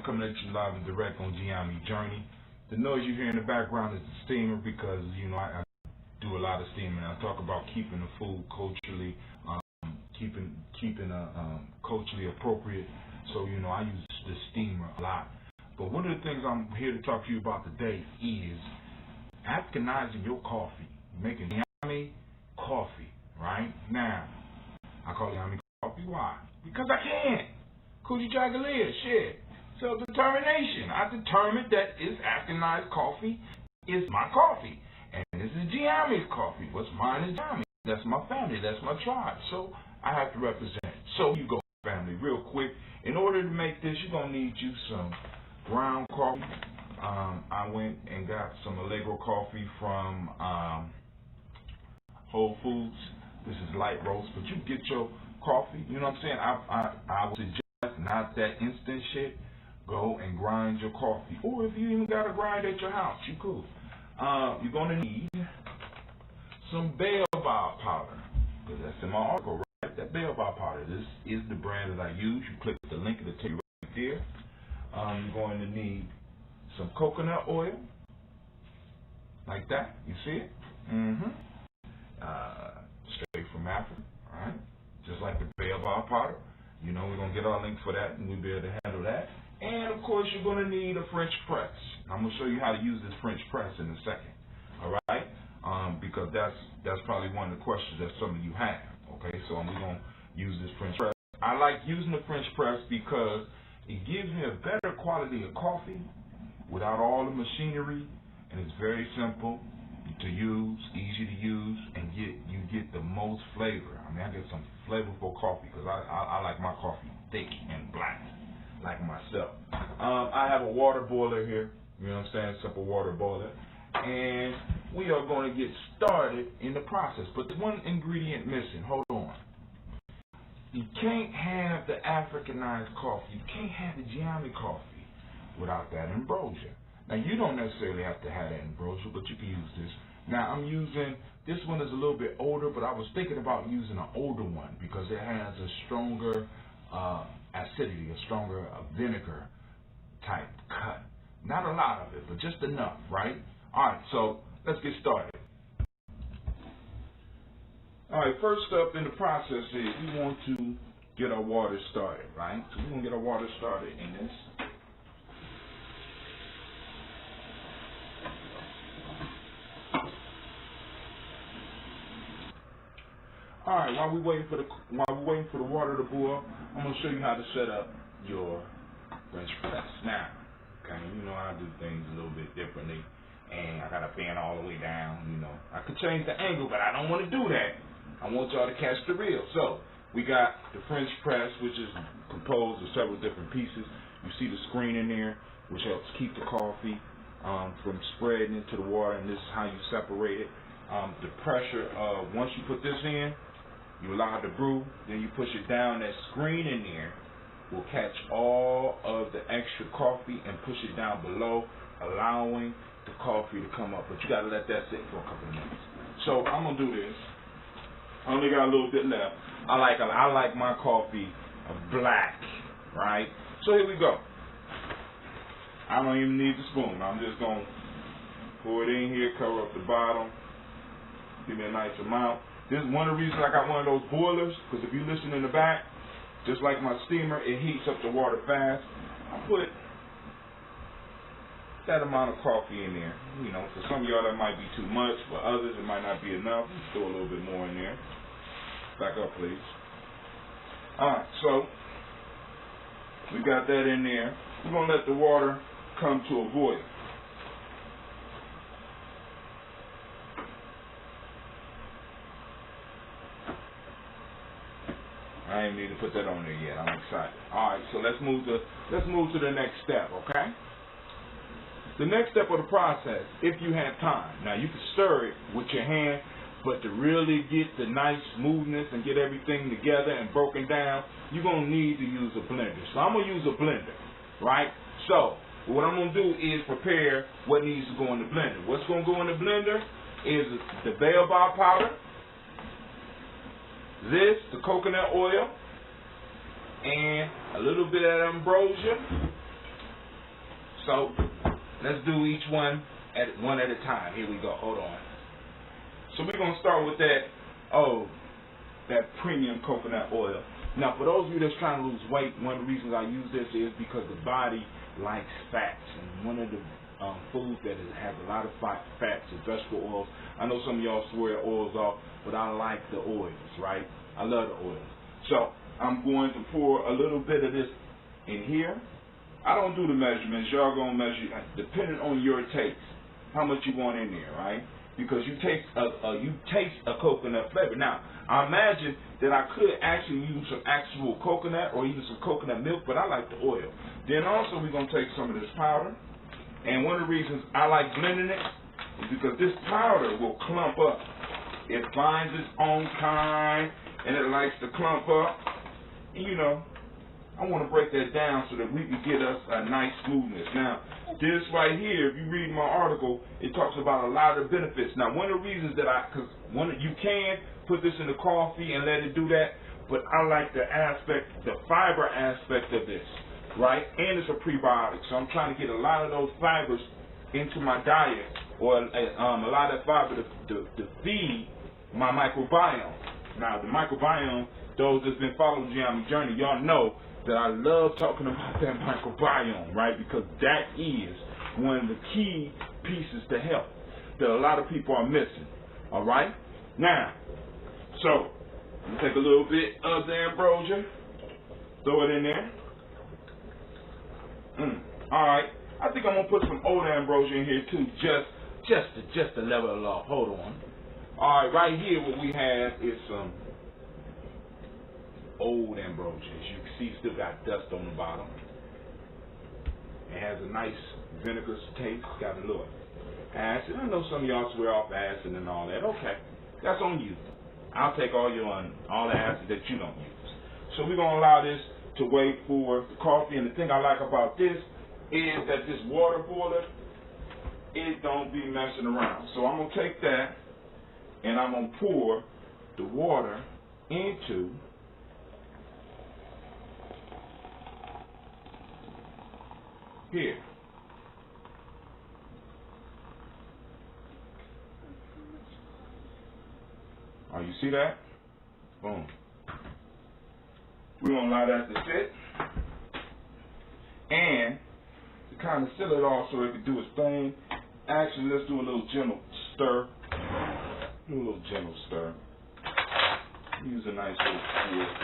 Coming at you live and direct on Gye-Nyame Journey. The noise you hear in the background is the steamer because, you know, I do a lot of steaming. I talk about keeping the food culturally, culturally appropriate. So, you know, I use the steamer a lot. But one of the things I'm here to talk to you about today is Africanizing your coffee, making Gye-Nyame coffee, right? Now, I call it Gye-Nyame coffee. Why? Because I can. Coochie Jagalier, shit. Self-determination. I determined that this Africanized coffee is my coffee. And this is Gye-Nyame's coffee. What's mine is Gye-Nyame. That's my family. That's my tribe. So I have to represent. So you go, family, real quick. In order to make this, you're going to need you some ground coffee. I went and got some Allegro coffee from Whole Foods. This is light roast, but you get your coffee. You know what I'm saying? I would suggest not that instant shit. Go and grind your coffee. Or if you even got a grind at your house, you cool. You're going to need some baobab powder. Because that's in my article, right? That baobab powder. This is the brand that I use. You click the link, it'll take you right there. You're going to need some coconut oil. Like that. You see it? Straight from Africa. Alright? Just like the baobab powder. You know, we're going to get our link for that and we'll be able to handle that. And of course, you're going to need a French press. I'm going to show you how to use this French press in a second. All right? Because that's probably one of the questions that some of you have. Okay, so I'm going to use this French press. I like using the French press because it gives me a better quality of coffee without all the machinery, and it's very simple to use, easy to use, and you get the most flavor. I mean, I get some flavorful coffee because I like my coffee thick and black. Like myself. I have a water boiler here, you know what I'm saying, simple water boiler, and we are going to get started in the process, but there's one ingredient missing. Hold on. You can't have the Africanized coffee, you can't have the Gye-Nyame coffee without that ambrosia. Now, you don't necessarily have to have that ambrosia, but you can use this. Now, I'm using, this one is a little bit older, but I was thinking about using an older one because it has a stronger acidity, a stronger vinegar type cut. Not a lot of it, but just enough, right? Alright, so let's get started. Alright, first step in the process is we want to get our water started, right? So we're going to get our water started in this. Alright, while we're waiting for the water to boil, I'm going to show you how to set up your French press. Now, okay, you know I do things a little bit differently, and I got to bend all the way down, you know. I could change the angle, but I don't want to do that. I want y'all to catch the reel. So, we got the French press, which is composed of several different pieces. You see the screen in there, which helps keep the coffee from spreading into the water, and this is how you separate it. The pressure, once you put this in, you allow it to brew, then you push it down. That screen in there will catch all of the extra coffee and push it down below, allowing the coffee to come up. But you got to let that sit for a couple of minutes. So I'm going to do this. I only got a little bit left. I like my coffee black, right? So here we go. I don't even need the spoon. I'm just going to pour it in here, cover up the bottom, give me a nice amount. This is one of the reasons I got one of those boilers, because if you listen in the back, just like my steamer, it heats up the water fast. I put that amount of coffee in there. You know, for some of y'all that might be too much. For others, it might not be enough. Throw a little bit more in there. Back up, please. Alright, so we got that in there. We're going to let the water come to a boil. I ain't need to put that on there yet. I'm excited. Alright, so let's move to the next step, okay? The next step of the process, if you have time. Now you can stir it with your hand, but to really get the nice smoothness and get everything together and broken down, you're going to need to use a blender. So I'm going to use a blender, right? So what I'm going to do is prepare what needs to go in the blender. What's going to go in the blender is the baobab powder, the coconut oil, and a little bit of ambrosia. So let's do each one at a time. Here we go. Hold on. So we're going to start with that premium coconut oil. Now, for those of you that's trying to lose weight, one of the reasons I use this is because the body likes fats. And one of the foods that has a lot of fats is vegetable oils. I know some of y'all swear oils off, but I like the oils, right? I love the oils. So I'm going to pour a little bit of this in here. I don't do the measurements. Y'all going to measure depending on your taste, how much you want in there, right? Because you taste a coconut flavor. Now, I imagine that I could actually use some actual coconut or even some coconut milk, but I like the oil. Then also we're going to take some of this powder. And one of the reasons I like blending it is because this powder will clump up. It finds its own kind, and it likes to clump up. And, you know, I want to break that down so that we can get us a nice smoothness. Now, this right here, if you read my article, it talks about a lot of benefits. Now, one of the reasons that you can put this in the coffee and let it do that, but I like the fiber aspect of this, right? And it's a prebiotic, so I'm trying to get a lot of those fibers into my diet, or a lot of fiber to feed my microbiome. Now, the microbiome, those that's been following Gye-Nyame journey, y'all know that I love talking about that microbiome, right? Because that is one of the key pieces to health that a lot of people are missing, all right? Now, so, you take a little bit of the ambrosia, throw it in there. All right, I think I'm going to put some old ambrosia in here too, just to level it off. Hold on. All right, right here what we have is some old ambrosia. As you can see, it still got dust on the bottom. It has a nice vinegar taste. It's got a little acid. I know some of y'all swear off acid and all that. Okay, that's on you. I'll take all the acid that you don't use. So we're gonna allow this to wait for the coffee. And the thing I like about this is that this water boiler, it don't be messing around. So I'm gonna take that and I'm gonna pour the water into here. Oh, you see that? Boom. We're going to allow that to sit. And to kind of seal it off so it can do its thing, actually, let's do a little gentle stir. Do a little gentle stir. Use a nice little fork.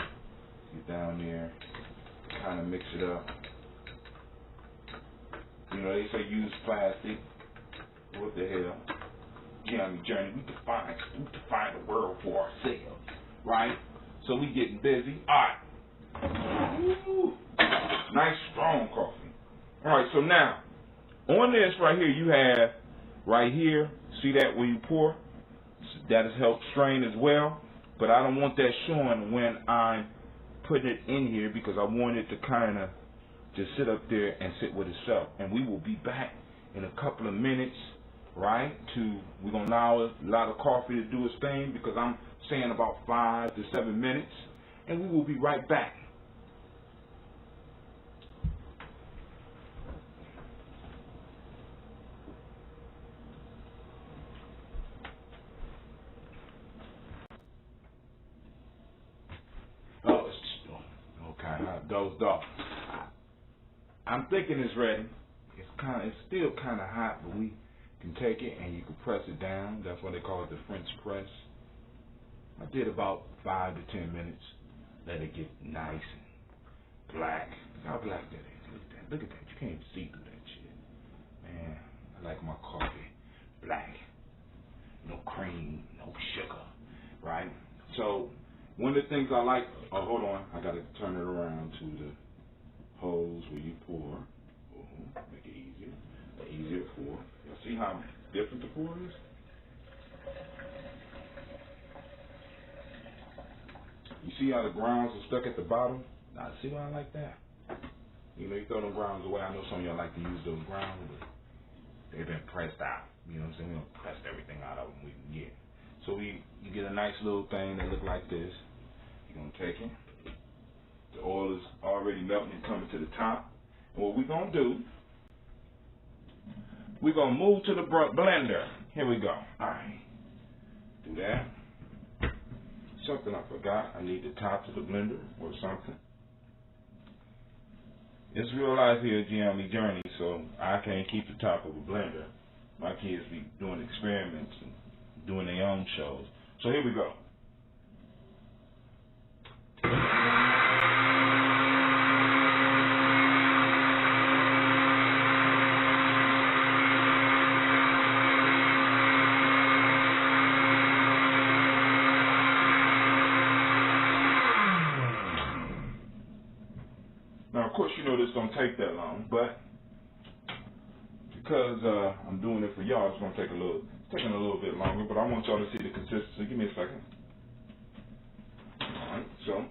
Get down there. Kind of mix it up. You know, they say use plastic. What the hell? Gye-Nyame journey. We define the world for ourselves, right? So we getting busy. All right. Ooh. Nice strong coffee. All right. So now on this right here, you have right here. See that where you pour? That has helped strain as well. But I don't want that showing when I'm putting it in here because I want it to kind of just sit up there and sit with itself. And we will be back in a couple of minutes, right? We're going to allow a lot of coffee to do its thing because I'm saying about 5 to 7 minutes. And we will be right back. Oh, it's okay. I dozed off. I'm thinking it's ready. It's it's still kind of hot, but we can take it and you can press it down. That's why they call it the French press. I did about 5 to 10 minutes. Let it get nice and black. Look how black that is. Look at that. Look at that. You can't even see through that shit. Man, I like my coffee black. No cream, no sugar, right? So one of the things I like, oh, hold on, I got to turn it around to the hose where you pour. Make it easier to pour. Y'all see how different the pour is? You see how the grounds are stuck at the bottom? Now, see why I like that? You know, you throw them grounds away. I know some of y'all like to use those grounds, but they've been pressed out. You know what I'm saying? We don't press everything out of them we can get. So you get a nice little thing that look like this. You're going to take it. The oil is already melting and coming to the top. And what we're going to do, we're going to move to the blender. Here we go. All right. Do that. Something I forgot. I need the top to the blender or something. It's real life here at Gye-Nyame Journey, so I can't keep the top of a blender. My kids be doing experiments and doing their own shows. So here we go. Now, of course, you know this don't take that long, but because I'm doing it for y'all, it's going to take taking a little bit longer, but I want y'all to see the consistency. Give me a second. All right, so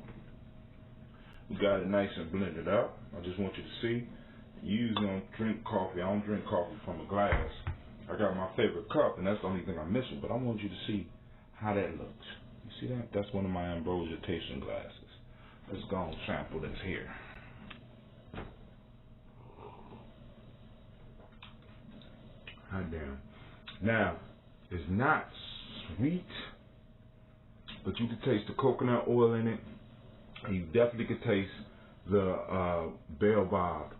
we got it nice and blended up. I just want you to see. You usually don't drink coffee. I don't drink coffee from a glass. I got my favorite cup, and that's the only thing I'm missing, but I want you to see how that looks. You see that? That's one of my ambrosia tasting glasses. Let's go and sample this here. Hot damn. Now, it's not sweet, but you can taste the coconut oil in it, and you definitely can taste the baobab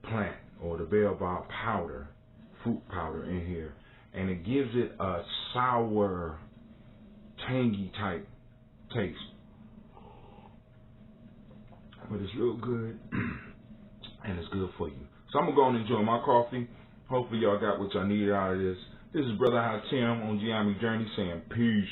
plant or the baobab powder, fruit powder in here, and it gives it a sour, tangy type taste. But it's real good, and it's good for you. So I'm gonna go and enjoy my coffee. Hopefully y'all got what y'all needed out of this. This is Brother Hatim on Gye-Nyame Journey saying peace.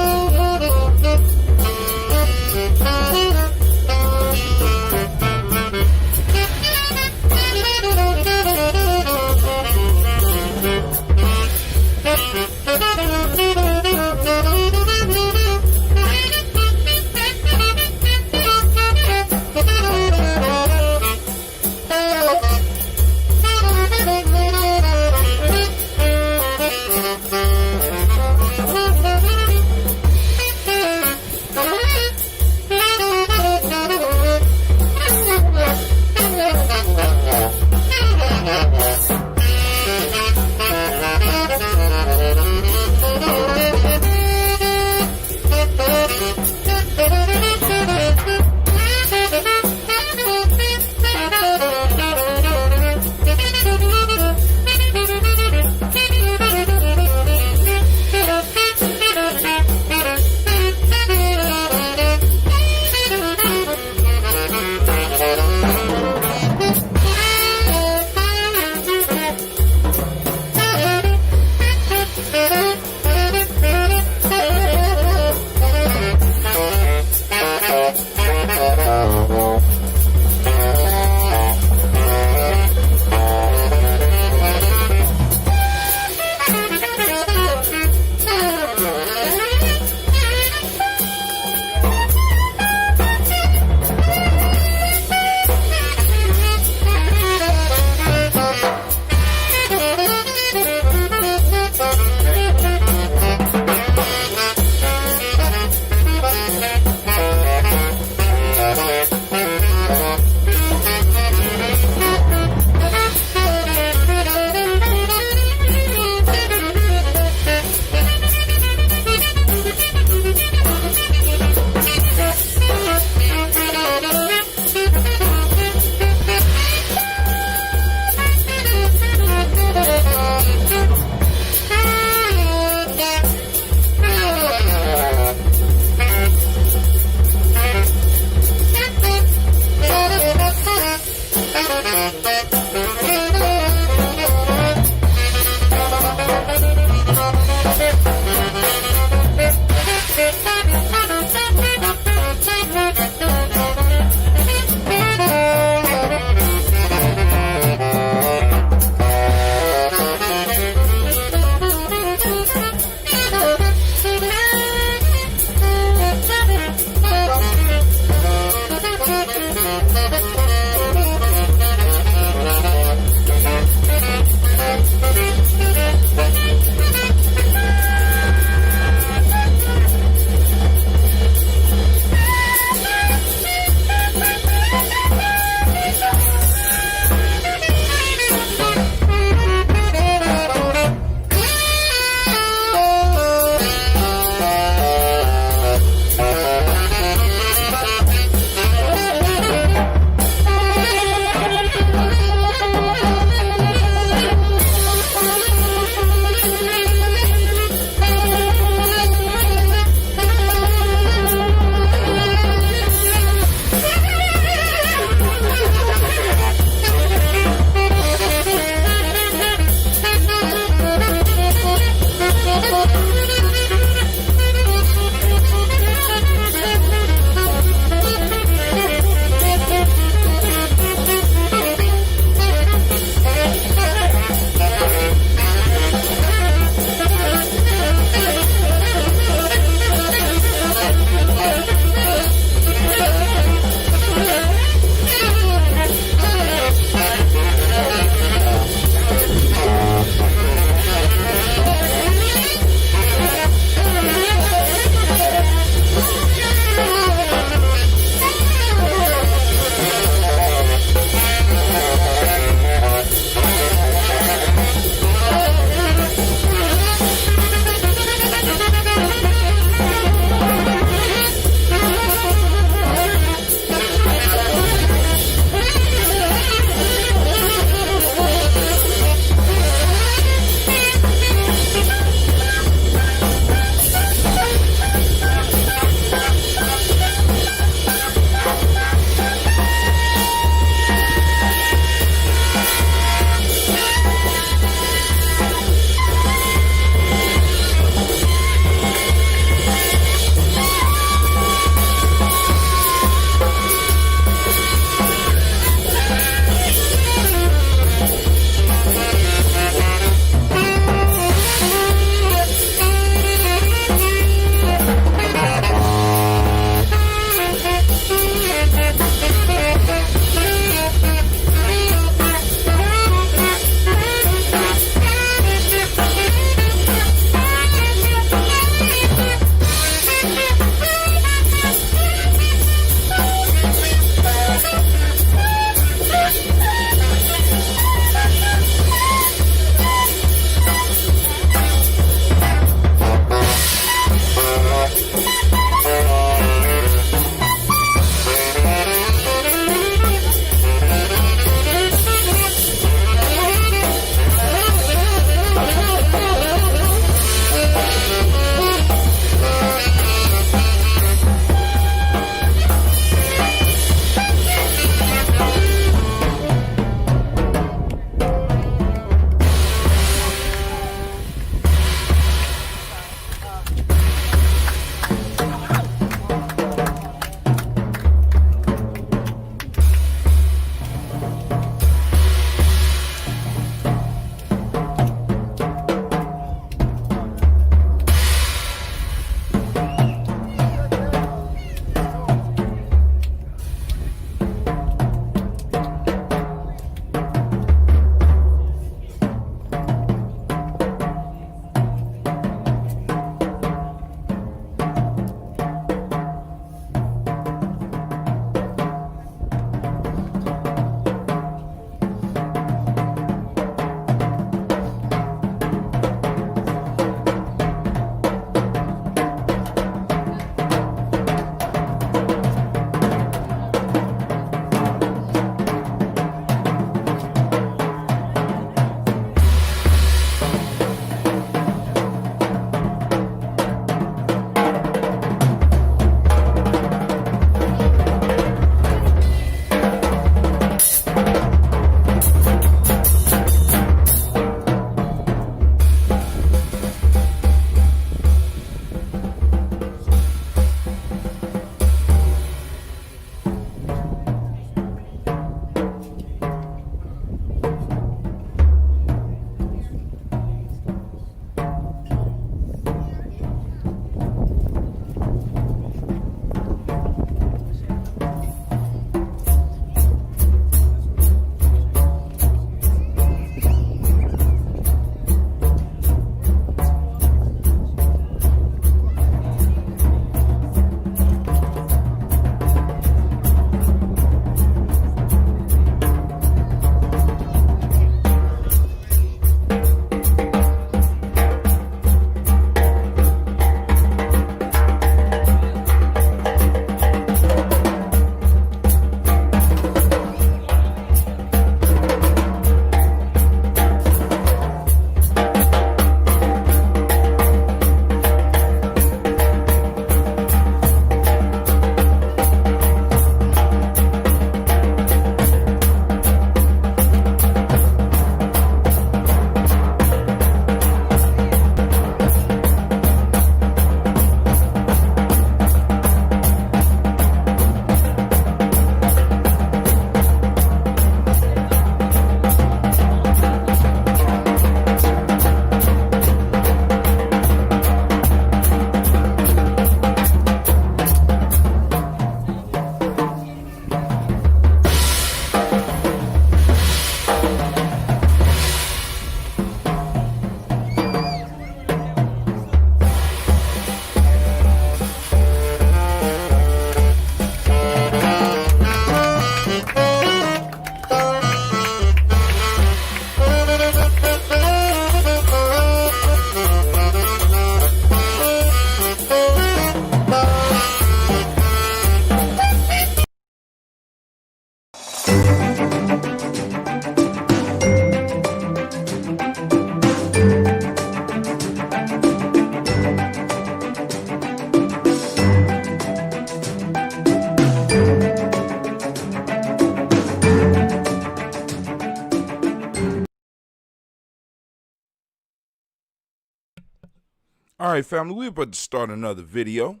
All right, family, we're about to start another video.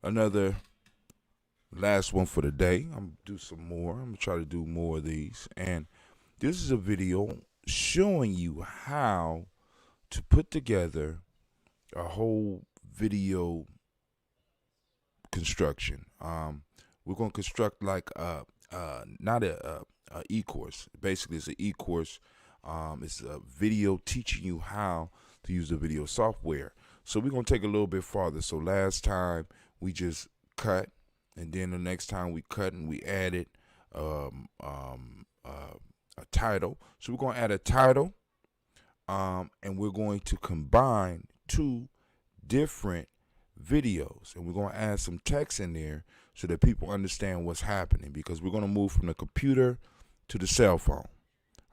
Another last one for the day. I'm going to do some more. I'm going to try to do more of these. And this is a video showing you how to put together a whole video construction. We're going to construct like not a e-course. Basically, it's an e-course. It's a video teaching you how to use the video software. So we're going to take a little bit farther. So last time we just cut, and then the next time we cut and we added a title. So we're going to add a title, and we're going to combine two different videos, and we're going to add some text in there so that people understand what's happening, because we're going to move from the computer to the cell phone.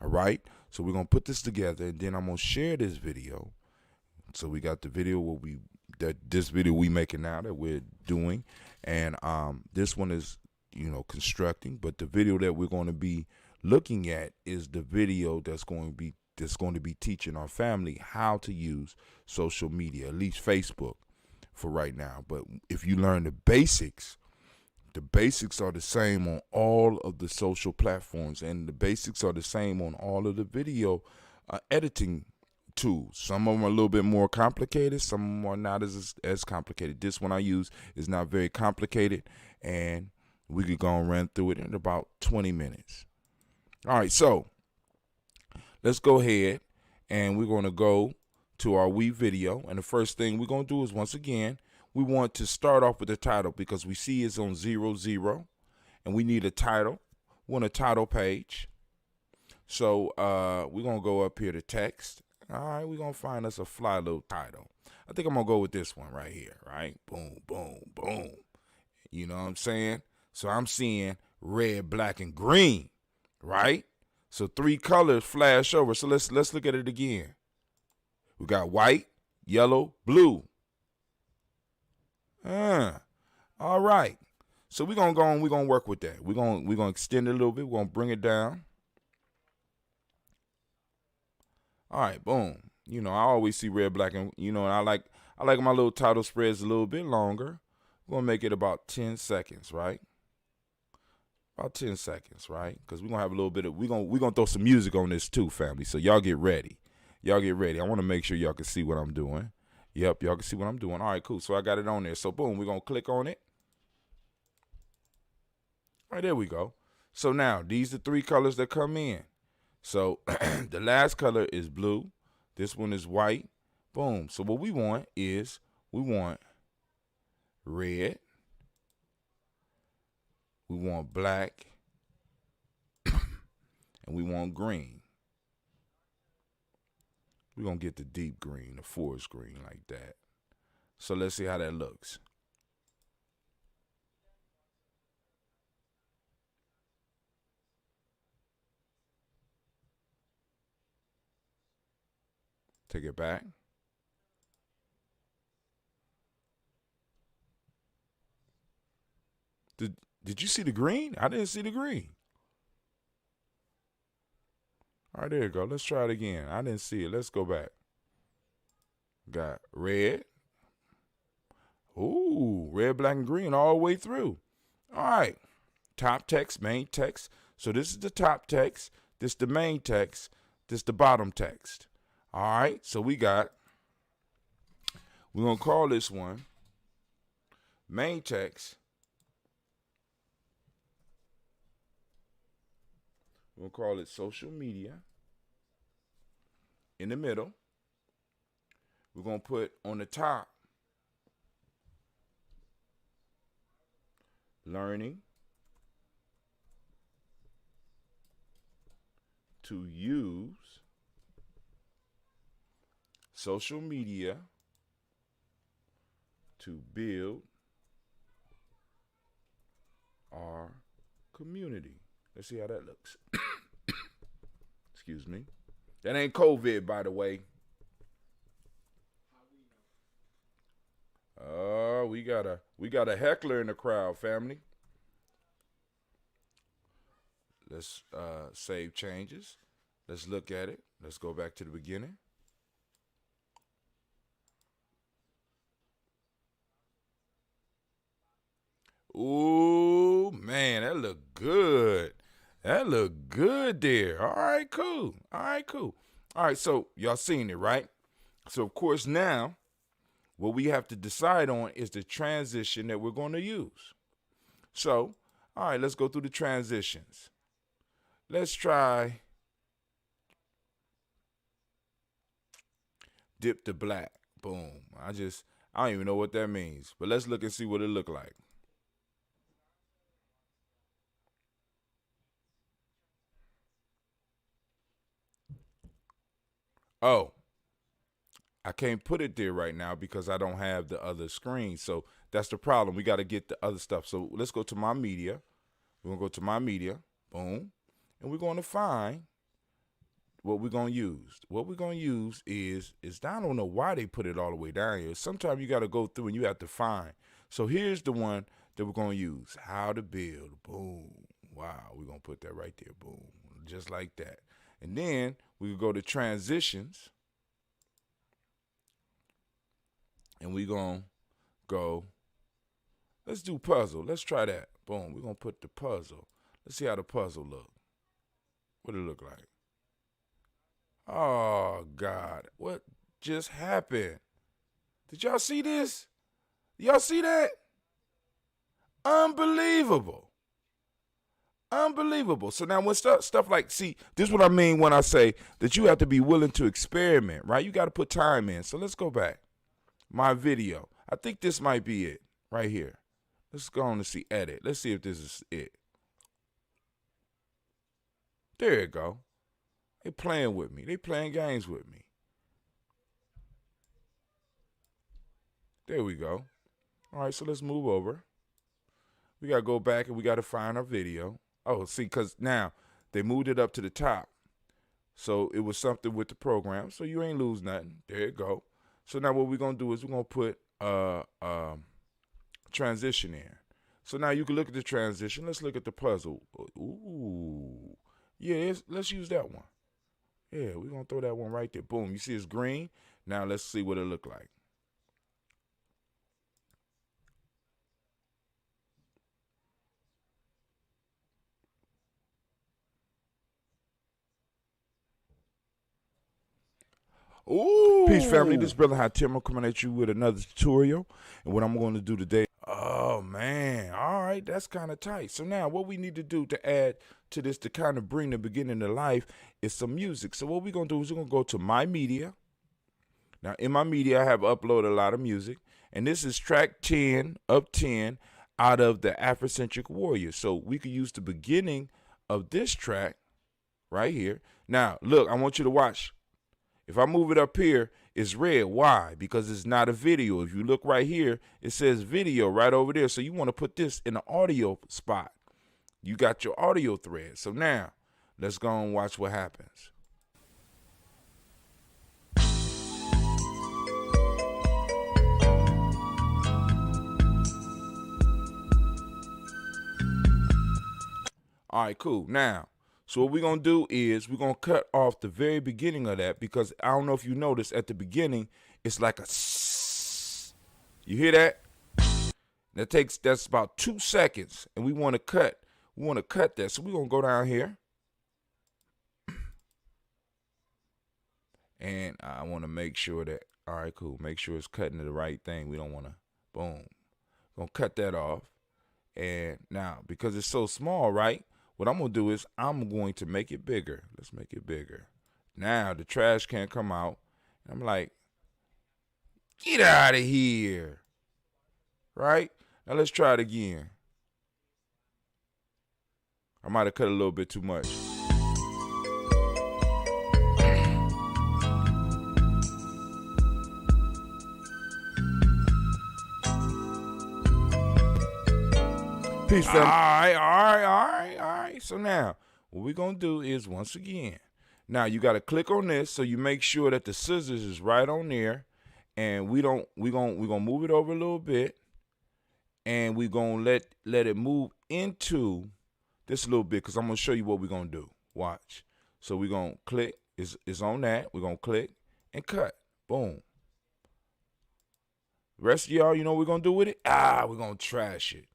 All right, so we're going to put this together, and then I'm going to share this video. So we got the video this video we making now that we're doing, and this one is constructing, but the video that we're going to be looking at is the video that's going to be teaching our family how to use social media, at least Facebook for right now. But if you learn the basics are the same on all of the social platforms, and the basics are the same on all of the video editing tools. Some of them are a little bit more complicated, some of them are not as complicated. This one I use is not very complicated, and we could go and run through it in about 20 minutes. All right, so let's go ahead, and we're going to go to our Wii video, and the first thing we're going to do is, once again, we want to start off with the title, because we see it's on 00, and we need a title. We want a title page. So we're going to go up here to text. All right, we're going to find us a fly little title. I think I'm going to go with this one right here, right? Boom, boom, boom. You know what I'm saying? So I'm seeing red, black, and green, right? So 3 colors flash over. So let's look at it again. We got white, yellow, blue. All right. So we're going to go and we're going to work with that. We're going to extend it a little bit. We're going to bring it down. All right, boom. I always see red, black, and and I like my little title spreads a little bit longer. We're gonna make it about 10 seconds, right? About 10 seconds, right? Because we're gonna have a little bit of we're gonna throw some music on this too, family. So y'all get ready. Y'all get ready. I want to make sure y'all can see what I'm doing. Yep, y'all can see what I'm doing. All right, cool. So I got it on there. So boom, we're gonna click on it. All right, there we go. So now these are 3 colors that come in. So the last color is blue. This one is white. Boom. So what we want is we want red. We want black. And we want green. We're going to get the deep green, the forest green like that. So let's see how that looks. Take it back. Did you see the green? I didn't see the green. All right, there you go. Let's try it again. I didn't see it. Let's go back. Got red. Ooh, red, black, and green all the way through. All right. Top text, main text. So this is the top text. This is the main text. This is the bottom text. All right, so we're going to call this one main text. We're going to call it social media. In the middle, we're going to put on the top learning to use social media to build our community. Let's see how that looks. Excuse me. That ain't COVID, by the way. We got a heckler in the crowd, family. Let's save changes. Let's look at it. Let's go back to the beginning. Ooh, man, that look good. That look good there. All right, cool. All right, cool. All right, so y'all seen it, right? So, of course, now what we have to decide on is the transition that we're going to use. So, all right, let's go through the transitions. Let's try dip to black. Boom. I don't even know what that means, but let's look and see what it look like. Oh, I can't put it there right now because I don't have the other screen. So that's the problem. We got to get the other stuff. So let's go to my media. We're going to go to my media. Boom. And we're going to find what we're going to use. What we're going to use is I don't know why they put it all the way down here. Sometimes you got to go through and you have to find. So here's the one that we're going to use. How to build. Boom. Wow. We're going to put that right there. Boom. Just like that. And then we go to transitions. And we're going to go, let's do puzzle. Let's try that. Boom. We're going to put the puzzle. Let's see how the puzzle look. What it look like? Oh, God. What just happened? Did y'all see this? Y'all see that? Unbelievable. Unbelievable. So now when stuff like, see, this is what I mean when I say that you have to be willing to experiment, right? You got to put time in. So let's go back. My video. I think this might be it right here. Let's go on and see edit. Let's see if this is it. There you go. They playing with me. They playing games with me. There we go. All right, so let's move over. We got to go back and we got to find our video. Oh, see, because now they moved it up to the top. So it was something with the program. So you ain't lose nothing. There you go. So now what we're going to do is we're going to put transition in. So now you can look at the transition. Let's look at the puzzle. Ooh. Yeah, let's use that one. Yeah, we're going to throw that one right there. Boom. You see it's green. Now let's see what it look like. Ooh. Peace, family. This is Brother High Timmer coming at you with another tutorial. And what I'm going to do today. Oh, man. All right. That's kind of tight. So now what we need to do to add to this to kind of bring the beginning to life is some music. So what we're going to do is we're going to go to my media. Now, in my media, I have uploaded a lot of music. And this is track 10 of 10 out of the Afrocentric Warrior. So we could use the beginning of this track right here. Now, look, I want you to watch. If I move it up here, it's red. Why? Because it's not a video. If you look right here, it says video right over there. So you want to put this in the audio spot. You got your audio thread. So now, let's go and watch what happens. All right, cool. Now, so what we're going to do is we're going to cut off the very beginning of that because I don't know if you noticed at the beginning, it's like a sss. You hear that? That's about 2 seconds and we want to cut that. So we're going to go down here. And I want to make sure that, all right, cool. Make sure it's cutting to the right thing. We don't want to, boom. Going to cut that off. And now, because it's so small, right? What I'm going to do is I'm going to make it bigger. Let's make it bigger. Now the trash can come out. I'm like, get out of here. Right? Now let's try it again. I might have cut a little bit too much. Peace, family. All right. So now, what we're going to do is, once again, now you got to click on this so you make sure that the scissors is right on there. And we're going to move it over a little bit. And we're going to let it move into this a little bit because I'm going to show you what we're going to do. Watch. So we're going to click. It's on that. We're going to click and cut. Boom. The rest of y'all, you know what we're going to do with it? We're going to trash it.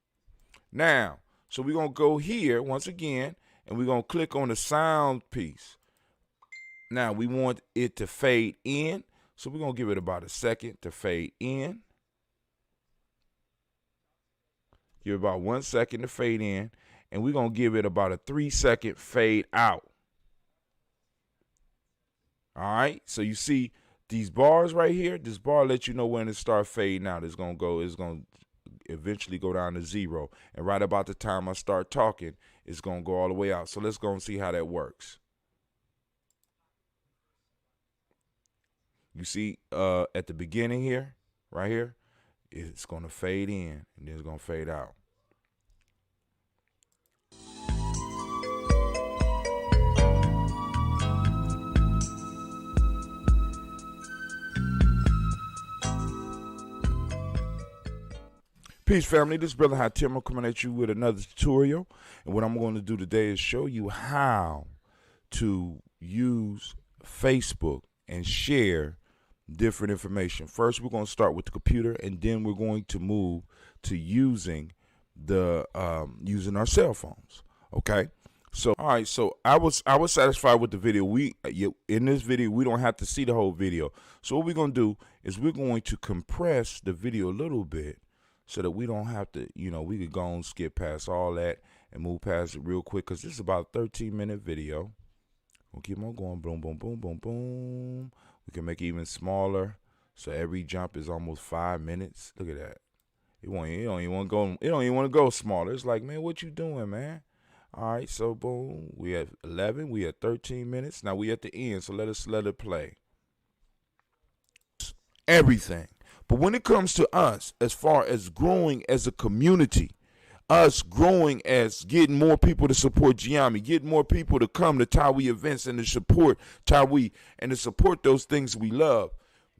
Now, so we're going to go here once again, and we're going to click on the sound piece. Now, we want it to fade in, so we're going to give it about a second to fade in. Give it about 1 second to fade in, and we're going to give it about a 3-second fade out. All right, so you see these bars right here. This bar lets you know when it starts fading out. It's going to eventually go down to 0. And right about the time I start talking, it's going to go all the way out. So let's go and see how that works. You see at the beginning here, right here, it's going to fade in and then it's going to fade out. Peace, family. This is Brother High Tim. I'm coming at you with another tutorial. And what I'm going to do today is show you how to use Facebook and share different information. First, we're going to start with the computer, and then we're going to move to using using our cell phones. Okay. So, all right. So I was satisfied with the video. In this video, we don't have to see the whole video. So what we're going to do is we're going to compress the video a little bit, so that we don't have to, we could go and skip past all that and move past it real quick, because this is about a 13-minute video. We'll keep on going, boom, boom, boom, boom, boom. We can make it even smaller, so every jump is almost 5 minutes. Look at that. It don't even want to go smaller. It's like, man, what you doing, man? All right, so boom, we have 11, we have 13 minutes. Now we at the end, so let it play. Everything. But when it comes to us, as far as growing as a community, us growing as getting more people to support Gye-Nyame, getting more people to come to Tawi events and to support Tawi and to support those things we love,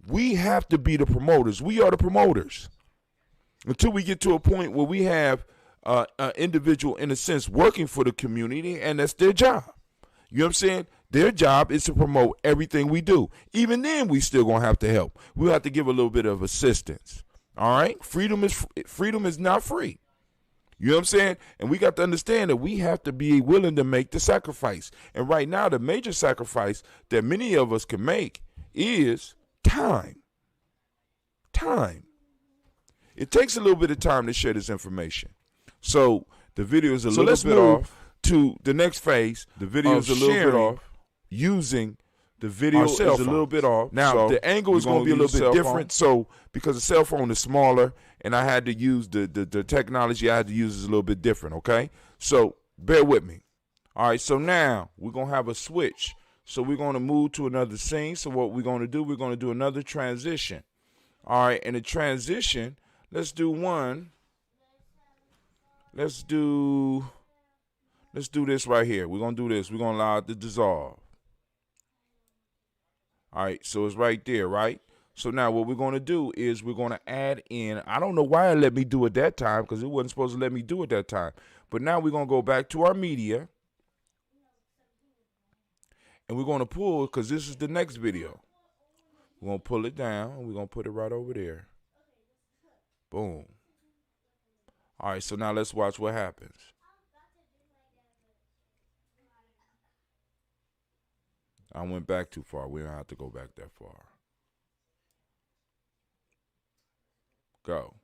we have to be the promoters. We are the promoters. Until we get to a point where we have an individual, in a sense, working for the community, and that's their job. You know what I'm saying? Their job is to promote everything we do. Even then, we still gonna have to help. We'll have to give a little bit of assistance. All right? Freedom is not free. You know what I'm saying? And we got to understand that we have to be willing to make the sacrifice. And right now, the major sacrifice that many of us can make is time. Time. It takes a little bit of time to share this information. So the video is a little bit off. To the next phase, the video is a little bit off. Using the video is a little bit off. Now, so the angle is going to be a little bit different. So, because the cell phone is smaller and I had to use the technology I had to use is a little bit different, okay? So, bear with me. All right, so now we're going to have a switch. So, we're going to move to another scene. So, what we're going to do, we're going to do another transition. All right, and the transition, let's do one. Let's do this right here. We're going to do this. We're going to allow it to dissolve. All right, so it's right there, right? So now what we're going to do is we're going to add in, I don't know why it let me do it that time, because it wasn't supposed to let me do it that time. But now we're going to go back to our media. And we're going to pull, because this is the next video. We're going to pull it down, and we're going to put it right over there. Boom. All right, so now let's watch what happens. I went back too far. We don't have to go back that far. Go.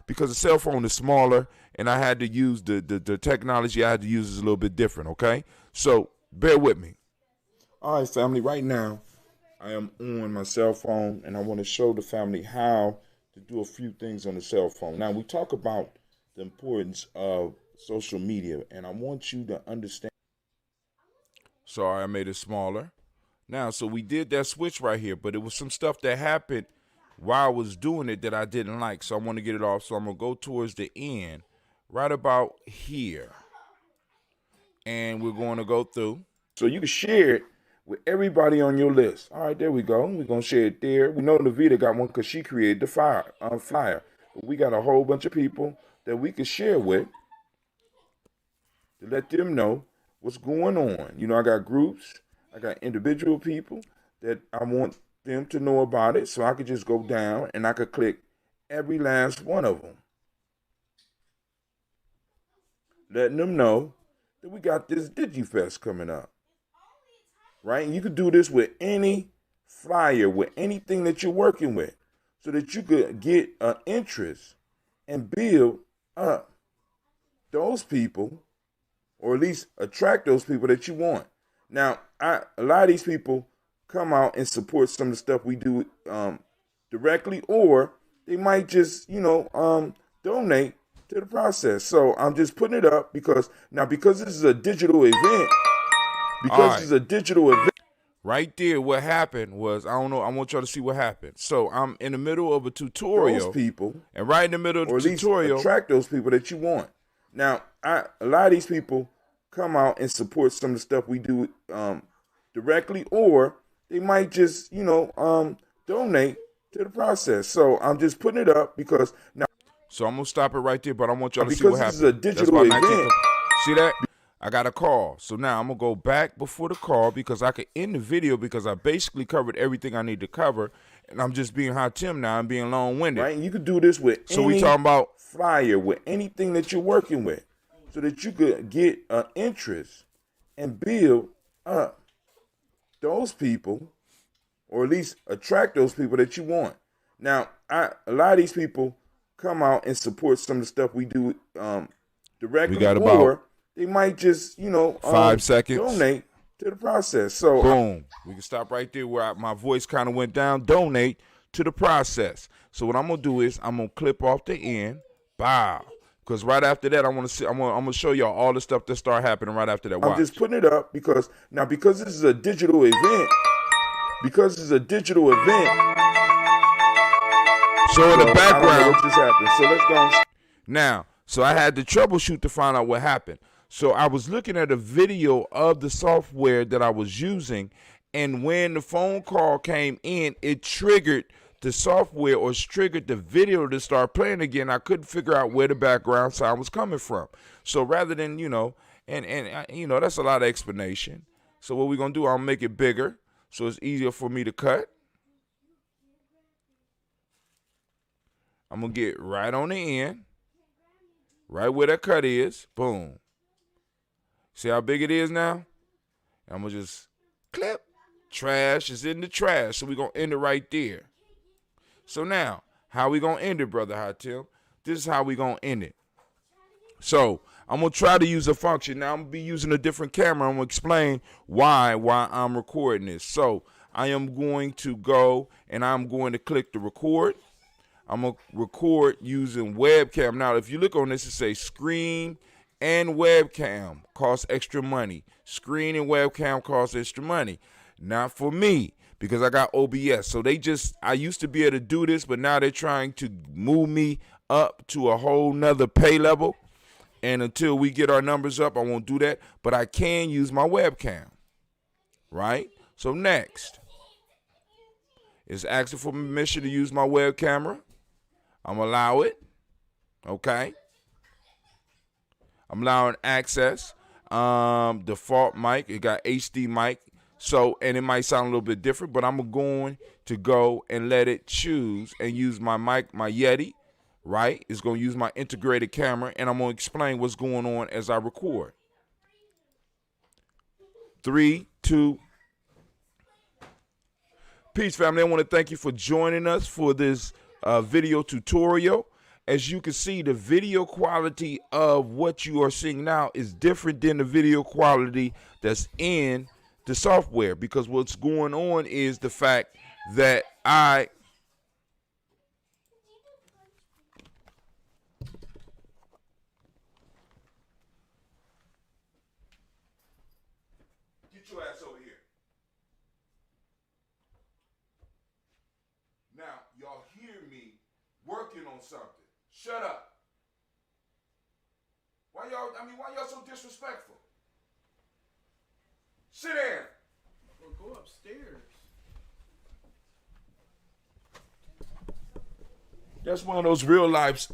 Because the cell phone is smaller and I had to use the technology I had to use is a little bit different, okay? So bear with me. All right, family, right now I am on my cell phone and I want to show the family how to do a few things on the cell phone. Now, we talk about the importance of social media, and I want you to understand. Sorry, I made it smaller. Now, so we did that switch right here, but it was some stuff that happened while I was doing it that I didn't like, so I want to get it off. So I'm going to go towards the end, right about here, and we're going to go through. So you can share it with everybody on your list. All right, there we go. We're going to share it there. We know Navita got one because she created the flyer. But we got a whole bunch of people that we can share with to let them know what's going on. You know, I got groups, I got individual people that I want them to know about it, so I could just go down and I could click every last one of them. letting them know that we got this DiGyFest coming up, right? And you could do this with any flyer, with anything that you're working with, so that you could get an interest and build up those people, or at least attract those people that you want. Now, a lot of these people come out and support some of the stuff we do directly, or they might just, donate to the process. So I'm just putting it up because this is a digital event, right there, what happened was, I don't know, I want y'all to see what happened. So I'm in the middle of a tutorial, those people, and right in the middle of the tutorial, attract those people that you want. Now, a lot of these people come out and support some of the stuff we do directly, or they might just, donate to the process. So I'm just putting it up because now. So I'm gonna stop it right there, but I want y'all to see what happened. Because this is a digital event. See that? I got a call. So now I'm gonna go back before the call because I could end the video because I basically covered everything I need to cover, and I'm just being Hot Tim now. I'm being long-winded. Right? And you could do this with we talking about flyer, with anything that you're working with, so that you could get an interest and build up those people, or at least attract those people that you want. Now, a lot of these people come out and support some of the stuff we do directly, we got about, or they might just, 5 seconds, donate to the process. So boom, we can stop right there where my voice kind of went down. Donate to the process. So what I'm gonna do is I'm gonna clip off the end, bow, because right after that I'm gonna show y'all all the stuff that start happening right after that. Watch. I'm just putting it up because this is a digital event. So in the background, what just happened? So let's go. Now, so I had to troubleshoot to find out what happened. So I was looking at a video of the software that I was using, and when the phone call came in, it triggered the software, or triggered the video to start playing again. I couldn't figure out where the background sound was coming from. So rather than, that's a lot of explanation. So what we're gonna do, I'll make it bigger so it's easier for me to cut. I'm going to get right on the end, right where that cut is. Boom. See how big it is now? And I'm going to just clip. Trash is in the trash. So we're going to end it right there. So now, how we going to end it, Brother Hot Tim? This is how we going to end it. So I'm going to try to use a function. Now I'm going to be using a different camera. I'm going to explain why I'm recording this. So I am going to go and I'm going to click the record. I'm going to record using webcam. Now, if you look on this, it says screen and webcam costs extra money. Screen and webcam costs extra money. Not for me, because I got OBS. So I used to be able to do this, but now they're trying to move me up to a whole nother pay level. And until we get our numbers up, I won't do that. But I can use my webcam, right? So next, it's asking for permission to use my web camera. I'm going to allow it. Okay. I'm allowing access. Default mic. It got HD mic. So, and it might sound a little bit different, but I'm going to go and let it choose and use my mic, my Yeti, right? It's going to use my integrated camera, and I'm going to explain what's going on as I record. 3, 2. Peace, family. I want to thank you for joining us for this video tutorial. As you can see, the video quality of what you are seeing now is different than the video quality that's in the software, because what's going on is the fact that get your ass over here. Now, y'all hear me working on something. Shut up. Why y'all so disrespectful? Sit there. Or go upstairs. That's one of those real life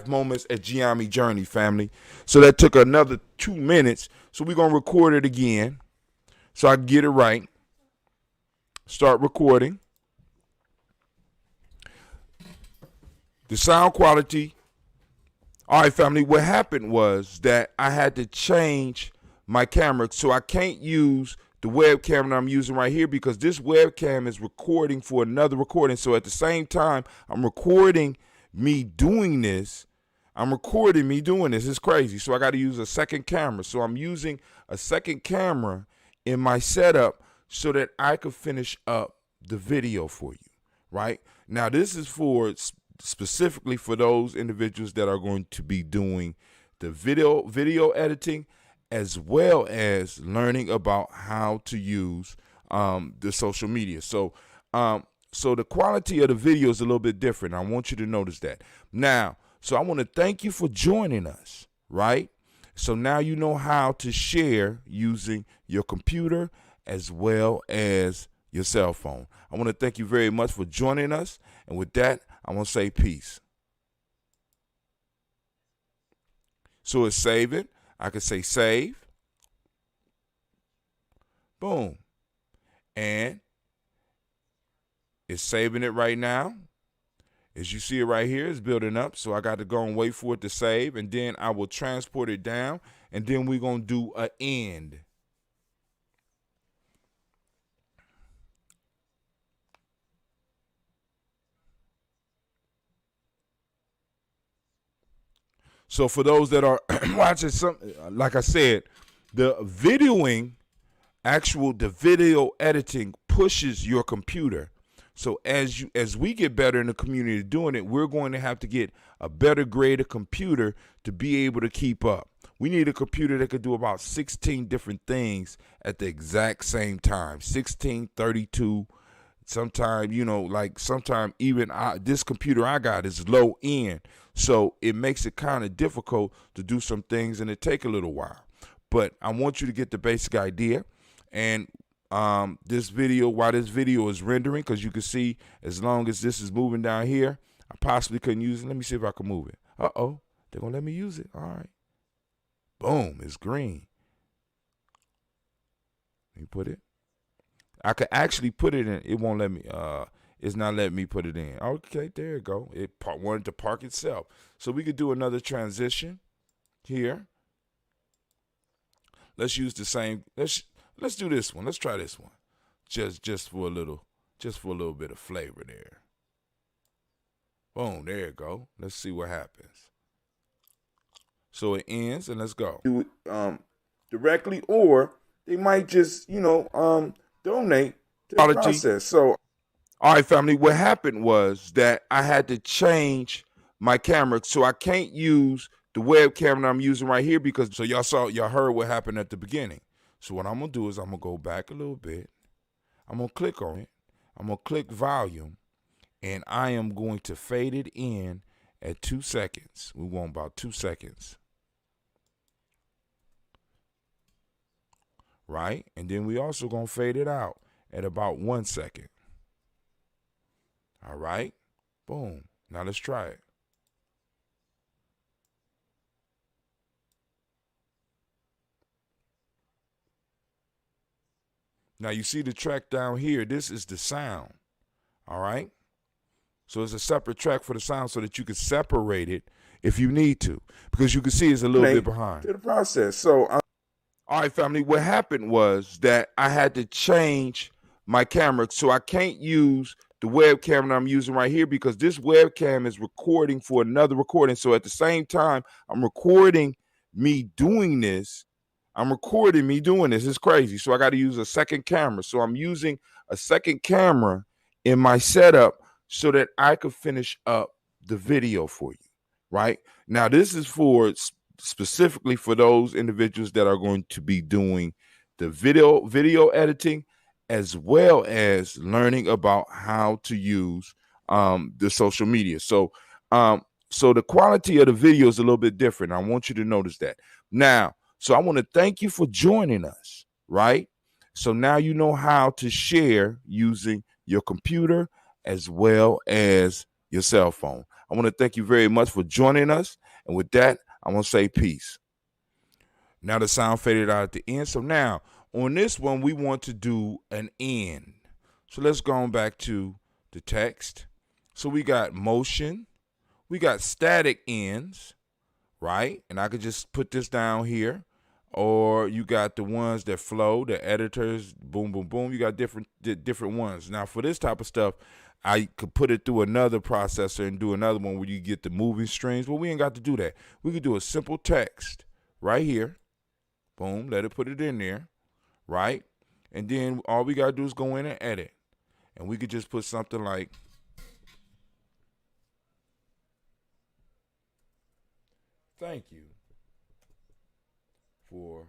moments at Gye-Nyame Journey, family. So that took another 2 minutes. So we're gonna record it again, so I can get it right. Start recording. The sound quality All right, family, what happened was that I had to change my camera, so I can't use the webcam that I'm using right here because this webcam is recording for another recording. So at the same time, I'm recording me doing this. It's crazy. So I got to use a second camera. So I'm using a second camera in my setup so that I could finish up the video for you, right? Now, this is for specifically for those individuals that are going to be doing the video editing, as well as learning about how to use the social media. So the quality of the video is a little bit different. I want you to notice that. Now, so I want to thank you for joining us, right? So now you know how to share using your computer as well as your cell phone. I want to thank you very much for joining us. And with that, I want to say peace. So it's saving. I can say save. Boom. And it's saving it right now. As you see it right here, it's building up. So I got to go and wait for it to save. And then I will transport it down. And then we're going to do an end. So for those that are watching something, like I said, the videoing, the video editing pushes your computer. So as we get better in the community doing it, we're going to have to get a better grade computer to be able to keep up. We need a computer that could do about 16 different things at the exact same time, 16, 32. Sometimes, sometimes even this computer I got is low end. So it makes it kind of difficult to do some things, and it take a little while. But I want you to get the basic idea. And this video, while this video is rendering, because you can see as long as this is moving down here, I possibly couldn't use it. Let me see if I can move it. Uh-oh, they're going to let me use it. All right. Boom, it's green. Let me put it. I could actually put it in. It won't let me. It's not letting me put it in. Okay, there you go. It wanted to park itself. So we could do another transition here. Let's use the same. Let's do this one. Let's try this one. Just for a little bit of flavor there. Boom, there you go. Let's see what happens. So it ends, and let's go. Do it directly, or they might just donate to the process. So, all right, family, what happened was that I had to change my camera, so I can't use the webcam that I'm using right here because, so y'all heard what happened at the beginning. So what I'm going to do is I'm going to go back a little bit. I'm going to click on it. I'm going to click volume, and I am going to fade it in at 2 seconds. We want about 2 seconds. Right? And then we also going to fade it out at about 1 second. All right? Boom. Now let's try it. Now you see the track down here. This is the sound. All right? So it's a separate track for the sound so that you can separate it if you need to. Because you can see it's a little bit behind. To the process. So all right, family, what happened was that I had to change my camera, so I can't use the webcam that I'm using right here because this webcam is recording for another recording. So at the same time, I'm recording me doing this. It's crazy. So I got to use a second camera. So I'm using a second camera in my setup so that I could finish up the video for you, right? Now, this is for specifically for those individuals that are going to be doing the video editing, as well as learning about how to use the social media. So the quality of the video is a little bit different. I want you to notice that. Now, so I want to thank you for joining us, right? So now you know how to share using your computer as well as your cell phone. I want to thank you very much for joining us. And with that, I want to say peace. Now the sound faded out at the end. So now on this one, we want to do an end. So let's go on back to the text. So we got motion. We got static ends. right? And I could just put this down here. Or you got the ones that flow, the editors, boom, boom, boom. You got different ones. Now, for this type of stuff, I could put it through another processor and do another one where you get the moving strings. Well, we ain't got to do that. We could do a simple text right here. Boom, let it put it in there, right? And then all we got to do is go in and edit. And we could just put something like, thank you for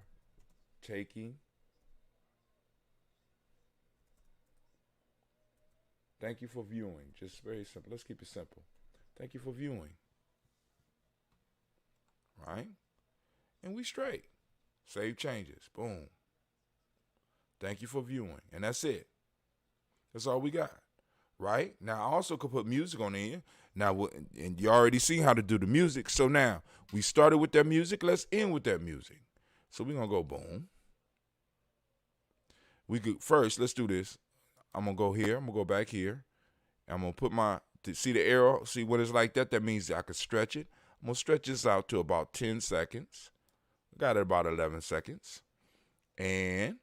taking. Thank you for viewing. Just very simple. Let's keep it simple. Thank you for viewing. Right? And we straight. Save changes. Boom. Thank you for viewing. And that's it. That's all we got. Right? Now, I also could put music on the end. Now, and you already see how to do the music. So now, we started with that music. Let's end with that music. So we're going to go boom. We could first, let's do this. I'm going to go here. I'm going to go back here. I'm going to put see the arrow? See when it's like that? That means I could stretch it. I'm going to stretch this out to about 10 seconds. Got it about 11 seconds. And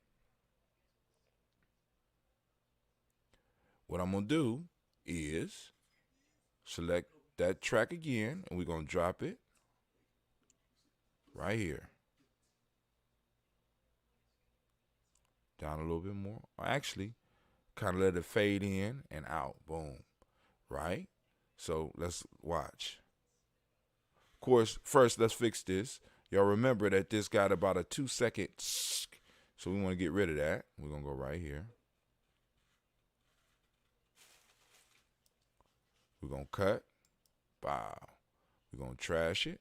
what I'm going to do is select that track again, and we're going to drop it right here. Down a little bit more. Or actually, kind of let it fade in and out. Boom. Right? So let's watch. Of course, first let's fix this. Y'all remember that this got about a 2-second. So we want to get rid of that. We're going to go right here. We're going to cut. Wow. We're going to trash it.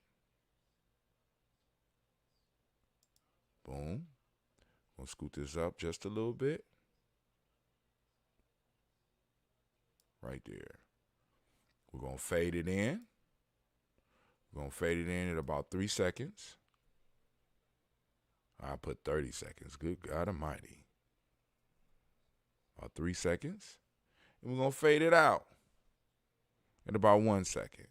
Boom. Gonna scoot this up just a little bit. Right there. We're gonna fade it in. We're gonna fade it in at about 3 seconds. I put 30 seconds. Good God Almighty. About 3 seconds. And we're gonna fade it out at about 1 second.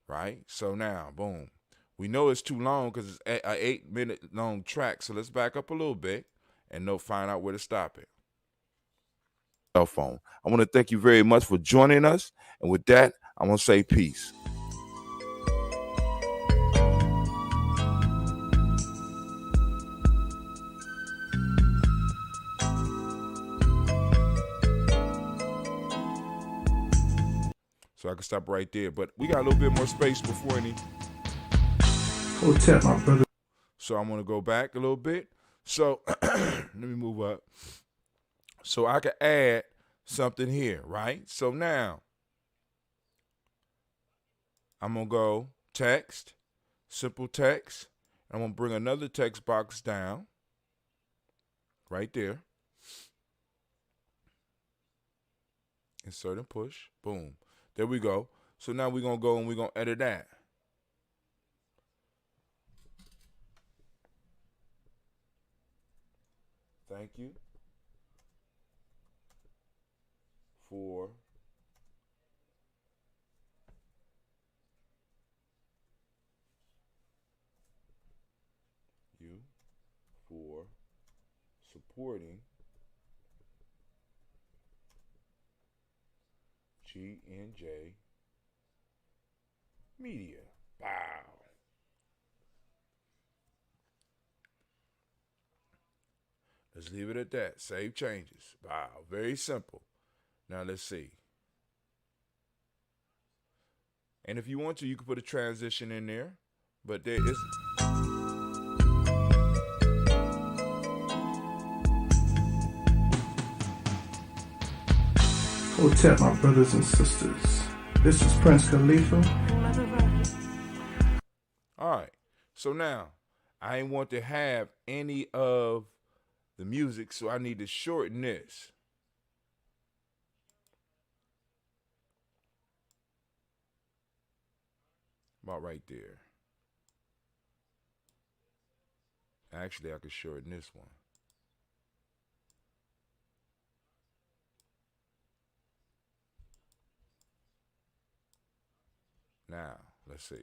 Right? So now, boom. We know it's too long because it's an 8-minute long track. So let's back up a little bit and find out where to stop it. Cell phone. I want to thank you very much for joining us. And with that, I'm going to say peace. So I can stop right there. But we got a little bit more space before any. Tap, my brother. So I'm going to go back a little bit. So let me move up. So I can add something here, right? So now I'm going to go text, simple text. I'm going to bring another text box down right there. Insert and push. Boom. There we go. So now we're going to go and we're going to edit that. Thank you for supporting GNJ Media. Wow. Let's leave it at that. Save changes. Wow. Very simple. Now let's see. And if you want to, you can put a transition in there. But there is. Tap, my brothers and sisters. This is Prince Khalifa. All right. So now, I ain't want to have any of the music, so I need to shorten this. About right there. Actually, I could shorten this one. Now, let's see.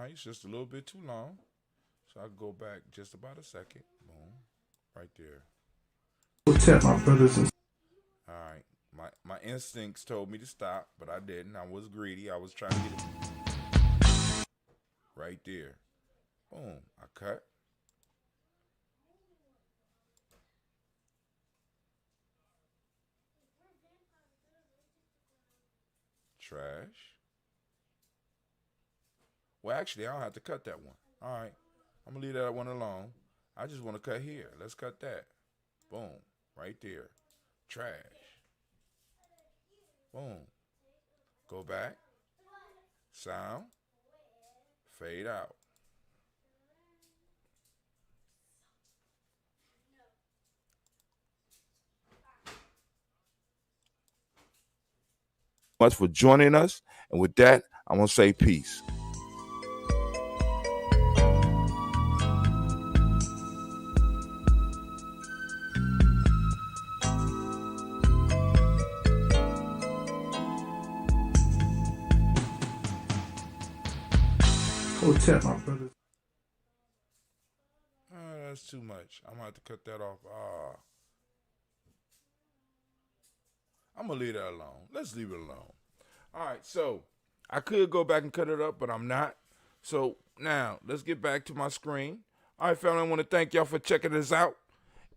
right, it's just a little bit too long. So I'll go back just about a second. Boom. Right there. Protect my brothers and All right. My instincts told me to stop, but I didn't. I was greedy. I was trying to get it right there. Boom. I cut. Trash. Well, actually, I don't have to cut that one. All right. I'm going to leave that one alone. I just want to cut here. Let's cut that. Boom. Right there. Trash. Boom. Go back. Sound. Fade out. Much for joining us. And with that, I'm going to say peace. protect my brothers. That's too much. I'm going to have to cut that off. I'm going to leave that alone. Let's leave it alone. All right, so I could go back and cut it up, but I'm not. So now let's get back to my screen. All right, family, I want to thank y'all for checking this out.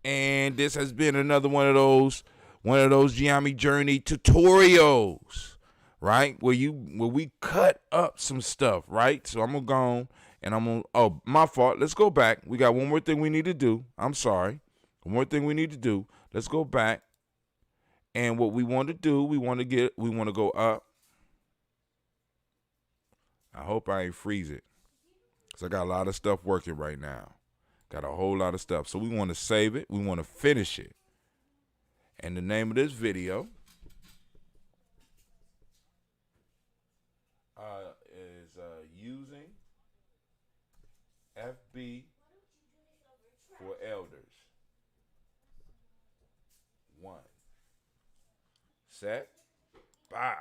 And this has been another one of those Gye-Nyame Journey tutorials, right? Where we cut up some stuff, right? So I'm gonna go on and oh, my fault. Let's go back. We got one more thing we need to do. I'm sorry. One more thing we need to do. Let's go back. And what we want to do, we want to go up. I hope I ain't freeze it, because I got a lot of stuff working right now. Got a whole lot of stuff. So we want to save it. We want to finish it. And the name of this video is using FB for elders. 1. Set. Bow.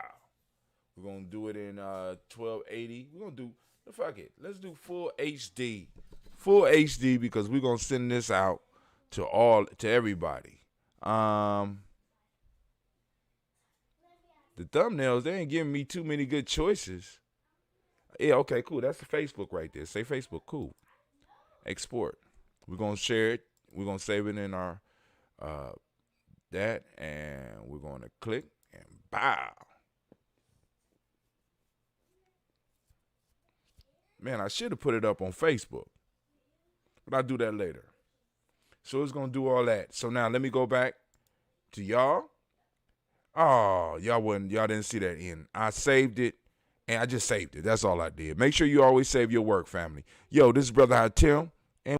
We're going to do it in 1280. We're going to do, fuck it. Let's do full HD. Full HD, because we're going to send this out to everybody. The thumbnails, they ain't giving me too many good choices. Yeah, okay, cool. That's the Facebook right there. Say Facebook. Cool. Export. We're going to share it. We're going to save it in our that, and we're going to click and bow. Man, I should have put it up on Facebook, but I'll do that later. So it's going to do all that. So now let me go back to y'all. Oh, y'all didn't see that in. I saved it, and I just saved it. That's all I did. Make sure you always save your work, family. Yo, this is Brother Tim. And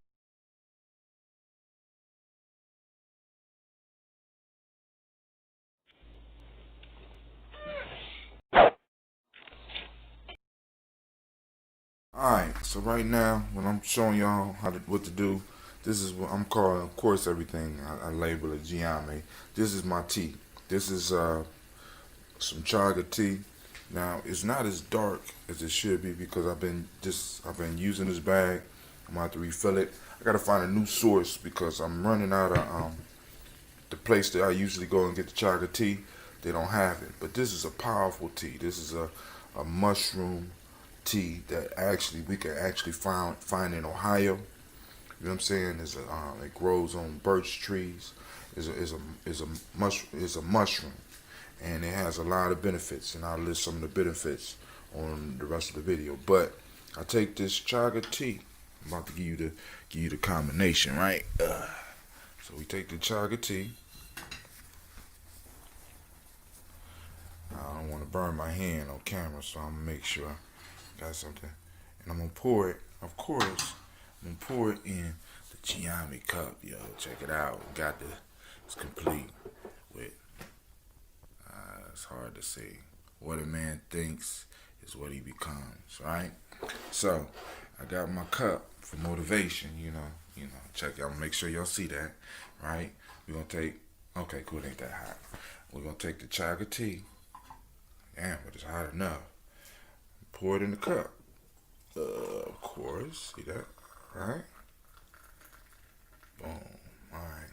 alright, so right now, when I'm showing y'all what to do, this is what I'm calling, of course, everything I label it Gye-Nyame. This is my tea. This is some chaga tea. Now, it's not as dark as it should be, because I've been using this bag. I'm gonna have to refill it. I gotta find a new source, because I'm running out of the place that I usually go and get the chaga tea. They don't have it. But this is a powerful tea. This is a mushroom tea that we can actually find in Ohio. You know what I'm saying? It grows on birch trees. Is a mushroom, and it has a lot of benefits, and I'll list some of the benefits on the rest of the video. But I take this chaga tea. I'm about to give you the combination, right? So we take the chaga tea. I don't want to burn my hand on camera, so I'm gonna make sure I got something, and I'm gonna pour it. Of course, I'm gonna pour it in the Gye-Nyame cup, yo. Check it out. It's complete with. It's hard to say. What a man thinks is what he becomes, right? So I got my cup for motivation. You know. Check it out. Make sure y'all see that, right? We're gonna take. Okay, cool. It ain't that hot. We're gonna take the chaga tea. Damn, but it's hot enough. Pour it in the cup. Of course. See that? Right? Boom. Alright.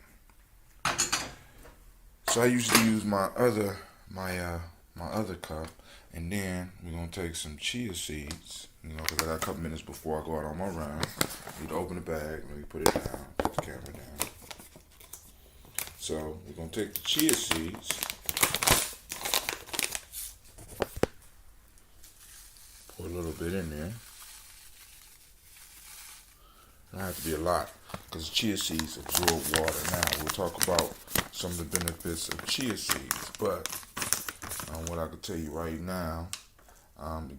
So I usually use my other cup, and then we're gonna take some chia seeds. You know, because I got a couple minutes before I go out on my run. Need to open the bag. Let me put it down. Put the camera down. So we're gonna take the chia seeds. Pour a little bit in there. Don't have to be a lot, because chia seeds absorb water. Now we'll talk about some of the benefits of chia seeds, but what I can tell you right now,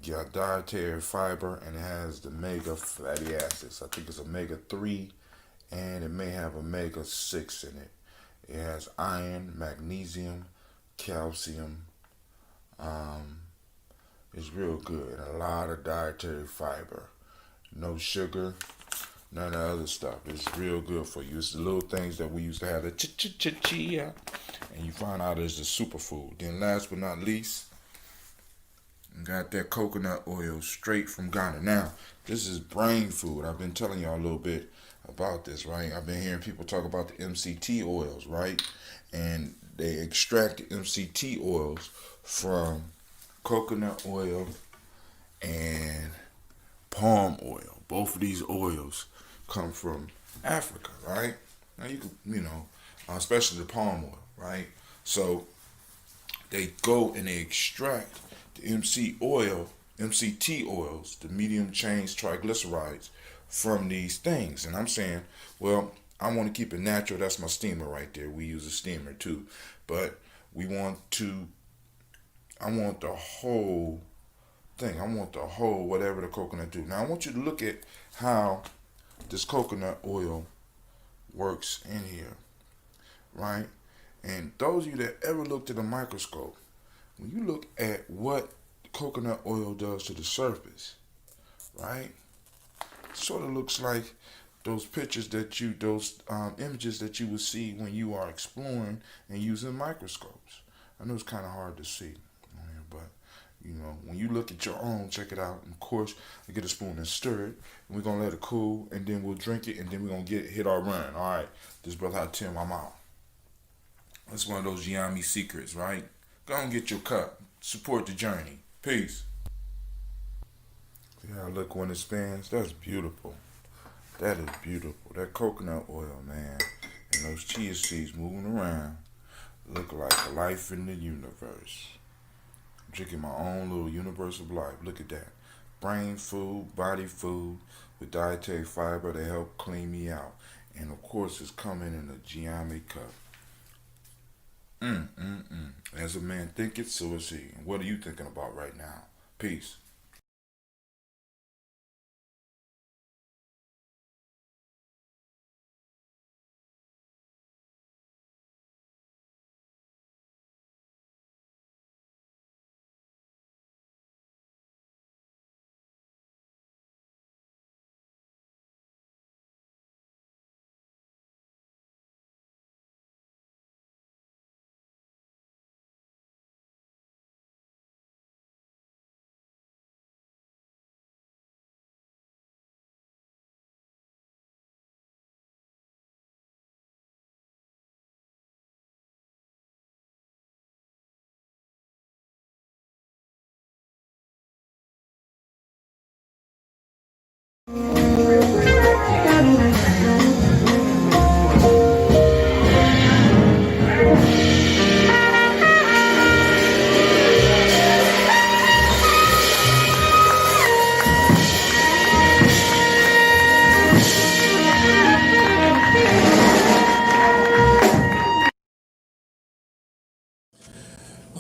you got dietary fiber, and it has the omega fatty acids. I think it's omega-3, and it may have omega-6 in it. It has iron, magnesium, calcium. It's real good. A lot of dietary fiber. No sugar, none of the other stuff. It's real good for you. It's the little things that we used to have, the chia, and you find out it's a superfood. Then last but not least, got that coconut oil straight from Ghana. Now, this is brain food. I've been telling y'all a little bit about this, right? I've been hearing people talk about the MCT oils, right? And they extract the MCT oils from coconut oil and palm oil. Both of these oils come from Africa, right? Now you could, especially the palm oil, right? So they go and they extract the MCT oils, the medium chain triglycerides, from these things. And I'm saying, well, I want to keep it natural. That's my steamer right there. We use a steamer too. But I want the whole thing. I want the whole whatever the coconut do. Now I want you to look at how this coconut oil works in here, right? And those of you that ever looked at a microscope, when you look at what coconut oil does to the surface, right? It sort of looks like those pictures images that you would see when you are exploring and using microscopes. I know it's kind of hard to see, but when you look at your own, check it out. And of course, I get a spoon and stir it, and we're gonna let it cool, and then we'll drink it, and then we're gonna hit our run. All right, this brother Tim, I'm out. That's one of those Gye-Nyame secrets, right? Go and get your cup. Support the journey. Peace. See how I look when it spins? That's beautiful. That is beautiful. That coconut oil, man, and those chia seeds moving around look like life in the universe. I'm drinking my own little universe of life. Look at that. Brain food, body food, with dietary fiber to help clean me out. And of course, it's coming in a Gye-Nyame cup. As a man thinketh, so is he. And what are you thinking about right now? Peace.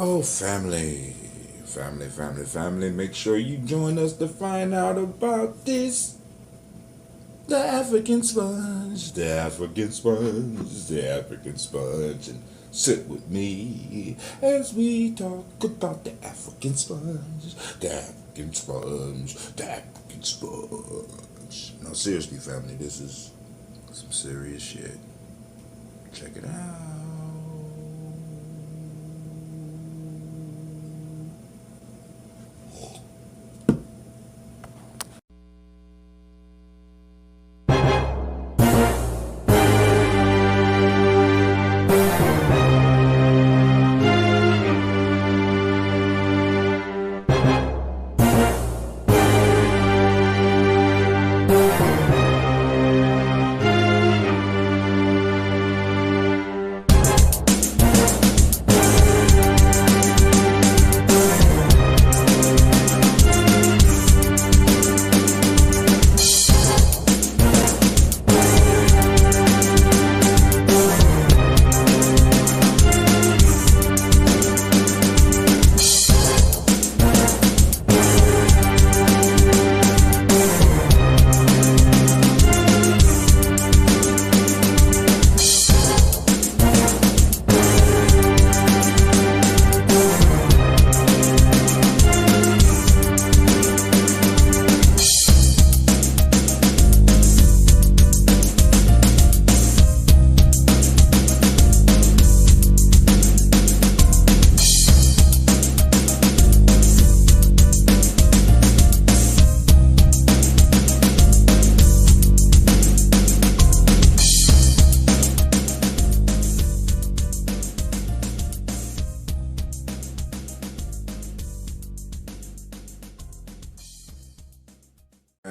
Oh, family. Make sure you join us to find out about this. The African sponge, and sit with me as we talk about the African sponge, Now, seriously, family, this is some serious shit. Check it out.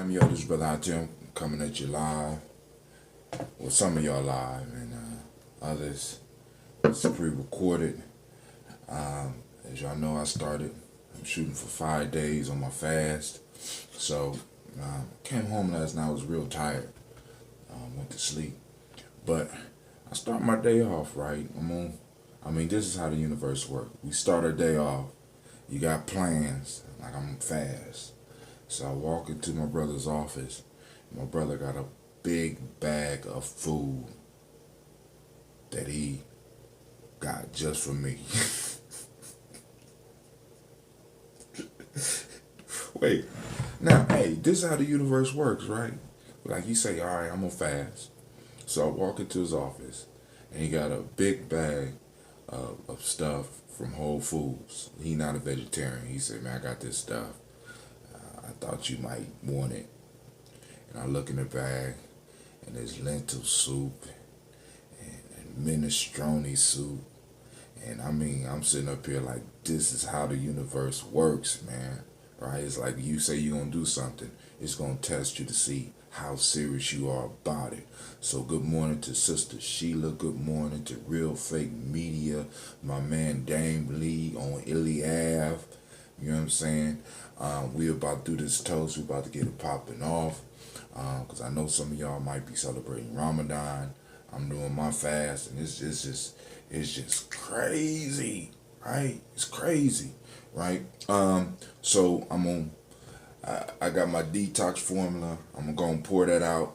Yo, this is Brother Tim coming at you live. Well, some of y'all live, and others it's pre-recorded. As y'all know, I'm shooting for 5 days on my fast. So, came home last night, I was real tired. Went to sleep. But I start my day off right. This is how the universe works. We start our day off. You got plans, like I'm fast. So I walk into my brother's office. My brother got a big bag of food that he got just for me. Wait, now, hey, this is how the universe works, right? Like you say, all right, I'm gonna fast. So I walk into his office, and he got a big bag of stuff from Whole Foods. He not a vegetarian. He said, man, I got this stuff. I thought you might want it. And I look in the bag, and there's lentil soup and minestrone soup. And I'm sitting up here like, this is how the universe works, man. Right? It's like you say you're going to do something. It's going to test you to see how serious you are about it. So good morning to Sister Sheila. Good morning to Real Fake Media. My man Dame Lee on Illy Ave. You know what I'm saying? We about to do this toast. We about to get it popping off. Because I know some of y'all might be celebrating Ramadan. I'm doing my fast, and it's just crazy, right? It's crazy, right? So I got my detox formula. I'm gonna pour that out,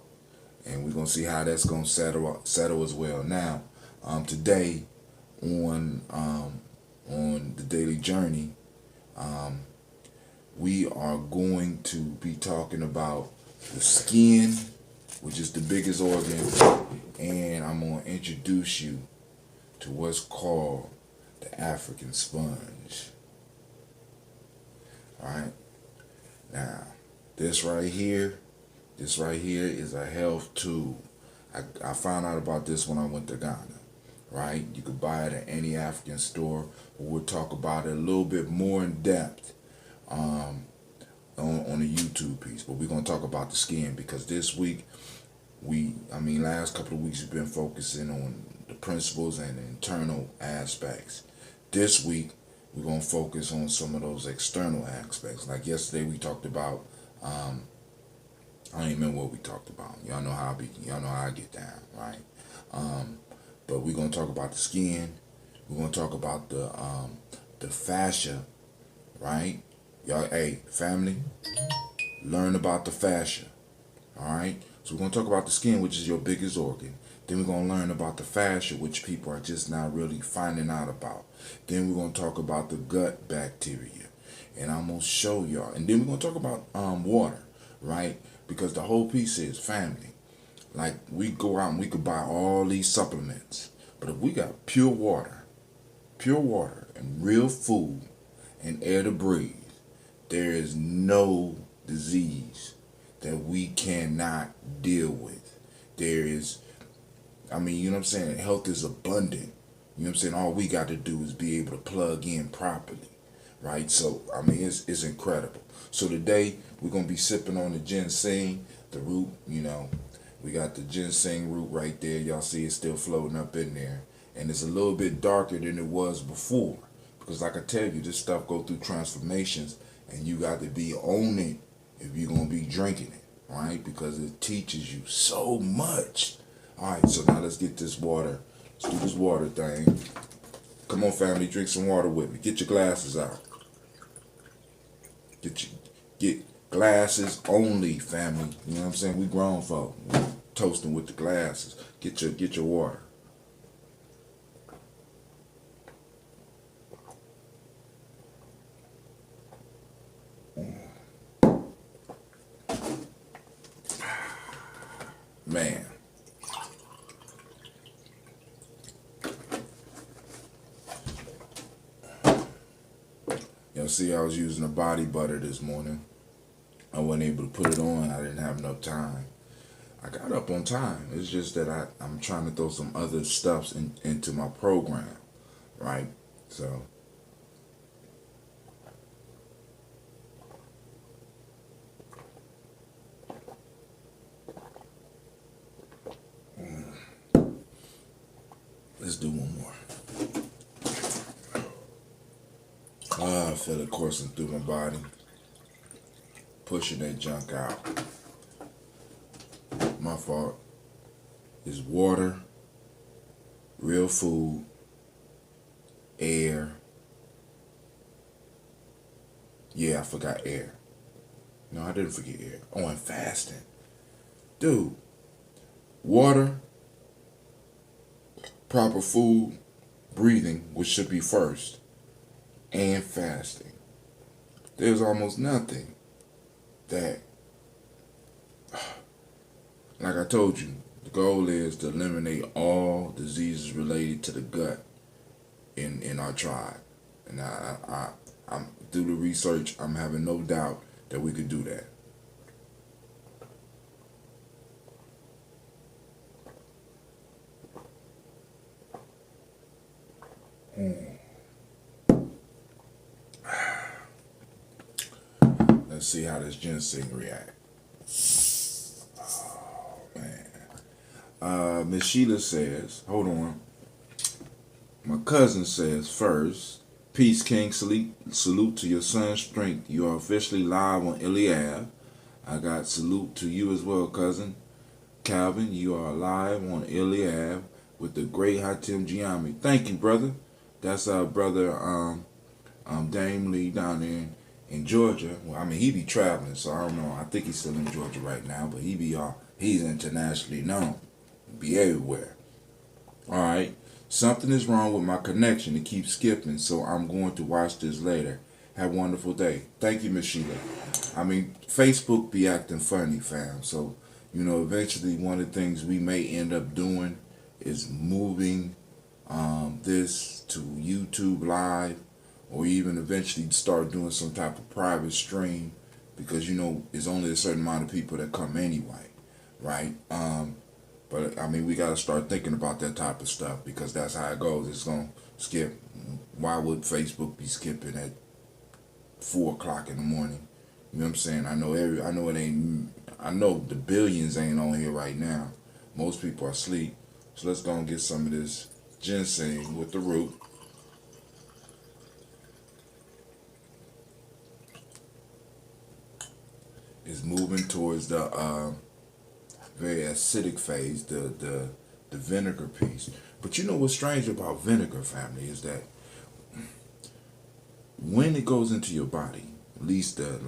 and we're gonna see how that's gonna settle as well. Now, today on the Daily Journey, we are going to be talking about the skin, which is the biggest organ, and I'm gonna introduce you to what's called the African sponge. Alright? Now, this right here is a health tool. I found out about this when I went to Ghana. Right? You could buy it at any African store. We'll talk about it a little bit more in depth on the YouTube piece. But we're going to talk about the skin because this week, last couple of weeks we've been focusing on the principles and the internal aspects. This week, we're going to focus on some of those external aspects. Like yesterday, we talked about, I don't even remember what we talked about. Y'all know how I get down, right? But we're going to talk about the skin. We're going to talk about the fascia, right? Y'all, hey, family, learn about the fascia, all right? So we're going to talk about the skin, which is your biggest organ. Then we're going to learn about the fascia, which people are just not really finding out about. Then we're going to talk about the gut bacteria. And I'm going to show y'all. And then we're going to talk about water, right? Because the whole piece is family. Like, we go out and we could buy all these supplements. But if we got pure water and real food and air to breathe, there is no disease that we cannot deal with. There is, you know what I'm saying? Health is abundant. You know what I'm saying? All we got to do is be able to plug in properly, right? So, it's incredible. So today, we're going to be sipping on the ginseng, the root, we got the ginseng root right there. Y'all see it's still floating up in there. And it's a little bit darker than it was before. Because like I tell you, this stuff go through transformations, and you got to be on it if you're going to be drinking it, right? Because it teaches you so much. All right, so now let's get this water. Let's do this water thing. Come on, family, drink some water with me. Get your glasses out. Get glasses only, family. You know what I'm saying? We grown folk. We toasting with the glasses. Get your water. Man. Y'all see I was using a body butter this morning. I wasn't able to put it on. I didn't have enough time. I got up on time. It's just that I'm trying to throw some other stuffs into my program, right? So I feel it coursing through my body, pushing that junk out. My fault. Is water, real food, air. Yeah, I forgot air. No, I didn't forget air. Oh, and fasting. Dude, water, proper food, breathing, which should be first, and fasting. There's almost nothing that, like I told you, the goal is to eliminate all diseases related to the gut in our tribe. And I'm through the research, I'm having no doubt that we could do that. Let's see how this ginseng reacts. Oh, man. Miss Sheila says, hold on. My cousin says, first, peace, King. Salute to your son's strength. You are officially live on Eliab. I got salute to you as well, cousin. Calvin, you are live on Eliab with the great Hatim Gye-Nyame. Thank you, brother. That's our brother, Dame Lee down there in Georgia. Well, I mean, he be traveling, so I don't know. I think he's still in Georgia right now, but he's internationally known. Be everywhere. All right. Something is wrong with my connection. It keeps skipping, so I'm going to watch this later. Have a wonderful day. Thank you, Miss Sheila. I mean, Facebook be acting funny, fam. So, eventually one of the things we may end up doing is moving this to YouTube Live, or even eventually start doing some type of private stream, because it's only a certain amount of people that come anyway, right? But I mean, we gotta start thinking about that type of stuff, because that's how it goes. It's gonna skip. Why would Facebook be skipping at 4 o'clock in the morning? You know what I'm saying? I know the billions ain't on here right now. Most people are asleep. So let's go and get some of this ginseng with the root. It's moving towards the very acidic phase, the vinegar piece. But what's strange about vinegar, family, is that when it goes into your body, at least the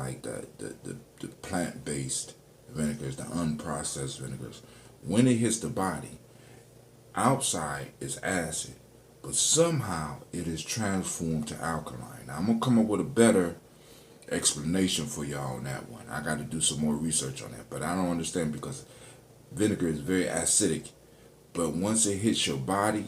plant-based vinegars, the unprocessed vinegars, when it hits the body, outside is acid, but somehow it is transformed to alkaline. Now, I'm gonna come up with a better explanation for y'all on that one. I got to do some more research on that, but I don't understand, because vinegar is very acidic, but once it hits your body,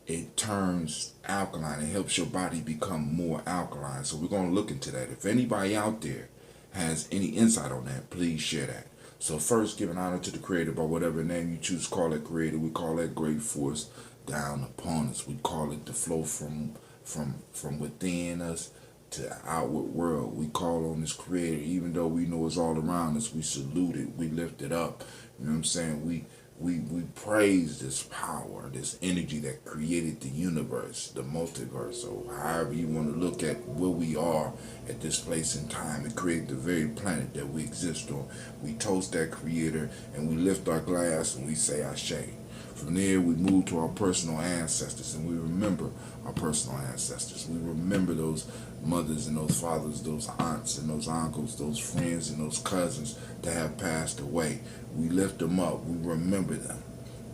it turns alkaline. It helps your body become more alkaline. So we're going to look into that. If anybody out there has any insight on that, please share that. So first, giving honor to the Creator by whatever name you choose to call it Creator. We call that great force down upon us. We call it the flow from within us to the outward world. We call on this Creator, even though we know it's all around us. We salute it. We lift it up. You know what I'm saying? We praise this power, this energy that created the universe, the multiverse, or however you want to look at where we are at this place in time. It created the very planet that we exist on. We toast that Creator, and we lift our glass and we say Ashe. From there, we move to our personal ancestors, and we remember our personal ancestors. We remember those mothers and those fathers, those aunts and those uncles, those friends and those cousins that have passed away. We lift them up. We remember them,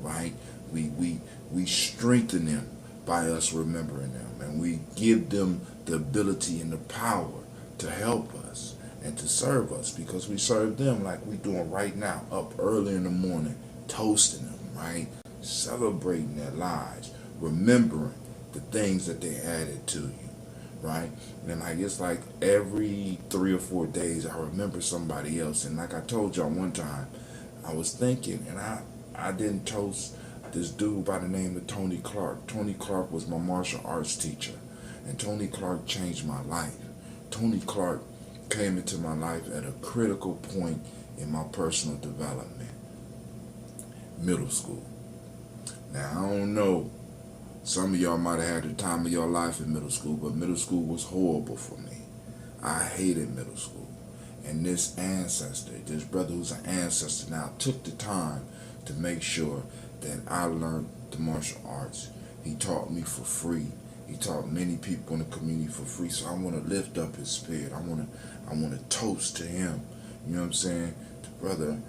right? We strengthen them by us remembering them, and we give them the ability and the power to help us and to serve us, because we serve them like we're doing right now, up early in the morning, toasting them, right? Celebrating their lives, remembering the things that they added to you, right? And it's like every 3 or 4 days I remember somebody else. And like I told y'all one time, I was thinking, and I didn't toast this dude by the name of Tony Clark. Tony Clark was my martial arts teacher, and Tony Clark changed my life. Tony Clark came into my life at a critical point in my personal development, middle school. Now, I don't know Some of y'all might have had the time of your life in middle school, but middle school was horrible for me. I hated middle school. And this ancestor, this brother who's an ancestor now, took the time to make sure that I learned the martial arts. He taught me for free. He taught many people in the community for free. So I want to lift up his spirit. I want to toast to him. You know what I'm saying? The brother,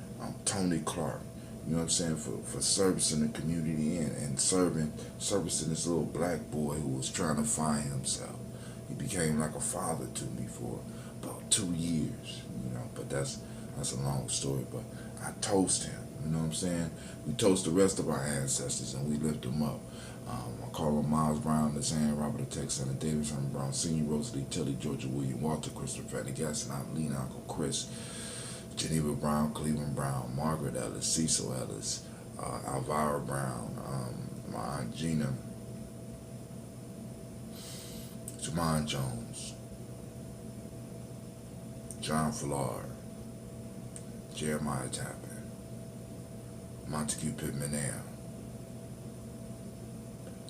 Tony Clark. You know what I'm saying? For servicing the community and servicing this little black boy who was trying to find himself. He became like a father to me for about 2 years. You know, but that's a long story. But I toast him. You know what I'm saying? We toast the rest of our ancestors and we lift them up. I call them Miles Brown, Nazan, Robert the Texan, Davis Herman Brown, Senior, Rosalie, Tilly, Georgia William, Walter, Christopher, Fanny Gaston, Aunt Lena, Uncle Chris, Geneva Brown, Cleveland Brown, Margaret Ellis, Cecil Ellis, Elvira Brown, my Aunt Gina, Jamon Jones, John Flard, Jeremiah Tappan, Montague Pittman Air,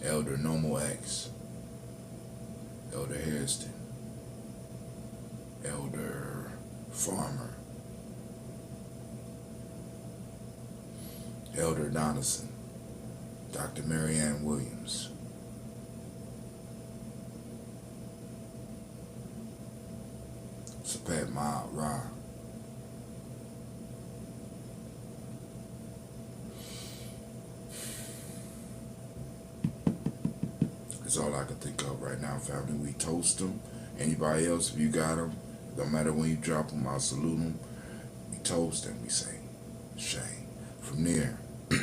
Elder Nomo X, Elder Hairston, Elder Farmer, Elder Donaldson, Dr. Marianne Williams, Sapat Ma Ra, that's all I can think of right now, family. We toast them. Anybody else, if you got them, don't matter when you drop them, I'll salute them. We toast and we say, Shane. From there, we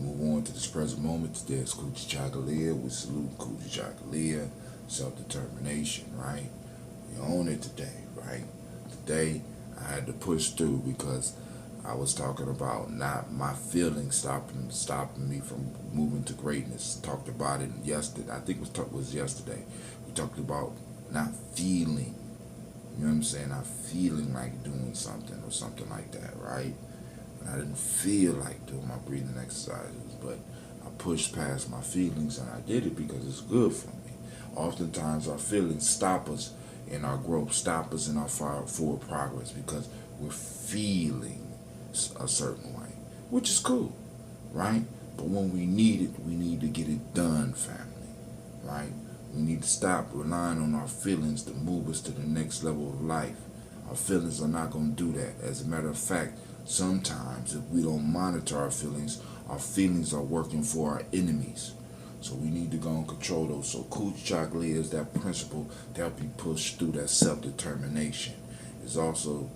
move on to this present moment. Today is Coochie Chagalia. We salute Coochie Chagalia, self-determination, right? We own it today, right? Today, I had to push through because I was talking about not my feelings stopping me from moving to greatness. Talked about it yesterday. I think it was yesterday. We talked about not feeling. You know what I'm saying? Not feeling like doing something or something like that, right? And I didn't feel like doing my breathing exercises, but I pushed past my feelings and I did it because it's good for me. Oftentimes our feelings stop us in our growth, stop us in our forward progress because we're feeling a certain way, which is cool, right? But when we need it, we need to get it done, family, right? We need to stop relying on our feelings to move us to the next level of life. Our feelings are not going to do that. As a matter of fact, sometimes if we don't monitor our feelings are working for our enemies. So we need to go and control those. So Coochie Chocolate is that principle to help you push through that self-determination. It's also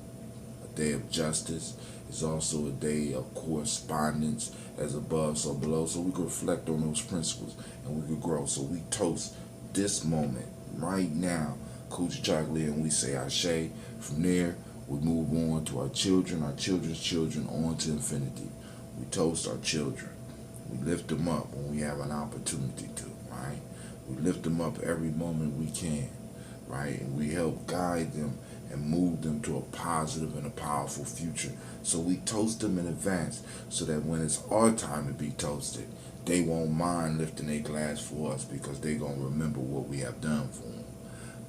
a day of justice. It's also a day of correspondence, as above, so below. So we can reflect on those principles and we can grow. So we toast this moment right now, Coochie Chocolate, and we say Ashe. From there, we move on to our children, our children's children, on to infinity. We toast our children. We lift them up when we have an opportunity to, right? We lift them up every moment we can, right? And we help guide them and move them to a positive and a powerful future. So we toast them in advance so that when it's our time to be toasted, they won't mind lifting their glass for us because they're going to remember what we have done for them.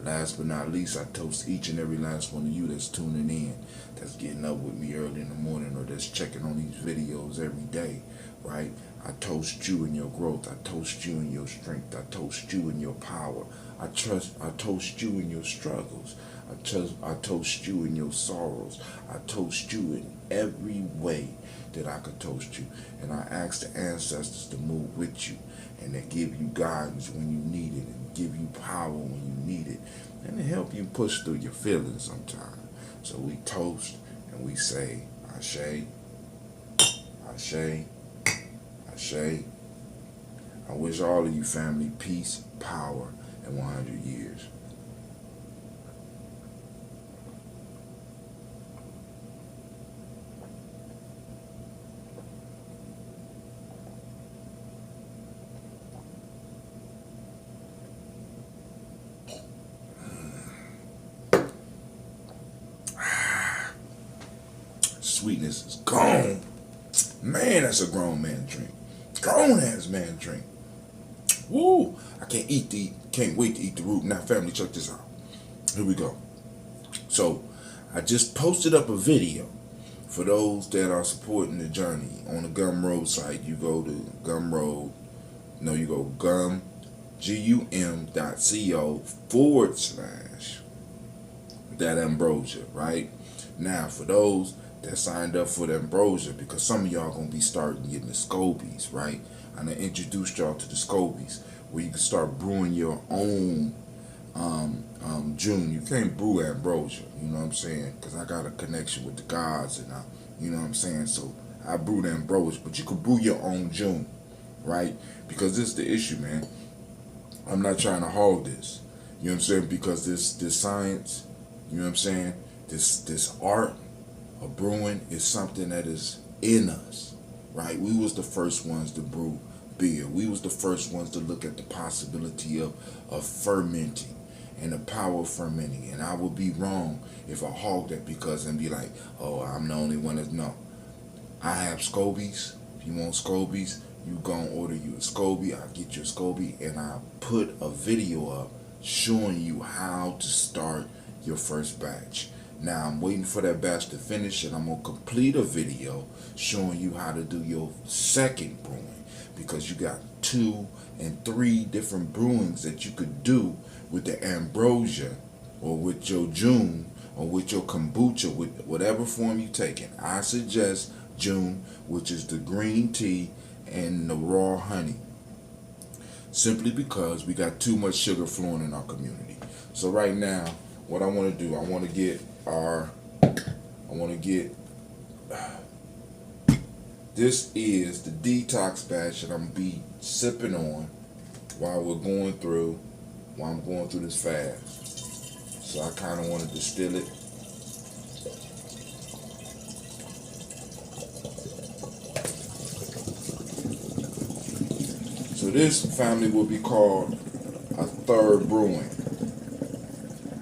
Last but not least, I toast each and every last one of you that's tuning in, that's getting up with me early in the morning or that's checking on these videos every day, right? I toast you in your growth. I toast you in your strength. I toast you in your power. I toast you in your struggles. I toast you in your sorrows. I toast you in every way that I could toast you. And I ask the ancestors to move with you and to give you guidance when you need it and give you power when you need it and to help you push through your feelings sometimes. So we toast and we say, Ashe, Ashe, Ashe. I wish all of you family peace, power, and 100 years. Sweetness is gone. Man, that's a grown man drink. strong ass man drink. Woo! I can't wait to eat the root. Now, family, check this out. Here we go. So, I just posted up a video for those that are supporting the journey on the Gumroad site. You go to Gumroad. No, you go gum.co/that ambrosia, right? Now, for those that signed up for the ambrosia, because some of y'all gonna be starting getting the scobies, right? I'm gonna introduce y'all to the scobies, where you can start brewing your own June. You can't brew ambrosia, you know what I'm saying? Because I got a connection with the gods, and you know what I'm saying? So I brew the ambrosia, but you could brew your own June, right? Because this is the issue, man. I'm not trying to hog this, you know what I'm saying? Because this science, you know what I'm saying? This art of brewing is something that is in us, right? We was the first ones to brew beer. We was the first ones to look at the possibility of fermenting and the power of fermenting. And I would be wrong if I hog that and be like, oh, I'm the only one that know. I have scobies. If you want scobies, you go and order you a SCOBY. I'll get you a SCOBY, and I'll put a video up showing you how to start your first batch. Now I'm waiting for that batch to finish, and I'm going to complete a video showing you how to do your second brewing, because you got 2 and 3 different brewings that you could do with the ambrosia or with your June or with your kombucha, with whatever form you take it. I suggest June, which is the green tea and the raw honey, simply because we got too much sugar flowing in our community. So right now, what I want to do, I want to get this is the detox batch that I'm gonna be sipping on while I'm going through this fast. So I kind of want to distill it. So this family will be called a third brewing,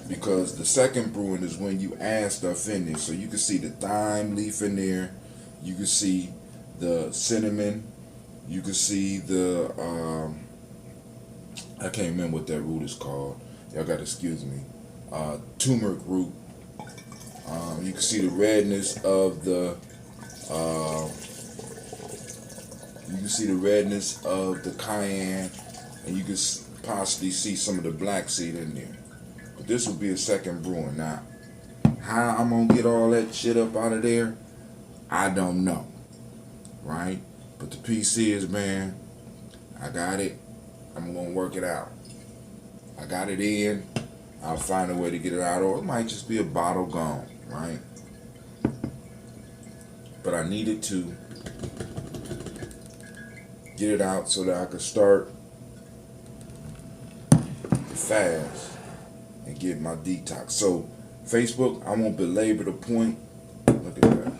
because the second brewing is when you add stuff in there. So you can see the thyme leaf in there, you can see the cinnamon, you can see the I can't remember what that root is called, y'all gotta excuse me, turmeric root. You can see the redness of the cayenne, and you can possibly see some of the black seed in there. But this will be a second brewing. Now, how I'm gonna get all that shit up out of there, I don't know, right? But the PC is, man, I got it. I'm gonna work it out. I got it in. I'll find a way to get it out, or it might just be a bottle gone, right? But I needed to get it out so that I could start fast and get my detox. So Facebook, I won't belabor the point. Look at that.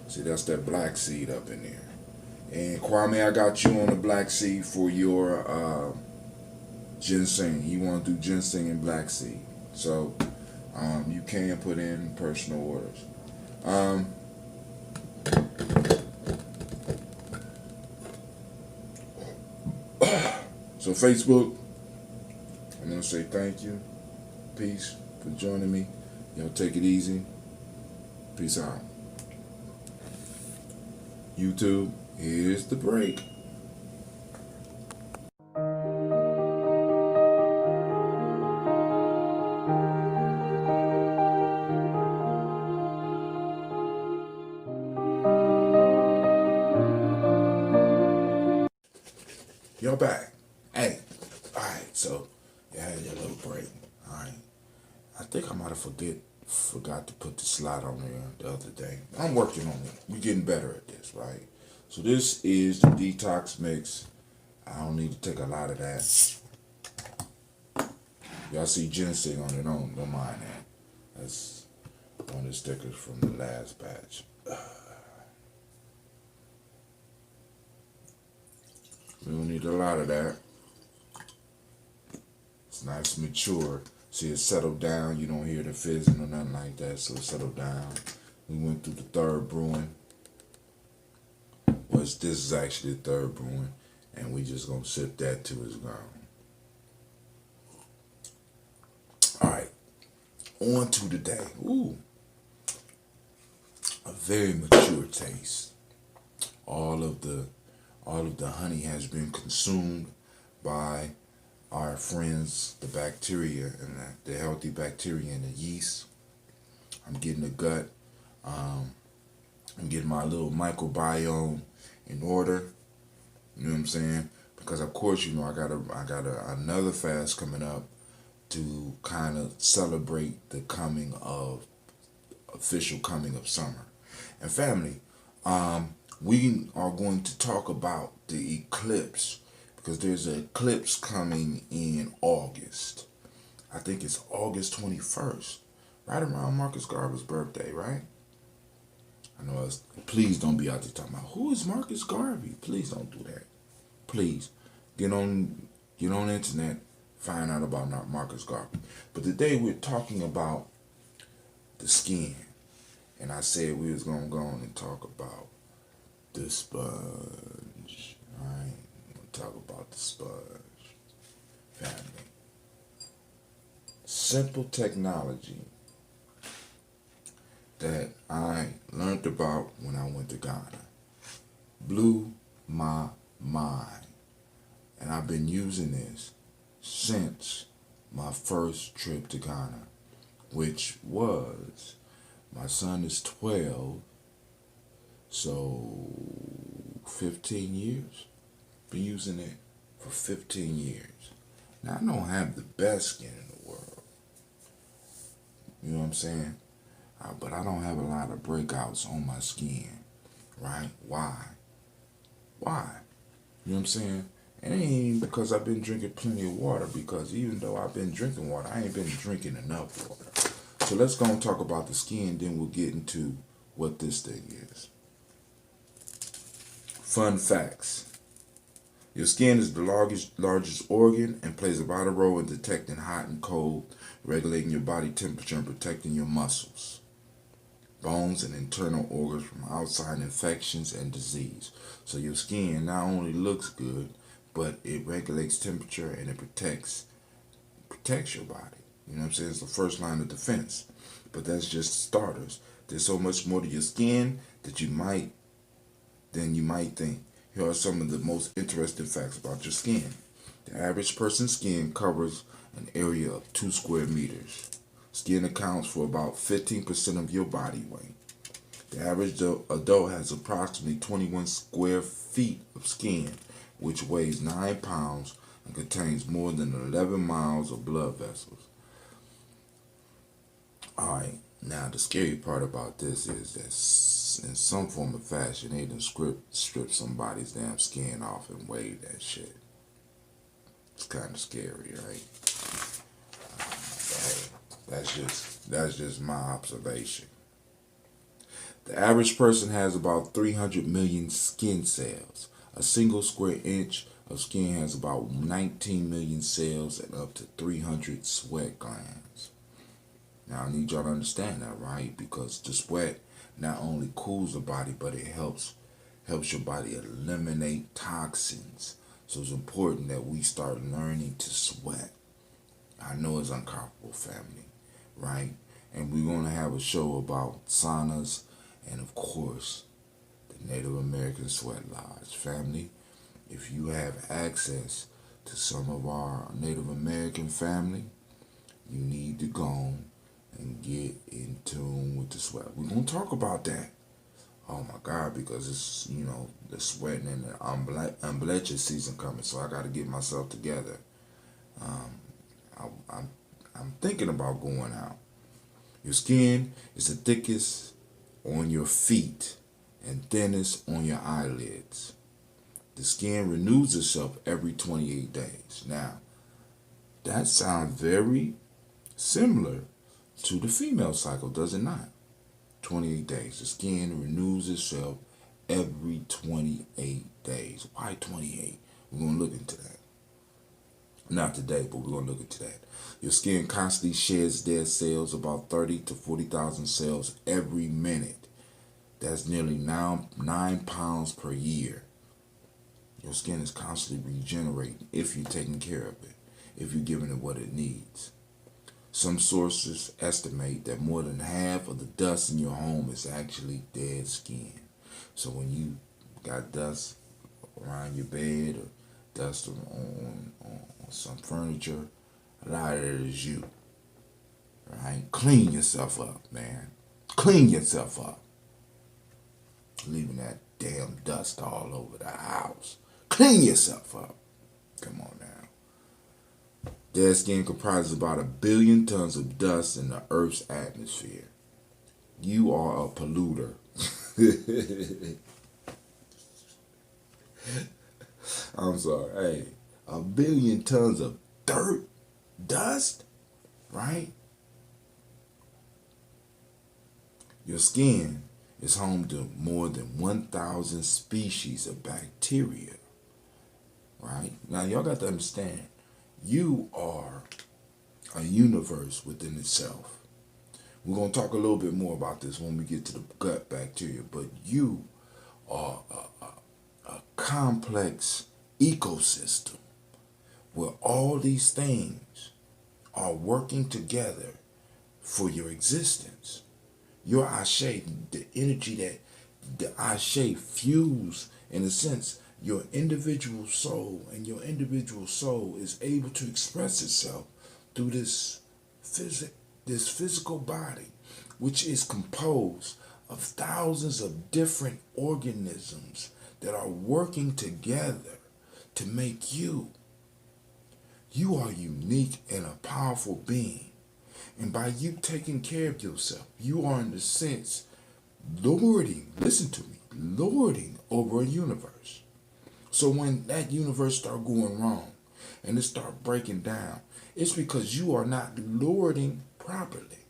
See, that's that black seed up in there. And Kwame, I got you on the black seed for your ginseng. You want to do ginseng and black seed. So you can put in personal orders. So Facebook, I'm going to say thank you. Peace for joining me. Y'all take it easy. Peace out. YouTube, here's the break. Y'all back. Hey, alright, so you had your little break. Alright. I think I might have forgot to put the slide on there the other day. I'm working on it. We're getting better at this, right? So this is the detox mix. I don't need to take a lot of that. Y'all see ginseng on it, don't mind that. That's one of the stickers from the last batch. We don't need a lot of that. It's nice, mature. See, it settled down. You don't hear the fizzing or nothing like that, so it settled down. We went through the third brewing. This is actually the third brewing, and we just gonna sip that till it's gone. All right, on to today. Ooh, a very mature taste. All of the honey has been consumed by our friends, the bacteria and the healthy bacteria and the yeast. I'm getting the gut. I'm getting my little microbiome in order. You know what I'm saying? Because of course, you know, I got another fast coming up to kind of celebrate the official coming of summer. And family, we are going to talk about the eclipse, because there's an eclipse coming in August. I think it's August 21st, right around Marcus Garvey's birthday, right? I know please don't be out there talking about who is Marcus Garvey. Please don't do that. Please get on the internet, find out about Marcus Garvey. But today we're talking about the skin, and I said we was gonna go on and talk about the sponge. All right, we're gonna talk about the sponge, family. Simple technology that I learned about when I went to Ghana. Blew my mind. And I've been using this since my first trip to Ghana, which was, my son is 12, so 15 years. Been using it for 15 years. Now, I don't have the best skin in the world. You know what I'm saying? But I don't have a lot of breakouts on my skin, right? Why? You know what I'm saying? It ain't even because I've been drinking plenty of water, because even though I've been drinking water, I ain't been drinking enough water. So let's go and talk about the skin, then we'll get into what this thing is. Fun facts. Your skin is the largest organ and plays a vital role in detecting hot and cold, regulating your body temperature, and protecting your muscles, bones, and internal organs from outside infections and disease. So your skin not only looks good, but it regulates temperature and it protects your body. You know what I'm saying? It's the first line of defense. But that's just starters. There's so much more to your skin than you might think. Here are some of the most interesting facts about your skin. The average person's skin covers an area of 2 square meters. Skin accounts for about 15% of your body weight. The average adult has approximately 21 square feet of skin, which weighs 9 pounds and contains more than 11 miles of blood vessels. Alright, now the scary part about this is that in some form of fashion, they done strip somebody's damn skin off and weigh that shit. It's kind of scary, right? That's just my observation. The average person has about 300 million skin cells. A single square inch of skin has about 19 million cells and up to 300 sweat glands. Now, I need y'all to understand that, right? Because the sweat not only cools the body, but it helps your body eliminate toxins. So it's important that we start learning to sweat. I know it's uncomfortable, family, right? And we're going to have a show about saunas and, of course, the Native American Sweat Lodge. Family, if you have access to some of our Native American family, you need to go and get in tune with the sweat. We're going to talk about that. Oh my God, because it's, you know, the sweating and the ambleche season coming, so I got to get myself together. I'm thinking about going out. Your skin is the thickest on your feet and thinnest on your eyelids. The skin renews itself every 28 days. Now, that sounds very similar to the female cycle, does it not? 28 days. The skin renews itself every 28 days. Why 28? We're going to look into that. Not today, but we're going to look into that. Your skin constantly sheds dead cells, about 30 to 40,000 cells every minute. That's nearly 9 pounds per year. Your skin is constantly regenerating if you're taking care of it, if you're giving it what it needs. Some sources estimate that more than half of the dust in your home is actually dead skin. So when you got dust around your bed or dust on some furniture, a lot of it is you. Right? Clean yourself up, man. Clean yourself up. Leaving that damn dust all over the house. Clean yourself up. Come on now. Dead skin comprises about 1 billion tons of dust in the Earth's atmosphere. You are a polluter. I'm sorry. Hey, 1 billion tons of dirt, dust, right? Your skin is home to more than 1,000 species of bacteria, right? Now, y'all got to understand, you are a universe within itself. We're going to talk a little bit more about this when we get to the gut bacteria, but you are a complex ecosystem where all these things are working together for your existence. Your Ashe, the energy that the Ashe fuse, in a sense, your individual soul, and your individual soul is able to express itself through this physical body, which is composed of thousands of different organisms that are working together to make you. You are unique and a powerful being. And by you taking care of yourself, you are in a sense lording, listen to me, lording over a universe. So when that universe start going wrong and it start breaking down, it's because you are not lording properly.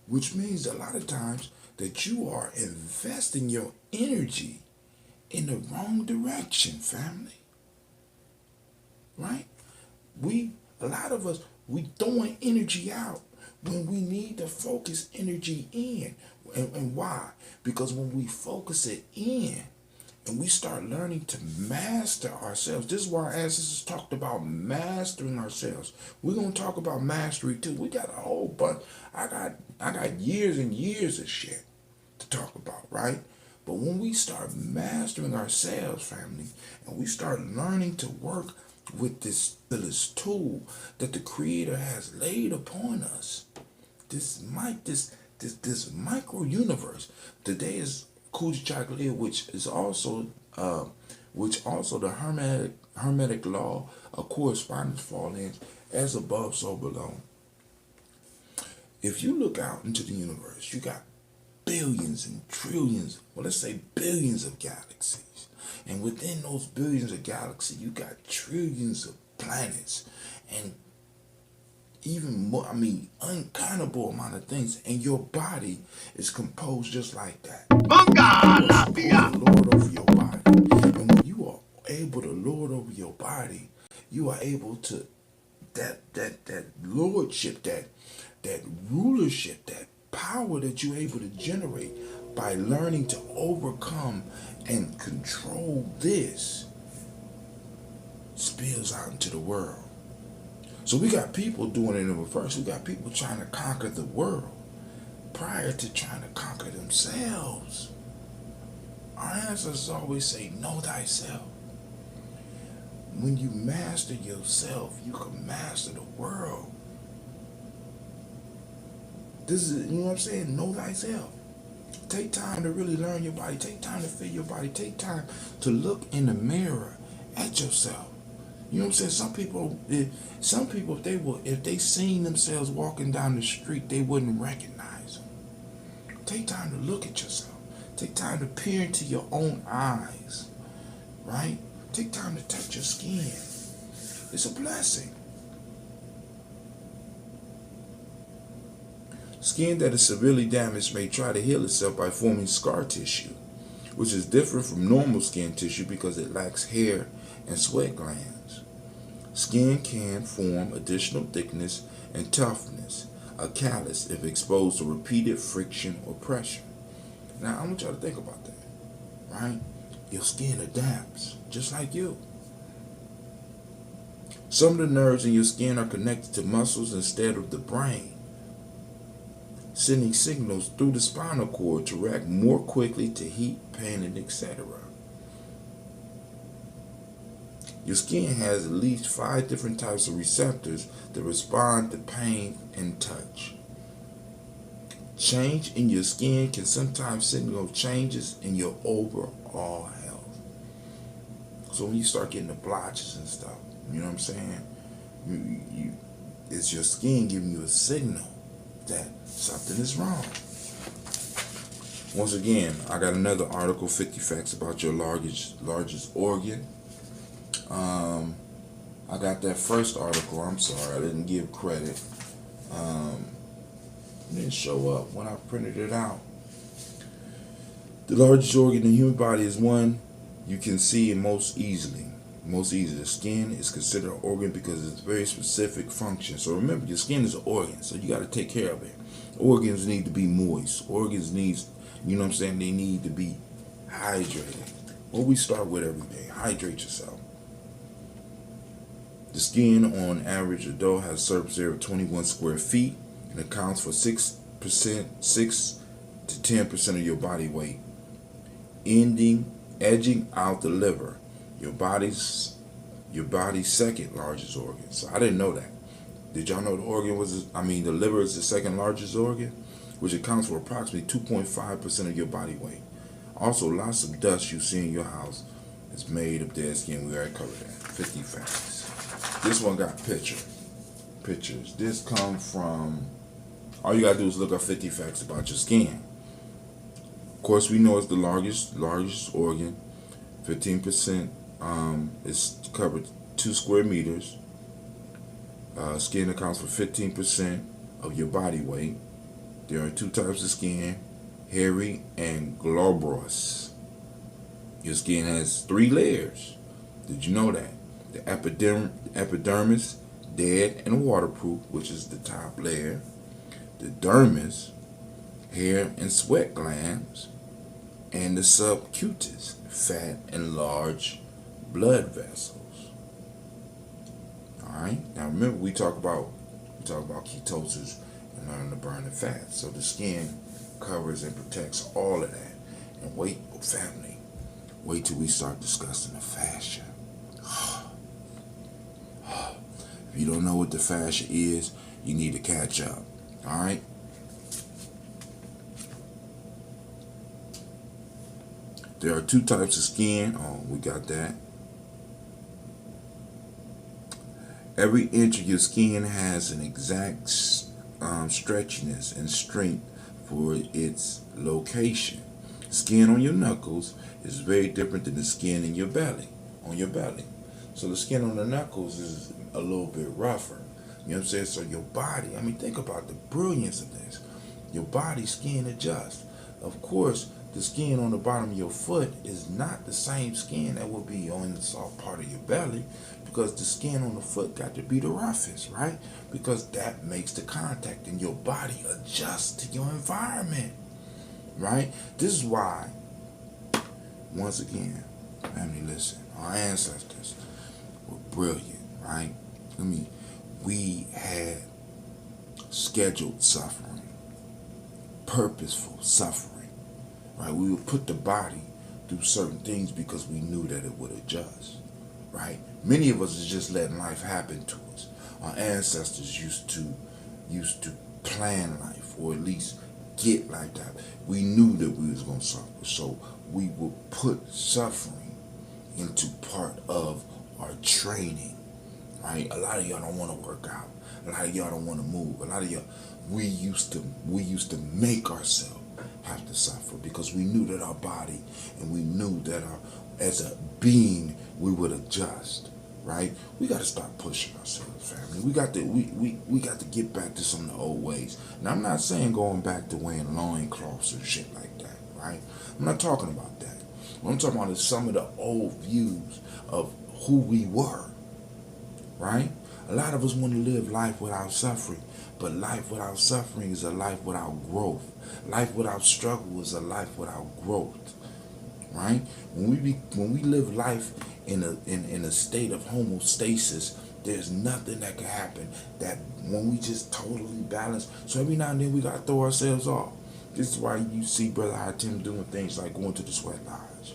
Which means a lot of times that you are investing your energy in the wrong direction, family. Right? A lot of us, we throwing energy out when we need to focus energy in. And why? Because when we focus it in and we start learning to master ourselves, this is why our ancestors talked about mastering ourselves. We're going to talk about mastery too. We got a whole bunch. I got years and years of shit to talk about, right? But when we start mastering ourselves, family, and we start learning to work with this tool that the Creator has laid upon us, this micro universe. Today is Kujichagulia, which also the hermetic law of correspondence fall in, as above, so below. If you look out into the universe, you got billions and trillions, well, let's say billions of galaxies. And within those billions of galaxies, you got trillions of planets and even more, uncountable amount of things. And your body is composed just like that. You are lord over your body. And when you are able to lord over your body, you are able to, that lordship, that rulership, that power that you're able to generate by learning to overcome and control this spills out into the world. So we got people doing it in reverse. We got people trying to conquer the world prior to trying to conquer themselves. Our ancestors always say, know thyself. When you master yourself, you can master the world. This is, you know what I'm saying? Know thyself. Take time to really learn your body. Take time to feel your body. Take time to look in the mirror at yourself. You know what I'm saying? Some people, if they seen themselves walking down the street, they wouldn't recognize them. Take time to look at yourself. Take time to peer into your own eyes. Right? Take time to touch your skin. It's a blessing. Skin that is severely damaged may try to heal itself by forming scar tissue, which is different from normal skin tissue because it lacks hair and sweat glands. Skin can form additional thickness and toughness, a callus, if exposed to repeated friction or pressure. Now, I want y'all to think about that, right? Your skin adapts, just like you. Some of the nerves in your skin are connected to muscles instead of the brain, sending signals through the spinal cord to react more quickly to heat, pain, and etc. Your skin has at least 5 different types of receptors that respond to pain and touch. Change in your skin can sometimes signal changes in your overall health. So when you start getting the blotches and stuff, you know what I'm saying? It's your skin giving you a signal that something is wrong. Once again, I got another article, 50 facts about your largest organ. I got that first article. I'm sorry, I didn't give credit. It didn't show up when I printed it out. The largest organ in the human body is one you can see most easily. The skin is considered an organ because it's a very specific function. So remember, your skin is an organ, so you got to take care of it. Organs need to be moist. Organs needs, you know what I'm saying, they need to be hydrated. What we start with every day, hydrate yourself. The skin on average adult has a surface area of 21 square feet and accounts for 6 to 10% of your body weight, edging out the liver, your body's second largest organ. So I didn't know that. Did y'all know the liver is the second largest organ, which accounts for approximately 2.5% of your body weight. Also, lots of dust you see in your house is made of dead skin. We already covered that. 50 facts. This one got pictures. This come from, all you gotta do is look up 50 facts about your skin. Of course, we know it's the largest organ. 15% is covered 2 square meters. Skin accounts for 15% of your body weight. There are 2 types of skin, hairy and glabrous. Your skin has 3 layers. Did you know that? The epidermis, dead and waterproof, which is the top layer. The dermis, hair and sweat glands. And the subcutis, fat and large blood vessels. Alright? Now remember, we talk about ketosis and learning to burn the fat. So the skin covers and protects all of that. And wait till we start discussing the fascia. If you don't know what the fascia is, you need to catch up. Alright? There are 2 types of skin. Oh, we got that. Every inch of your skin has an exact stretchiness and strength for its location. Skin on your knuckles is very different than the skin in your belly, on your belly. So the skin on the knuckles is a little bit rougher. You know what I'm saying? So your body, think about the brilliance of this. Your body skin adjusts. Of course, the skin on the bottom of your foot is not the same skin that will be on the soft part of your belly, because the skin on the foot got to be the roughest, right? Because that makes the contact and your body adjusts to your environment, right? This is why, once again, family, listen, our ancestors were brilliant, right? We had scheduled suffering, purposeful suffering, right? We would put the body through certain things because we knew that it would adjust, right? Many of us is just letting life happen to us. Our ancestors used to plan life, or at least get like that. We knew that we was going to suffer, so we would put suffering into part of our training, right? A lot of y'all don't want to work out. A lot of y'all don't want to move. A lot of y'all, we used to make ourselves have to suffer because we knew that our body, and we knew that as a being we would adjust, right? We got to stop pushing ourselves, family. We got to get back to some of the old ways. Now, I'm not saying going back to wearing loincloths and shit like that, right? I'm not talking about that. What I'm talking about is some of the old views of who we were, right? A lot of us want to live life without suffering, but life without suffering is a life without growth. Life without struggle is a life without growth. Right? When we live life in a state of homeostasis, there's nothing that can happen that when we just totally balance. So every now and then we gotta throw ourselves off. This is why you see Brother Hatim doing things like going to the sweat lodge.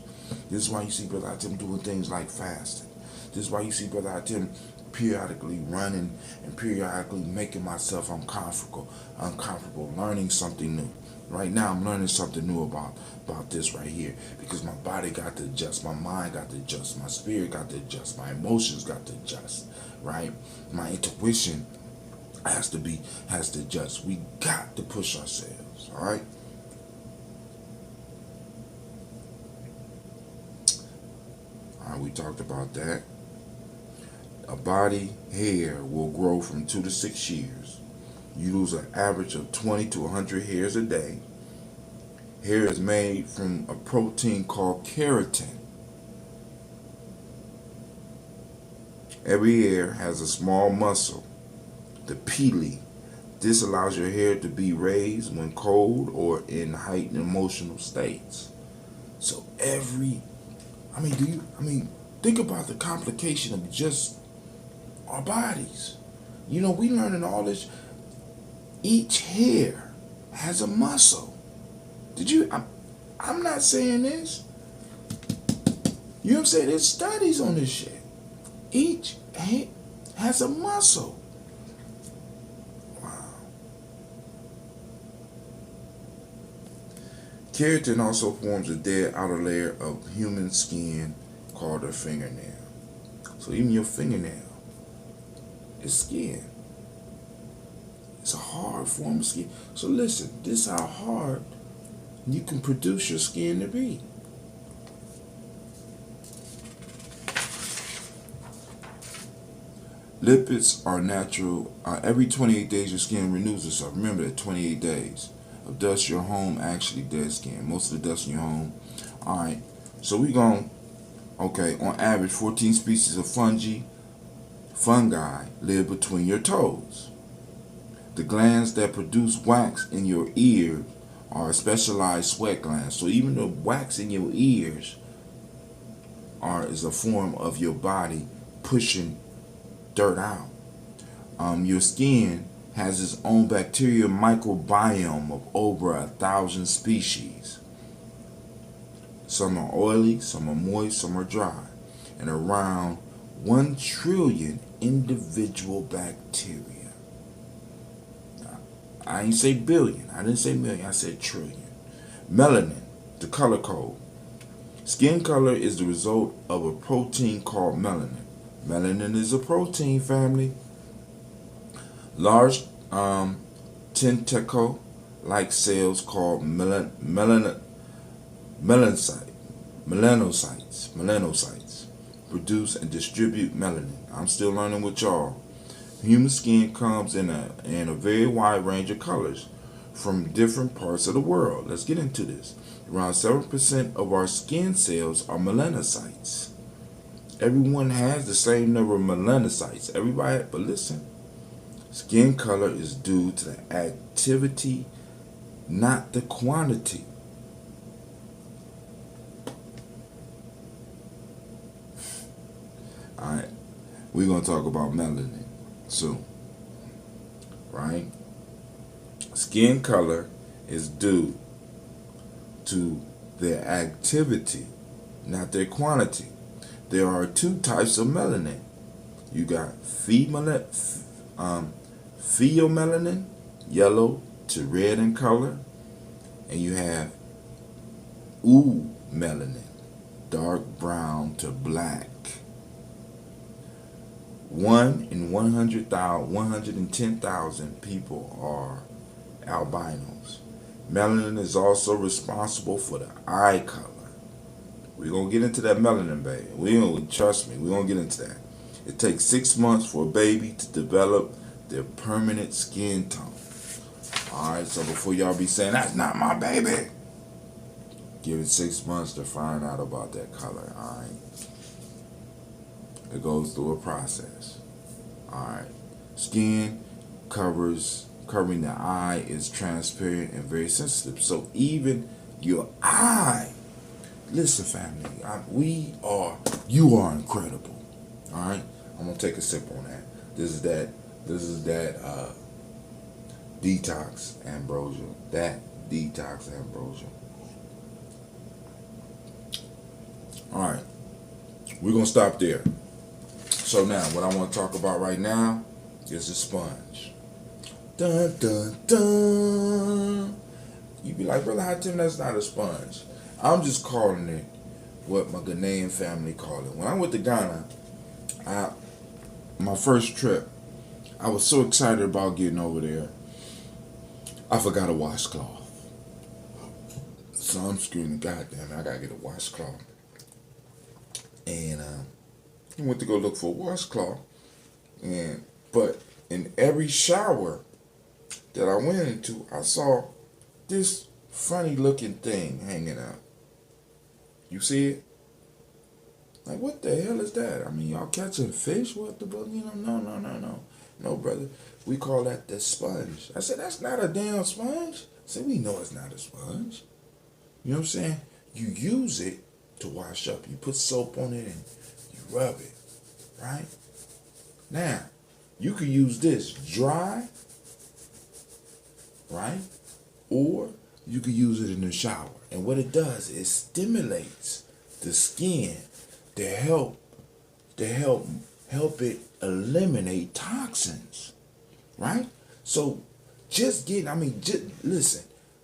This is why you see Brother Hatim doing things like fasting. This is why you see Brother Hatim periodically running and periodically making myself uncomfortable, learning something new. Right now I'm learning something new about this right here, because my body got to adjust, my mind got to adjust, my spirit got to adjust, my emotions got to adjust, right? My intuition has to adjust. We got to push ourselves, all right? All right, we talked about that. A body hair will grow from 2 to 6 years. You lose an average of 20 to 100 hairs a day. Hair is made from a protein called keratin. Every hair has a small muscle, the pili. This allows your hair to be raised when cold or in heightened emotional states. So think about the complication of just our bodies. You know, we learning all this. Each hair has a muscle. I'm not saying this. You know what I'm saying? There's studies on this shit. Each hair has a muscle. Wow. Keratin also forms a dead outer layer of human skin called a fingernail. So even your fingernail is skin. It's a hard form of skin. So listen, this is how hard you can produce your skin to be. Lipids are natural. Every 28 days your skin renews itself. Remember that 28 days of dust your home, actually dead skin. Most of the dust in your home. All right, so we going, okay, on average 14 species of fungi live between your toes. The glands that produce wax in your ear are specialized sweat glands. So even the wax in your ears is a form of your body pushing dirt out. Your skin has its own bacterial microbiome of over 1,000 species. Some are oily, some are moist, some are dry, and around 1 trillion individual bacteria. I ain't say billion. I didn't say million. I said trillion. Melanin, the color code. Skin color is the result of a protein called melanin. Melanin is a protein, family. Large tentacle-like cells called melanocytes produce and distribute melanin. I'm still learning with y'all. Human skin comes in a very wide range of colors from different parts of the world. Let's get into this. Around 7% of our skin cells are melanocytes. Everyone has the same number of melanocytes. Everybody, but listen. Skin color is due to the activity, not the quantity. All right, we're going to talk about melanin soon, right? Skin color is due to their activity, not their quantity. There are 2 types of melanin. You got pheomelanin, yellow to red in color, and you have eumelanin, dark brown to black. 1 in 110,000 people are albinos. Melanin is also responsible for the eye color. We're going to get into that melanin, baby. Trust me, we're going to get into that. It takes 6 months for a baby to develop their permanent skin tone. Alright, so before y'all be saying, that's not my baby, give it 6 months to find out about that color, alright? It goes through a process. Alright. Skin covering the eye is transparent and very sensitive. So even your eye, listen family, you are incredible. Alright? I'm gonna take a sip on that. This is that detox ambrosia. That detox ambrosia. Alright. We're gonna stop there. So now what I want to talk about right now is a sponge. Dun dun dun. You be like, brother, how Tim, that's not a sponge. I'm just calling it what my Ghanaian family call it. When I went to Ghana, my first trip, I was so excited about getting over there, I forgot a washcloth. So I'm screaming, goddamn, I gotta get a washcloth. And I went to go look for a washcloth. But in every shower that I went into, I saw this funny looking thing hanging out. You see it? Like, what the hell is that? I mean, y'all catching fish? What the fuck? You know, no. No, brother. We call that the sponge. I said, that's not a damn sponge. I said, we know it's not a sponge. You know what I'm saying? You use it to wash up. You put soap on it and you rub it. Right? Now, you can use this dry, right? Or you can use it in the shower. And what it does is stimulates the skin to help it eliminate toxins, right? So listen,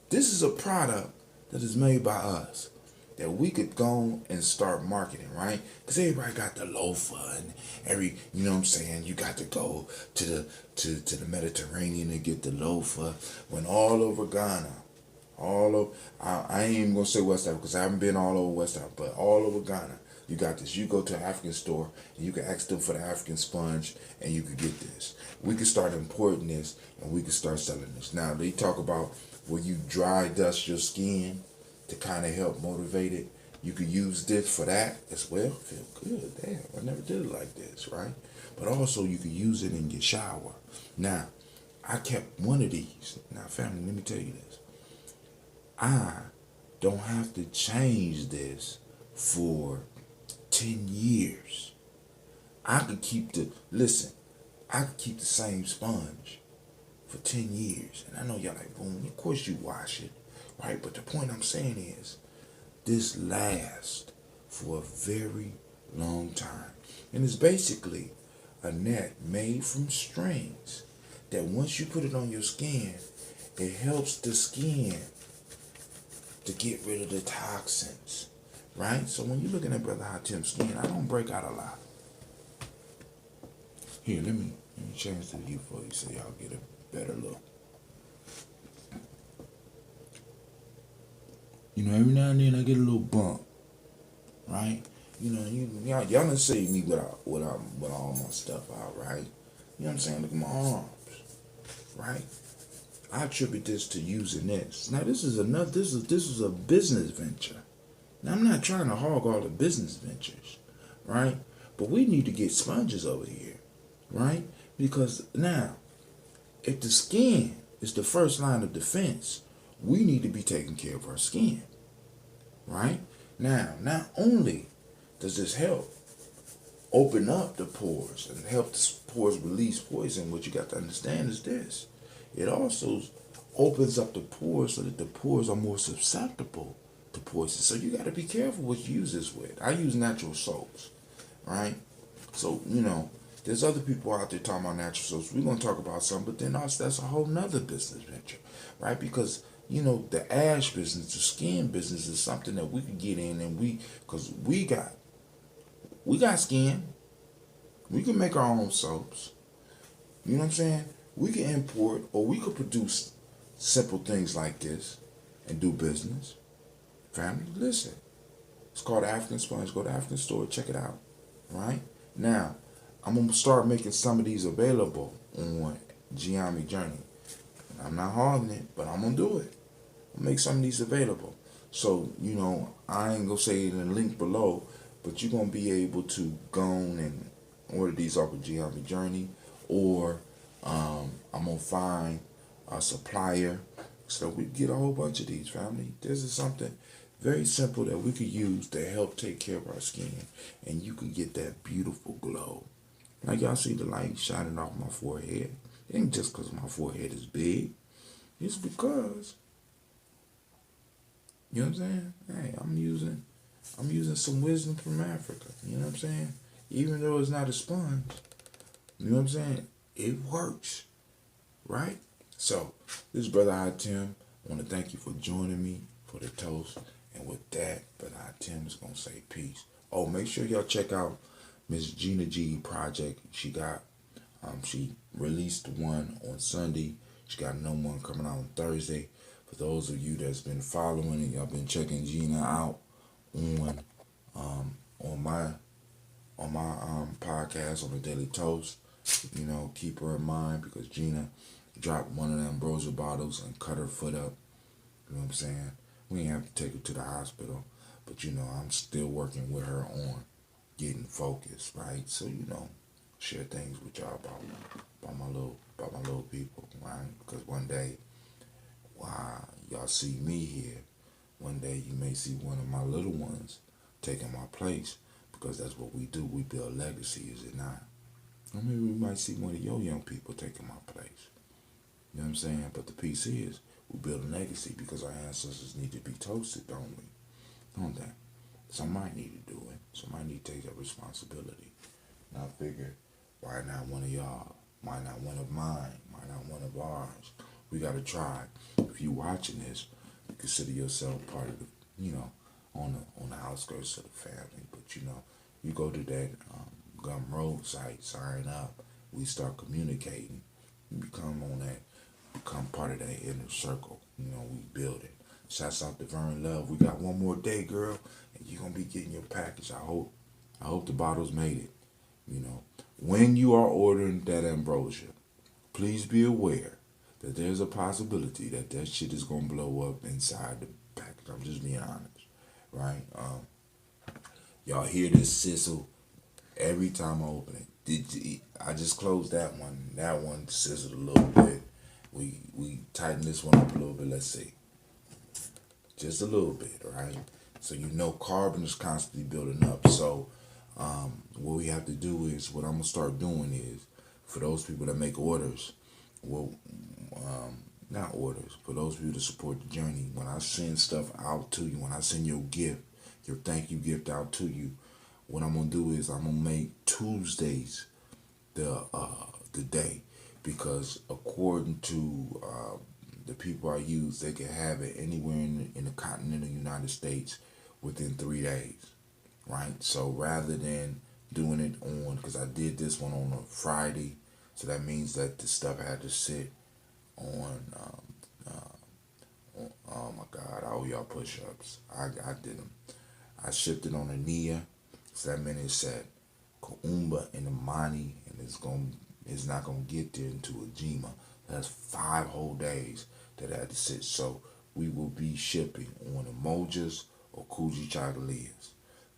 this is a product that is made by us that we could go and start marketing, right? Because everybody got the loafer and you know what I'm saying, you got to go to the Mediterranean to get the loafer. When all over Ghana, I ain't even gonna say West Africa because I haven't been all over West Africa, but all over Ghana, you got this. You go to an African store and you can ask them for the African sponge and you can get this. We can start importing this and we can start selling this. Now they talk about where you dry dust your skin to kind of help motivate it. You could use this for that as well. Feel good. Damn, I never did it like this, right? But also you could use it in your shower. Now, I kept one of these. Now, family, let me tell you this. I don't have to change this for 10 years. I could keep the same sponge for 10 years. And I know y'all like, boom, of course you wash it, right? But the point I'm saying is, this lasts for a very long time. And it's basically a net made from strings that once you put it on your skin, it helps the skin to get rid of the toxins, right? So when you're looking at Brother Hot Tim's skin, I don't break out a lot. Here, let me change the view for you so y'all get a better look. You know, every now and then I get a little bump, right? You know, y'all done see me with all my stuff out, right? You know what I'm saying? Look at my arms, right? I attribute this to using this. Now this is a business venture. Now I'm not trying to hog all the business ventures, right? But we need to get sponges over here, right? Because now, if the skin is the first line of defense, we need to be taking care of our skin, right? Now, not only does this help open up the pores and help the pores release poison, what you got to understand is this. It also opens up the pores so that the pores are more susceptible to poison. So you got to be careful what you use this with. I use natural soaps, right? So, you know, there's other people out there talking about natural soaps. We're going to talk about some, but then also that's a whole nother business venture, right? Because, you know, the ash business, the skin business is something that we can get in and because we got skin. We can make our own soaps. You know what I'm saying? We can import or we could produce simple things like this and do business. Family, listen. It's called African Sponge. Go to the African store, check it out. Right? Now, I'm going to start making some of these available on Gye-Nyame Journey. I'm not hogging it, but I'm going to do it. I'll make some of these available. So, you know, I ain't going to say it in the link below, but you're going to be able to go on and order these off of Gye-Nyame Journey or I'm gonna find a supplier so we get a whole bunch of these, family. This is something very simple that we could use to help take care of our skin, and you can get that beautiful glow. Like y'all see the light shining off my forehead. It ain't just because my forehead is big. It's because, you know what I'm saying? Hey, I'm using some wisdom from Africa. You know what I'm saying? Even though it's not a sponge, you know what I'm saying? It works, right? So, this is Brother I Tim. I want to thank you for joining me for the toast. And with that, Brother I Tim is going to say peace. Oh, make sure y'all check out Miss Gina G project. She released one on Sunday. She got another one coming out on Thursday. For those of you that's been following and y'all been checking Gina out on my podcast on the Daily Toast, you know, keep her in mind because Gina dropped one of the ambrosia bottles and cut her foot up. You know what I'm saying? We ain't have to take her to the hospital, but you know, I'm still working with her on getting focused, right? So, you know, share things with y'all about my little people, right? Because one day, while y'all see me here, one day you may see one of my little ones taking my place, because that's what we do. We build legacy, is it not? Or maybe we might see one of your young people taking my place. You know what I'm saying? But the piece is, we build a legacy because our ancestors need to be toasted, don't we? Don't they? Somebody need to do it. Somebody need to take that responsibility. And I figure, why not one of y'all? Why not one of mine? Why not one of ours? We got to try. If you watching this, consider yourself part of the, you know, on the outskirts of the family. But, you know, you go to that Gumroad site, sign up. We start communicating. You become part of that inner circle. You know, we build it. Shouts out to Vern Love. We got one more day, girl, and you're gonna be getting your package. I hope the bottles made it. You know, when you are ordering that ambrosia, please be aware that there's a possibility that shit is gonna blow up inside the package. I'm just being honest, right? Y'all hear this sizzle every time I open it. I just closed that one. That one sizzled a little bit. We tighten this one up a little bit. Let's see. Just a little bit, right? So you know carbon is constantly building up. So what we have to do is, what I'm going to start doing is, for those people that make orders, not orders, for those people that support the journey, when I send stuff out to you, when I send your gift, your thank you gift out to you, what I'm going to do is I'm going to make Tuesdays the day, because according to the people I use, they can have it anywhere in the continental United States within 3 days, right? So rather than doing it on, because I did this one on a Friday, so that means that the stuff had to sit on, oh my God, I owe y'all push-ups. I did them. I shipped it on a Nia, so that meant it said Kaumba and Imani, and it's not gonna get there into Ajima. That's 5 whole days that I had to sit. So we will be shipping on Emojas or Kuji Chagalias,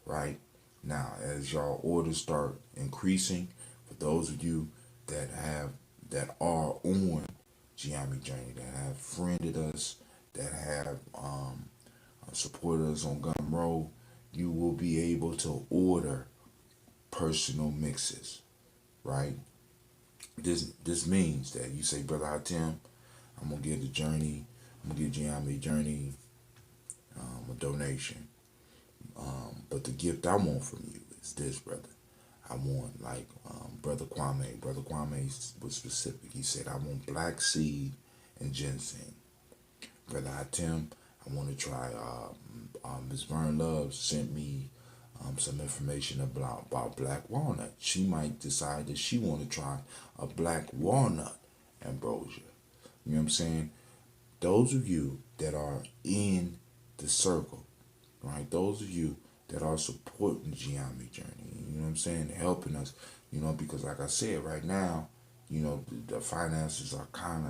right? Now, as y'all orders start increasing, for those of you that are on Gye-Nyame Journey, that have friended us, that have supported us on Gumroad, you will be able to order personal mixes, right? This means that you say, Brother Hatim, I'm gonna give the journey, I'm gonna give Gye-Nyame Journey a donation. But the gift I want from you is this, brother. I want, like Brother Kwame. Brother Kwame was specific. He said, I want black seed and ginseng. Brother Hatim, I want to try. Ms. Vern Love sent me some information about black walnut. She might decide that she want to try a black walnut ambrosia. You know what I'm saying? Those of you that are in the circle, right? Those of you that are supporting the Gye-Nyame Journey, you know what I'm saying? Helping us, you know, because like I said, right now, you know, the finances are kind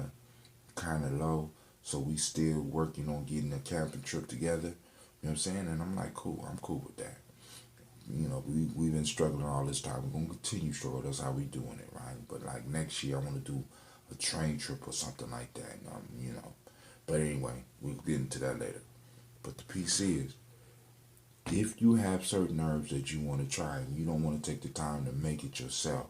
of low. So we still working on getting a camping trip together. You know what I'm saying? And I'm like, cool. I'm cool with that. we've been struggling all this time. We're gonna continue to struggle. That's how we doing it, right? But like next year, I want to do a train trip or something like that. But anyway, we'll get into that later. But the PC is, if you have certain herbs that you want to try and you don't want to take the time to make it yourself,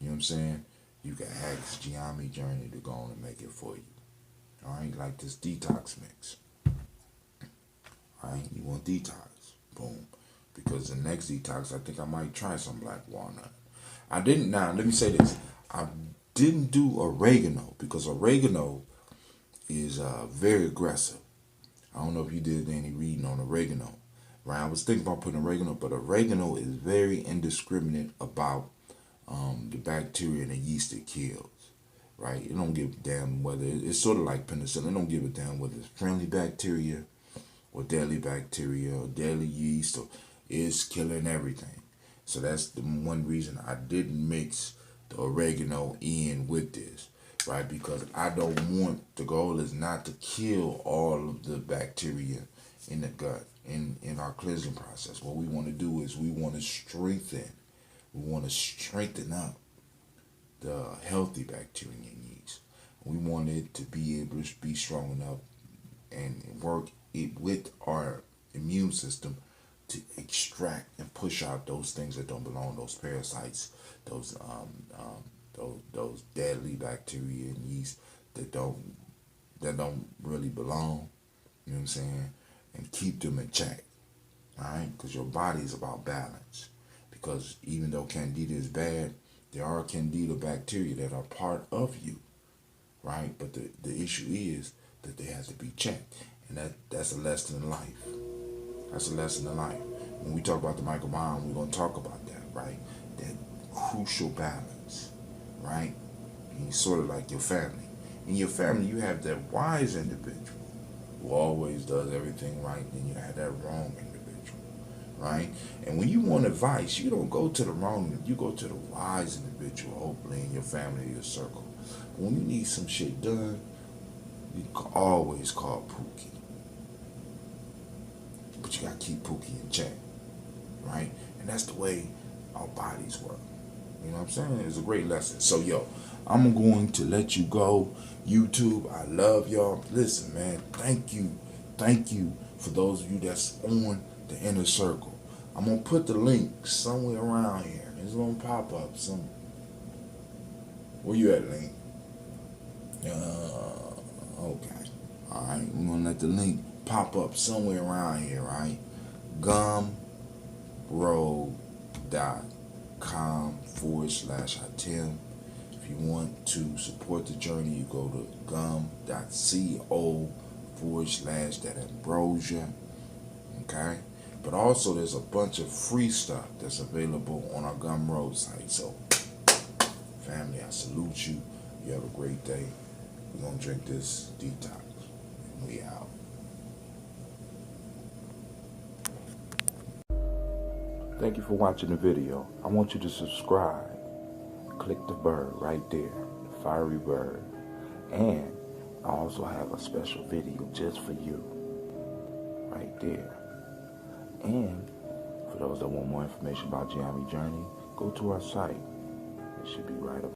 you know what I'm saying? You can ask Gye-Nyame Journey to go on and make it for you. All right, like this detox mix. All right, you want detox, boom. Because the next detox, I think I might try some black walnut. I didn't. Now let me say this: I didn't do oregano because oregano is very aggressive. I don't know if you did any reading on oregano, right? I was thinking about putting oregano, but oregano is very indiscriminate about the bacteria and the yeast it kills, right? It don't give a damn whether it's sort of like penicillin. It don't give a damn whether it's friendly bacteria or deadly bacteria or deadly yeast, or it's killing everything. So that's the one reason I didn't mix the oregano in with this, right? Because I don't want, the goal is not to kill all of the bacteria in the gut, in our cleansing process. What we want to do is we want to strengthen up the healthy bacteria and yeast. We want it to be able to be strong enough and work it with our immune system to extract and push out those things that don't belong, those parasites, those deadly bacteria and yeast that don't really belong. You know what I'm saying? And keep them in check. All right, because your body is about balance. Because even though candida is bad, there are candida bacteria that are part of you, right? But the issue is that they have to be checked, and that's a lesson in life. That's a lesson in life. When we talk about the microbiome, we're going to talk about that, right? That crucial balance, right? And it's sort of like your family. In your family, you have that wise individual who always does everything right, and you have that wrong individual, right? And when you want advice, you don't go to the wrong, you go to the wise individual, hopefully in your family, your circle. But when you need some shit done, you can always call Pookie. But you gotta keep Pookie in check, right? And that's the way our bodies work. You know what I'm saying? It's a great lesson. So, I'm going to let you go. YouTube, I love y'all. Listen, man, thank you. Thank you for those of you that's on the inner circle. I'm going to put the link somewhere around here. It's going to pop up some. Where you at, Link? Okay. All right. I'm going to let the link pop up somewhere around here, right? gumroad.com/Atem. If you want to support the journey, you go to gum.co/that ambrosia. Okay? But also there's a bunch of free stuff that's available on our Gumroad site. So, family, I salute you. You have a great day. We're going to drink this detox. And we out. Thank you for watching the video. I want you to subscribe. Click the bird right there, the fiery bird. And I also have a special video just for you, right there. And for those that want more information about Gye-Nyame Journey, go to our site. It should be right up.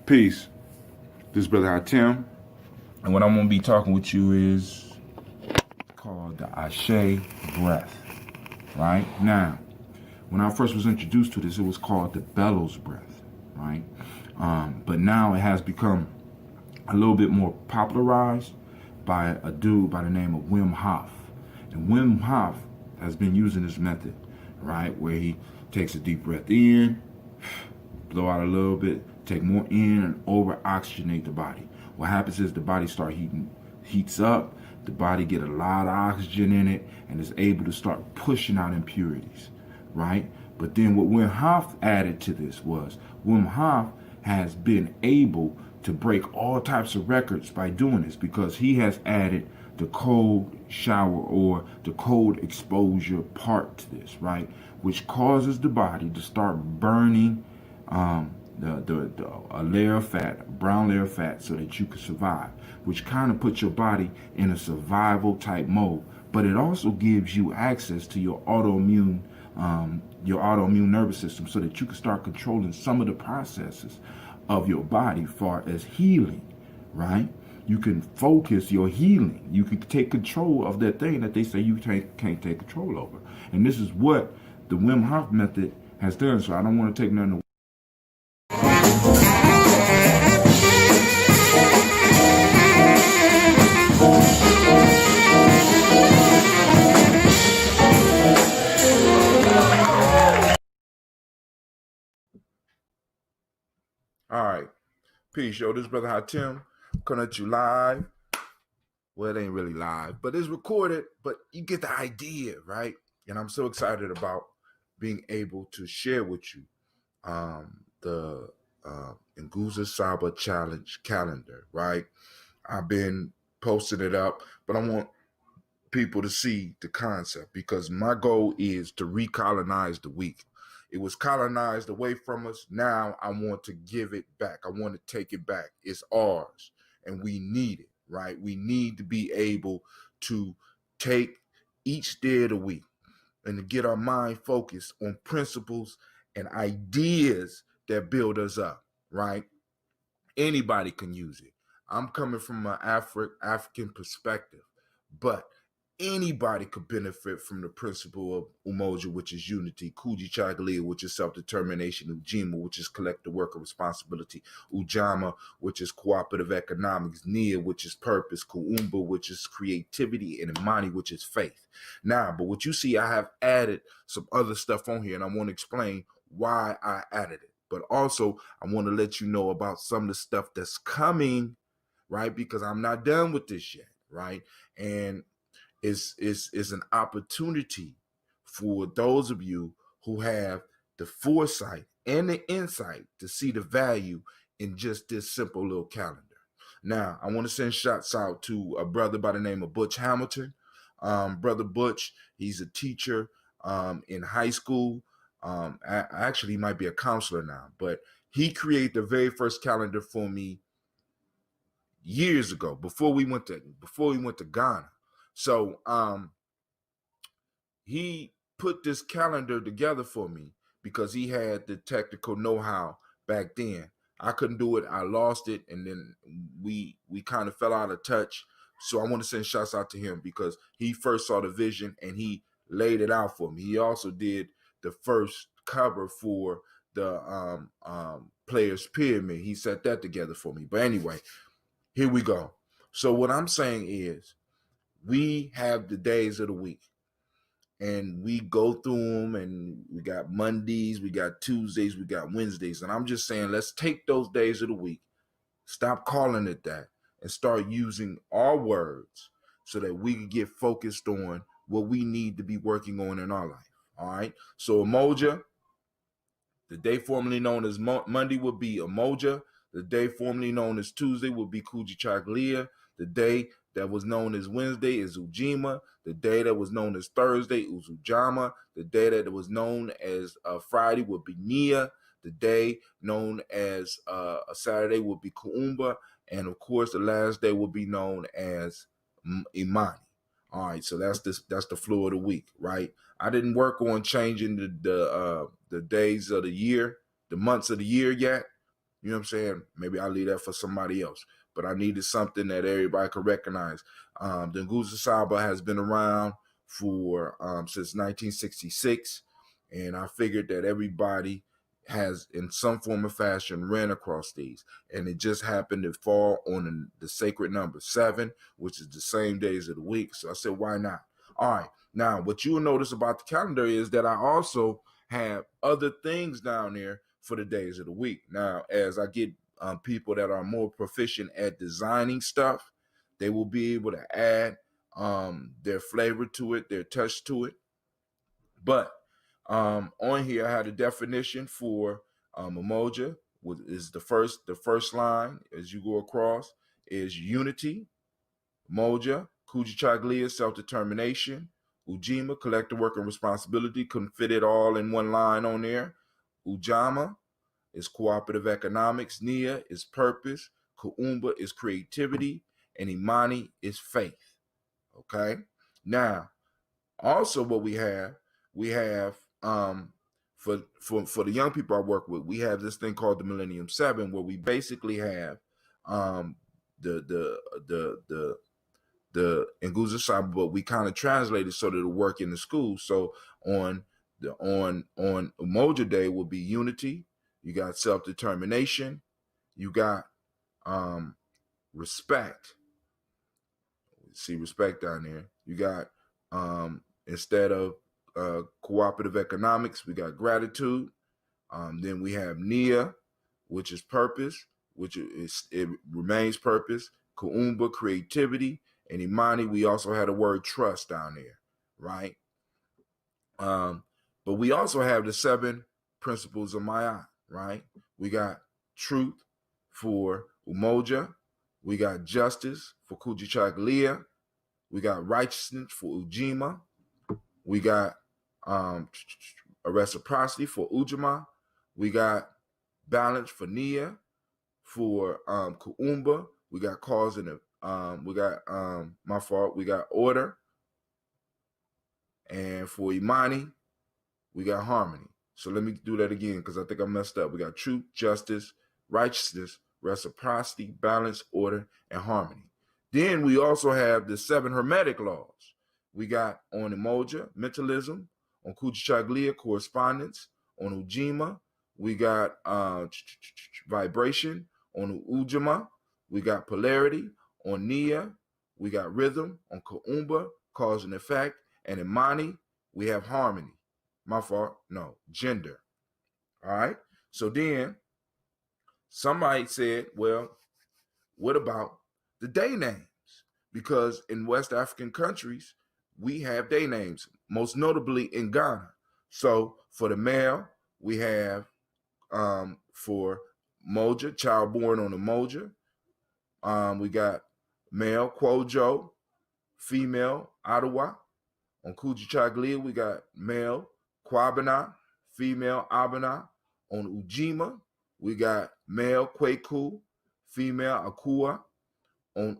Peace. This is Brother Hatim. And what I'm going to be talking with you is called the Ashe breath. Right? Now, when I first was introduced to this, it was called the bellows breath. Right? But now it has become a little bit more popularized by a dude by the name of Wim Hof. And Wim Hof has been using this method, right, where he takes a deep breath in, blow out a little bit, take more in, and over-oxygenate the body. What happens is the body heats up, the body get a lot of oxygen in it, and is able to start pushing out impurities, right? But then what Wim Hof added to this was Wim Hof has been able to break all types of records by doing this, because he has added the cold shower or the cold exposure part to this, right? Which causes the body to start burning a layer of fat, a brown layer of fat, so that you can survive, which kind of puts your body in a survival type mode. But it also gives you access to your autoimmune nervous system, so that you can start controlling some of the processes of your body far as healing, right? You can focus your healing. You can take control of that thing that they say you can't take control over. And this is what the Wim Hof method has done. So I don't want to take nothing away. All right. Peace, yo. This is Brother Hatim coming at you live. Well, it ain't really live, but it's recorded, but you get the idea, right? And I'm so excited about being able to share with you the Nguza Saba Challenge calendar, right? I've been posting it up, but I want people to see the concept, because my goal is to recolonize the week. It was colonized away from us. Now I want to give it back. I want to take it back. It's ours, and we need it, right? We need to be able to take each day of the week and to get our mind focused on principles and ideas that build us up, right? Anybody can use it. I'm coming from an African perspective, but anybody could benefit from the principle of Umoja, which is unity, Kujichagulia, which is self-determination, Ujima, which is collective worker responsibility, Ujama, which is cooperative economics, Nia, which is purpose, Kuumba, which is creativity, and Imani, which is faith. Now, but what you see, I have added some other stuff on here, and I want to explain why I added it. But also, I want to let you know about some of the stuff that's coming, right? Because I'm not done with this yet, right? And is an opportunity for those of you who have the foresight and the insight to see the value in just this simple little calendar. Now, I want to send shots out to a brother by the name of Butch Hamilton. Brother Butch, he's a teacher in high school. Actually, he might be a counselor now, but he created the very first calendar for me years ago, before we went to Ghana. So he put this calendar together for me because he had the technical know-how back then. I couldn't do it. I lost it, and then we kind of fell out of touch. So I want to send shouts out to him because he first saw the vision and he laid it out for me. He also did the first cover for the Players Pyramid. He set that together for me. But anyway, here we go. So what I'm saying is, we have the days of the week, and we go through them, and we got Mondays, we got Tuesdays, we got Wednesdays. And I'm just saying, let's take those days of the week, stop calling it that, and start using our words so that we can get focused on what we need to be working on in our life. All right. So Umoja, the day formerly known as Monday, would be Umoja. The day formerly known as Tuesday would be Kujichagulia. The day that was known as Wednesday is Ujima. The day that was known as Thursday is Ujama. The day that was known as Friday would be Nia. The day known as a Saturday would be Kuumba. And of course, the last day will be known as Imani. All right, so that's the flow of the week, right? I didn't work on changing the days of the year, the months of the year yet, You know what I'm saying? Maybe I'll leave that for somebody else. But I needed something that everybody could recognize. The Nguzo Saba has been around for since 1966, and I figured that everybody has, in some form or fashion, ran across these, and it just happened to fall on the sacred number 7, which is the same days of the week. So I said, why not? All right. Now, what you'll notice about the calendar is that I also have other things down there for the days of the week. Now, as I get people that are more proficient at designing stuff, they will be able to add their flavor to it, their touch to it. But on here, I had a definition for Umoja, which is the first line as you go across is unity. Umoja, Kujichagulia, self-determination. Ujima, collective work and responsibility. Couldn't fit it all in one line on there. Ujamaa is cooperative economics. Nia is purpose. Kuumba is creativity. And Imani is faith. Okay? Now, also what we have for the young people I work with, we have this thing called the Millennium 7, where we basically have the Nguzo Saba, but we kind of translate it so that it'll work in the school. So on Umoja Day will be unity. You got self-determination. You got respect. See respect down there. You got instead of cooperative economics, we got gratitude. Then we have Nia, which is purpose, it remains purpose. Kuumba, creativity. And Imani, we also had a word trust down there, right? But we also have the 7 principles of Maya, right? We got truth for Umoja. We got justice for Kujichagulia. We got righteousness for Ujima. We got a reciprocity for Ujamaa. We got balance for Nia. For Kuumba, we got cause and we got order. And for Imani, we got harmony. So let me do that again because I think I messed up. We got truth, justice, righteousness, reciprocity, balance, order, and harmony. Then we also have the 7 hermetic laws. We got on Umoja, mentalism. On Kujichagulia, correspondence. On Ujima, we got vibration. On Ujamaa, we got polarity. On Nia, we got rhythm. On Kuumba, cause and effect. And in Imani, we have harmony. Gender. All right. So then somebody said, well, what about the day names? Because in West African countries, we have day names, most notably in Ghana. So for the male, we have for Moja, child born on the Moja. We got male Kwojo, female Ottawa. On Kujichagulia, we got male Kwabena, female Abana. On Ujima, we got male Kweku, female Akua. On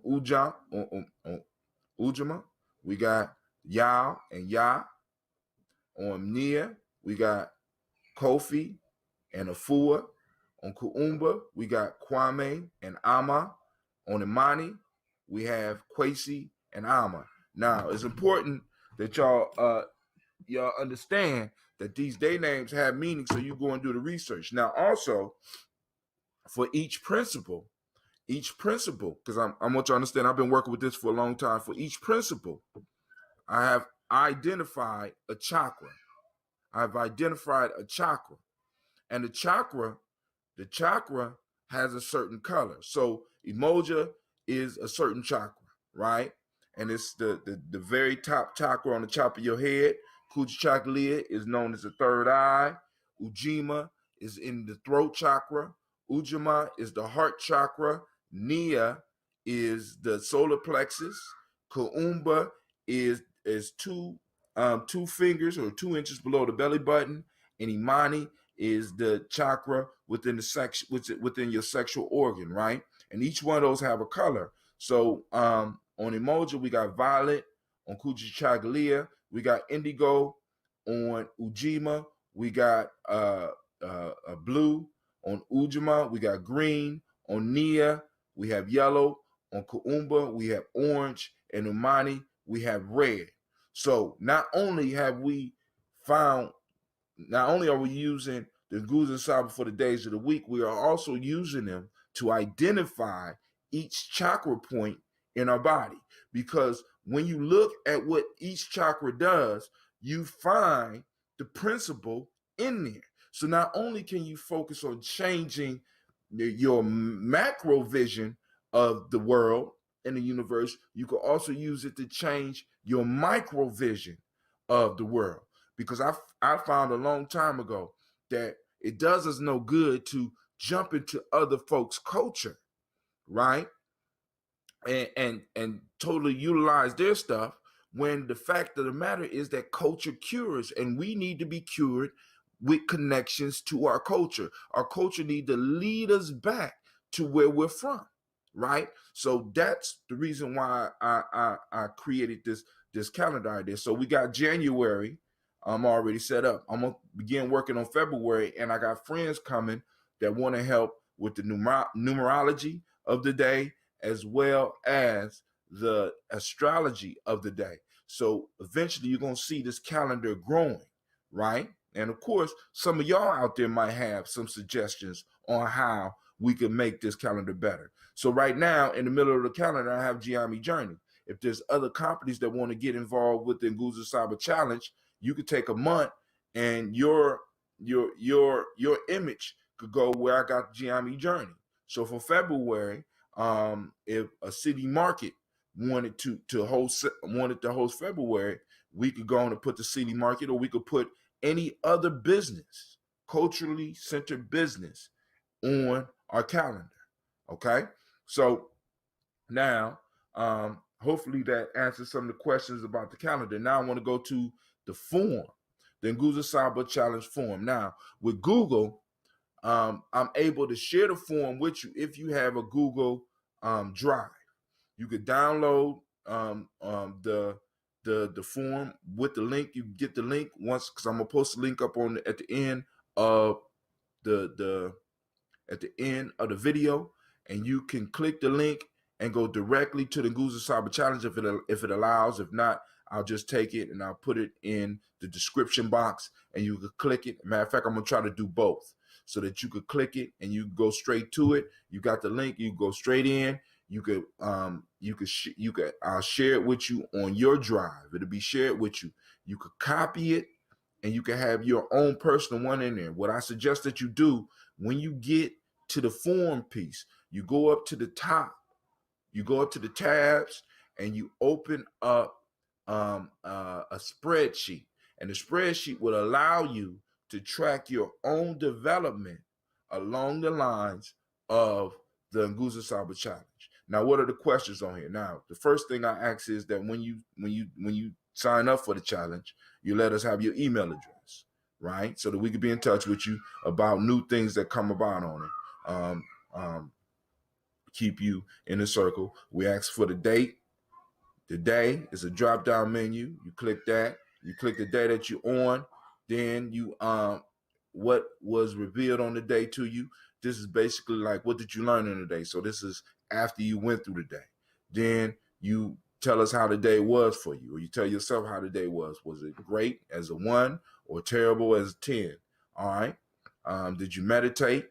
Ujamaa, we got Yao and Ya. On Nia, we got Kofi and Afua. On Kuumba, we got Kwame and Ama. On Imani, we have Kwesi and Ama. Now, it's important that y'all understand that these day names have meaning, so you go and do the research. Now, also, for each principle, because I want you to understand, I've been working with this for a long time. For each principle, I have identified a chakra. I've identified a chakra. And the chakra has a certain color. So Umoja is a certain chakra, right? And it's the very top chakra on the top of your head. Kujichagulia is known as the third eye. Ujima is in the throat chakra. Ujamaa is the heart chakra. Nia is the solar plexus. Kuumba is two fingers or 2 inches below the belly button. And Imani is the chakra within your sexual organ, right? And each one of those have a color. So on Umoja, we got violet. On Kujichagulia, we got indigo. On Ujima, we got a blue. On Ujima, we got green. On Nia, we have yellow. On Kuumba, we have orange. And Umani, we have red. So not only are we using the Nguzo Saba for the days of the week, we are also using them to identify each chakra point in our body. Because when you look at what each chakra does, you find the principle in there. So not only can you focus on changing your macro vision of the world and the universe, you can also use it to change your micro vision of the world. Because I found a long time ago that it does us no good to jump into other folks' culture, right? And totally utilize their stuff, when the fact of the matter is that culture cures, and we need to be cured with connections to our culture. Our culture need to lead us back to where we're from, right? So that's the reason why I created this calendar idea. So we got January already set up. I'm gonna begin working on February, and I got friends coming that want to help with the numerology of the day, as well as the astrology of the day. So eventually you're going to see this calendar growing, right? And of course, some of y'all out there might have some suggestions on how we can make this calendar better. So right now, in the middle of the calendar, I have Gye-Nyame Journey. If there's other companies that want to get involved with the Nguzo Saba Challenge, you could take a month and your image could go where I got Gye-Nyame Journey. So for February, if a city market wanted to host February, we could go on and put the city market, or we could put any other business, culturally centered business, on our calendar. Okay, so now hopefully that answers some of the questions about the calendar. Now I want to go to the form, the Nguzo Saba Challenge form. Now with Google, I'm able to share the form with you if you have a Google Drive. You could download the form with the link. You get the link once, because I'm gonna post the link up on at the end of the video, and you can click the link and go directly to the Nguzo Saba Challenge if it allows. If not, I'll just take it and I'll put it in the description box, and you could click it. Matter of fact, I'm gonna try to do both, so that you could click it and you go straight to it. You got the link, you go straight in. I'll share it with you on your drive. It'll be shared with you. You could copy it, and you can have your own personal one in there. What I suggest that you do, when you get to the form piece, you go up to the top, you go up to the tabs, and you open up a spreadsheet. And the spreadsheet will allow you to track your own development along the lines of the Nguzo Saba Challenge. Now, what are the questions on here? Now, the first thing I ask is that when you sign up for the challenge, you let us have your email address, right? So that we can be in touch with you about new things that come about on it. Keep you in the circle. We ask for the date. The day is a drop-down menu. You click that. You click the day that you're on. Then you what was revealed on the day to you. This is basically like, what did you learn in the day? So this is after you went through the day. Then you tell us how the day was for you, or you tell yourself how the day was. Was it great as a 1 or terrible as a 10? All right. Did you meditate?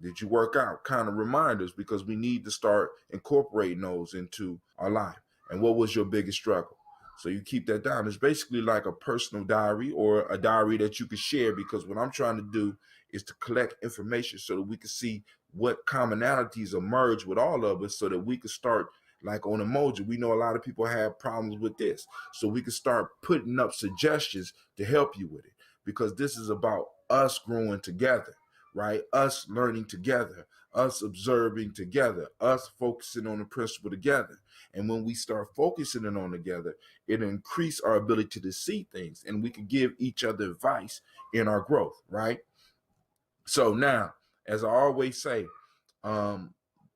Did you work out? Kind of reminders, because we need to start incorporating those into our life. And what was your biggest struggle? So you keep that down. It's basically like a personal diary, or a diary that you can share, because what I'm trying to do is to collect information so that we can see what commonalities emerge with all of us, so that we can start, like on emoji. We know a lot of people have problems with this. So we can start putting up suggestions to help you with it, because this is about us growing together, right? Us learning together, us observing together, us focusing on the principle together. And when we start focusing it on together, it'll increase our ability to see things, and we can give each other advice in our growth, right? So now, as I always say,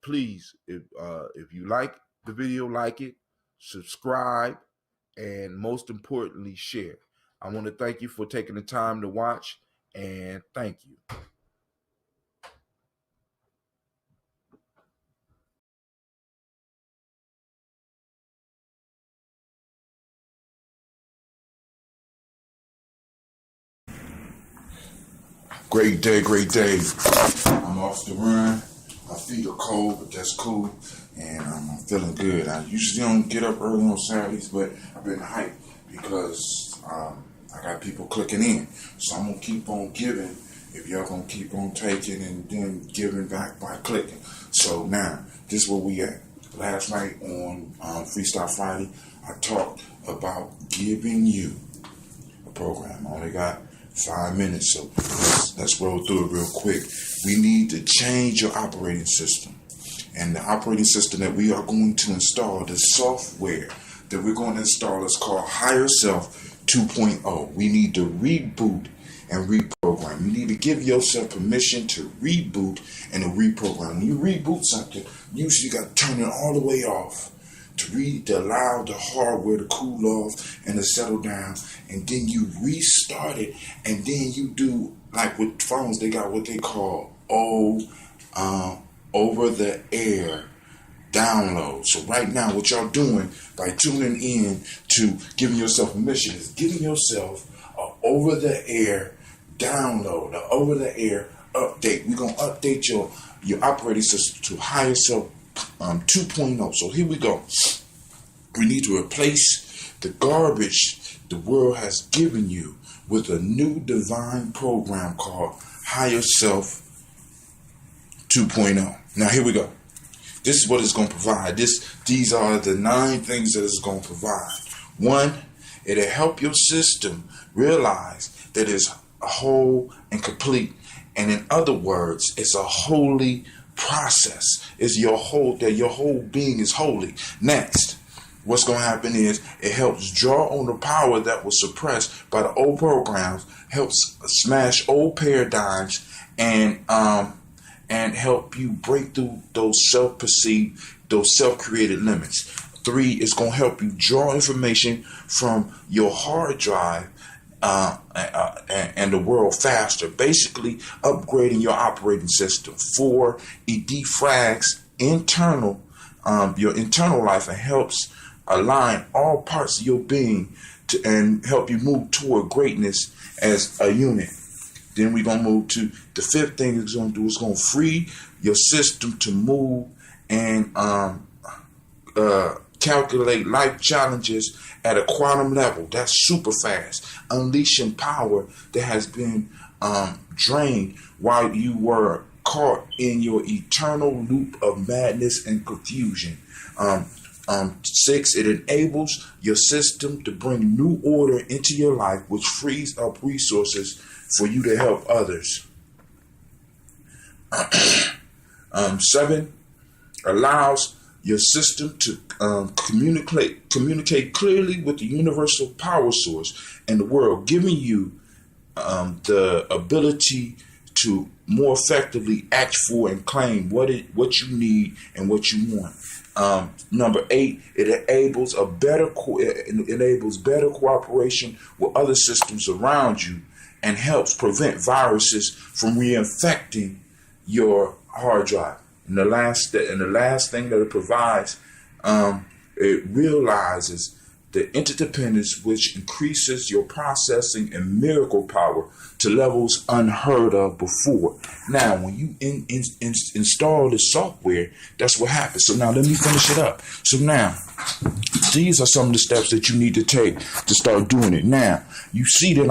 please, if you like the video, like it, subscribe, and most importantly, share. I want to thank you for taking the time to watch, and thank you. Great day, great day. I'm off the run. My feet are cold, but that's cool. And I'm feeling good. I usually don't get up early on Saturdays, but I've been hyped because I got people clicking in. So I'm going to keep on giving if y'all going to keep on taking and then giving back by clicking. So now, this is where we at. Last night on Freestyle Friday, I talked about giving you a program. I only got 5 minutes, so let's roll through it real quick. We need to change your operating system. And the operating system that we are going to install, the software that we're going to install is called Higher Self 2.0. We need to reboot and reprogram. You need to give yourself permission to reboot and to reprogram. When you reboot something, usually you got to turn it all the way off to allow the hardware to cool off and to settle down, and then you restart it, and then you do, like with phones, they got what they call over the air download. So right now what y'all doing by tuning in to giving yourself permission is giving yourself an over the air download, an over the air update. We're gonna update your operating system to Higher Self 2.0. So here we go. We need to replace the garbage the world has given you with a new divine program called Higher Self 2.0. Now here we go. This is what it's going to provide. These are the 9 things that it's going to provide. 1, it'll help your system realize that it's whole and complete. And in other words, it's a holy process. It's your whole being is holy. Next, what's going to happen is it helps draw on the power that was suppressed by the old programs, helps smash old paradigms, and help you break through those self-perceived, those self-created limits. 3 is going to help you draw information from your hard drive and the world faster, basically upgrading your operating system. 4, it defrags your internal life and helps align all parts of your being and help you move toward greatness as a unit. Then we're going to move to the 5th thing it's going to do is going to free your system to move and calculate life challenges at a quantum level. That's super fast, unleashing power that has been drained while you were caught in your eternal loop of madness and confusion. 6, it enables your system to bring new order into your life, which frees up resources for you to help others. 7, allows your system to communicate clearly with the universal power source and the world, giving you the ability to more effectively act for and claim what you need and what you want. Number 8, it enables better cooperation with other systems around you and helps prevent viruses from reinfecting your hard drive. And the last thing that it provides, it realizes the interdependence, which increases your processing and miracle power to levels unheard of before. Now, when you install the software, that's what happens. So now let me finish it up. So now, these are some of the steps that you need to take to start doing it. Now, you see that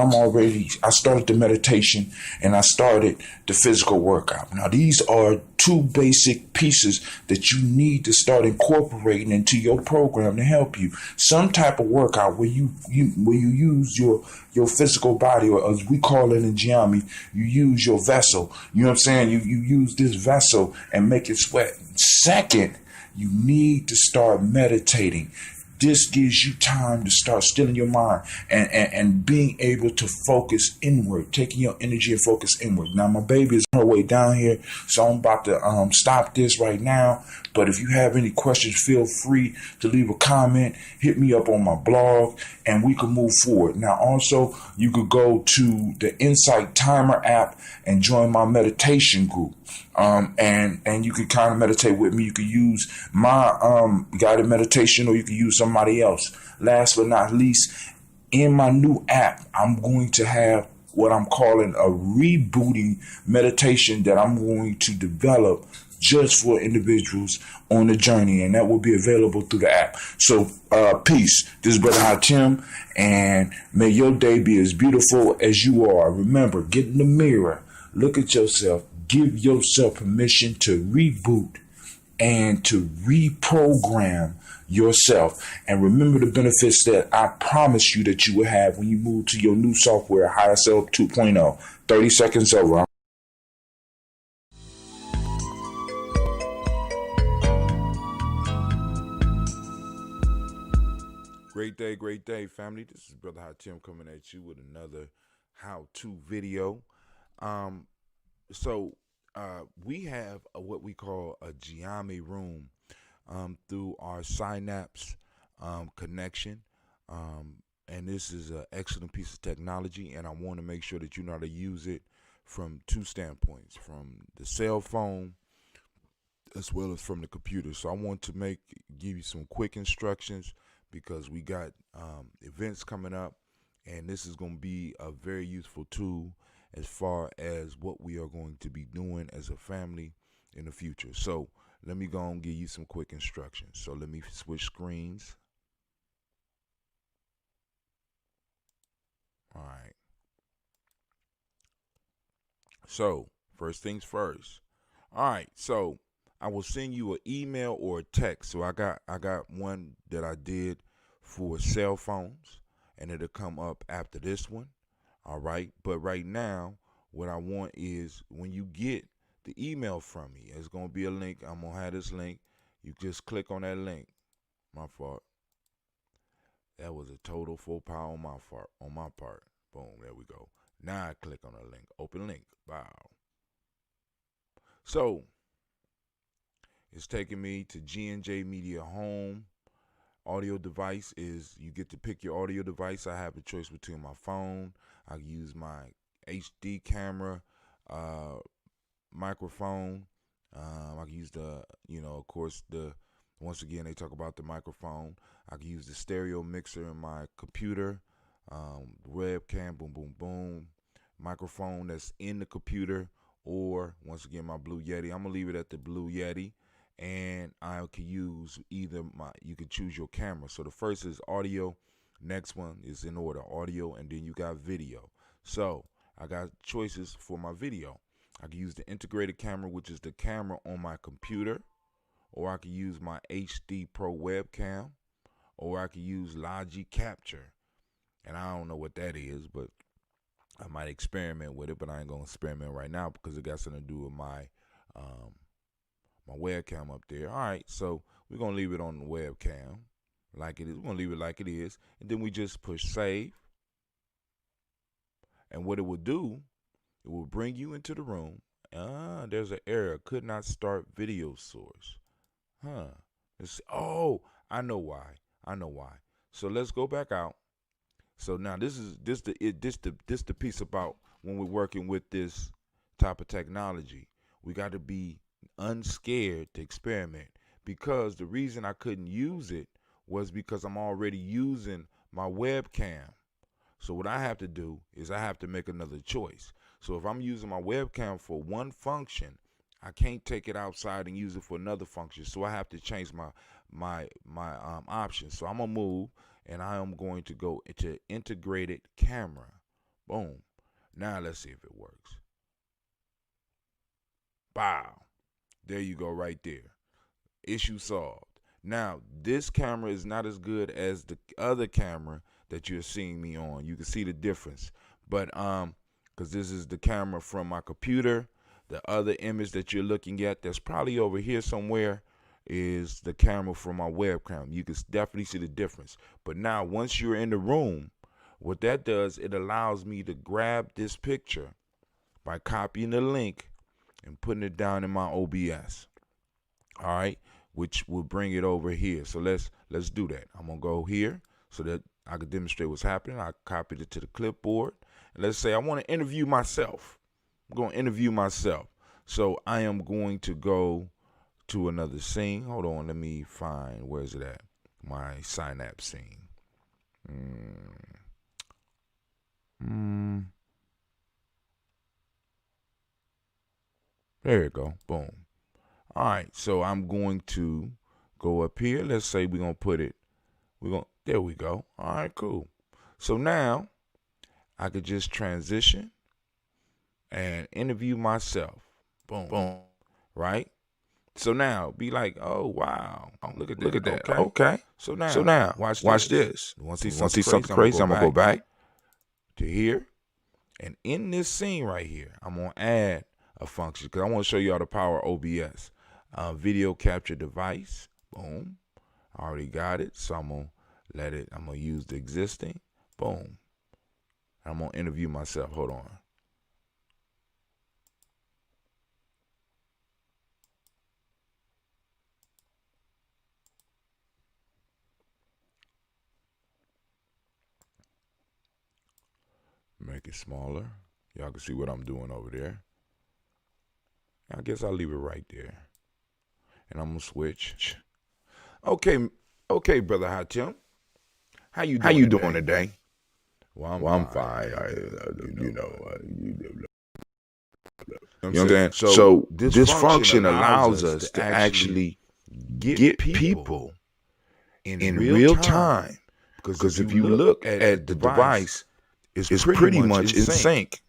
I started the meditation and I started the physical workout. Now, these are 2 basic pieces that you need to start incorporating into your program to help you. Some type of workout where you use your physical body, or as we call it in Gye-Nyame, you use your vessel. You know what I'm saying? You use this vessel and make it sweat. Second, you need to start meditating. This gives you time to start stilling your mind and being able to focus inward, taking your energy and focus inward. Now, my baby is on her way down here, so I'm about to stop this right now. But if you have any questions, feel free to leave a comment, hit me up on my blog, and we can move forward. Now, also, you could go to the Insight Timer app and join my meditation group. And you could kind of meditate with me. You could use my guided meditation, or you could use somebody else. Last but not least, in my new app, I'm going to have what I'm calling a rebooting meditation that I'm going to develop just for individuals on the journey, and that will be available through the app. So, peace. This is Brother Hatim, and may your day be as beautiful as you are. Remember, get in the mirror, look at yourself, give yourself permission to reboot and to reprogram yourself. And remember the benefits that I promise you that you will have when you move to your new software, Higher Self 2.0. 30 seconds over. Great day, family. This is Brother Hatim coming at you with another how-to video. We have what we call a Gye-Nyame room through our Synapse connection. And this is an excellent piece of technology, and I want to make sure that you know how to use it from two standpoints, from the cell phone as well as from the computer. So I want to give you some quick instructions, because we got events coming up, and this is going to be a very useful tool as far as what we are going to be doing as a family in the future. So let me go and give you some quick instructions. So let me switch screens. All right. So first things first. All right. So I will send you an email or a text. So I got one that I did for cell phones, and it'll come up after this one. All right. But right now, what I want is when you get the email from me, it's going to be a link. I'm going to have this link. You just click on that link. My fault. That was a total full power on my part. Boom. There we go. Now I click on the link. Open link. Wow. So it's taking me to GNJ Media Home. Audio device is, you get to pick your audio device. I have a choice between my phone. I can use my HD camera, microphone. I can use once again, they talk about the microphone. I can use the stereo mixer in my computer, webcam, boom, boom, boom, microphone that's in the computer, or once again, my Blue Yeti. I'm going to leave it at the Blue Yeti. And I could use you could choose your camera. So the first is audio. Next one is in order, audio, and then you got video. So I got choices for my video. I can use the integrated camera, which is the camera on my computer, or I could use my HD Pro webcam, or I could use Logic Capture. And I don't know what that is, but I might experiment with it, but I ain't going to experiment right now because it got something to do with my webcam up there. All right, so we're going to leave it on the webcam like it is. We're going to leave it like it is. And then we just push save. And what it will do, it will bring you into the room. There's an error. Could not start video source. I know why. So let's go back out. So now this the piece about when we're working with this type of technology. We got to be unscared to experiment, because the reason I couldn't use it was because I'm already using my webcam. So what I have to do is I have to make another choice. So if I'm using my webcam for one function, I can't take it outside and use it for another function. So I have to change my options. So I'm gonna move, and I am going to go into integrated camera. Boom. Now let's see if it works. Wow. There you go, right there. Issue solved. Now, this camera is not as good as the other camera that you're seeing me on. You can see the difference. But because this is the camera from my computer, the other image that you're looking at that's probably over here somewhere is the camera from my webcam. You can definitely see the difference. But now, once you're in the room, what that does, it allows me to grab this picture by copying the link and putting it down in my OBS. All right, which will bring it over here. So let's do that. I'm gonna go here so that I can demonstrate what's happening. I copied it to the clipboard, and let's say I want to interview myself. I'm going to interview myself. So I am going to go to another scene. Hold on, let me find, where's it at? My Synapse scene. There you go. Boom. All right. So I'm going to go up here. Let's say we're going to put it. There we go. All right, cool. So now I could just transition and interview myself. Boom. Boom. Right? So now be like, oh, wow. Look at that. Look at that. Okay. So now watch this. You want to see something crazy? I'm going to go back to here. And in this scene right here, I'm going to add a function because I want to show you all the power of OBS. Video capture device. Boom. I already got it. So I'm going to use the existing. Boom. I'm going to interview myself. Hold on. Make it smaller. Y'all can see what I'm doing over there. I guess I'll leave it right there. And I'm going to switch. Okay, brother Hatim. How you doing today? Well, I'm fine. You know what I'm saying? So this function allows us to actually get people in real time. Because if you look at the device, it's pretty much in sync.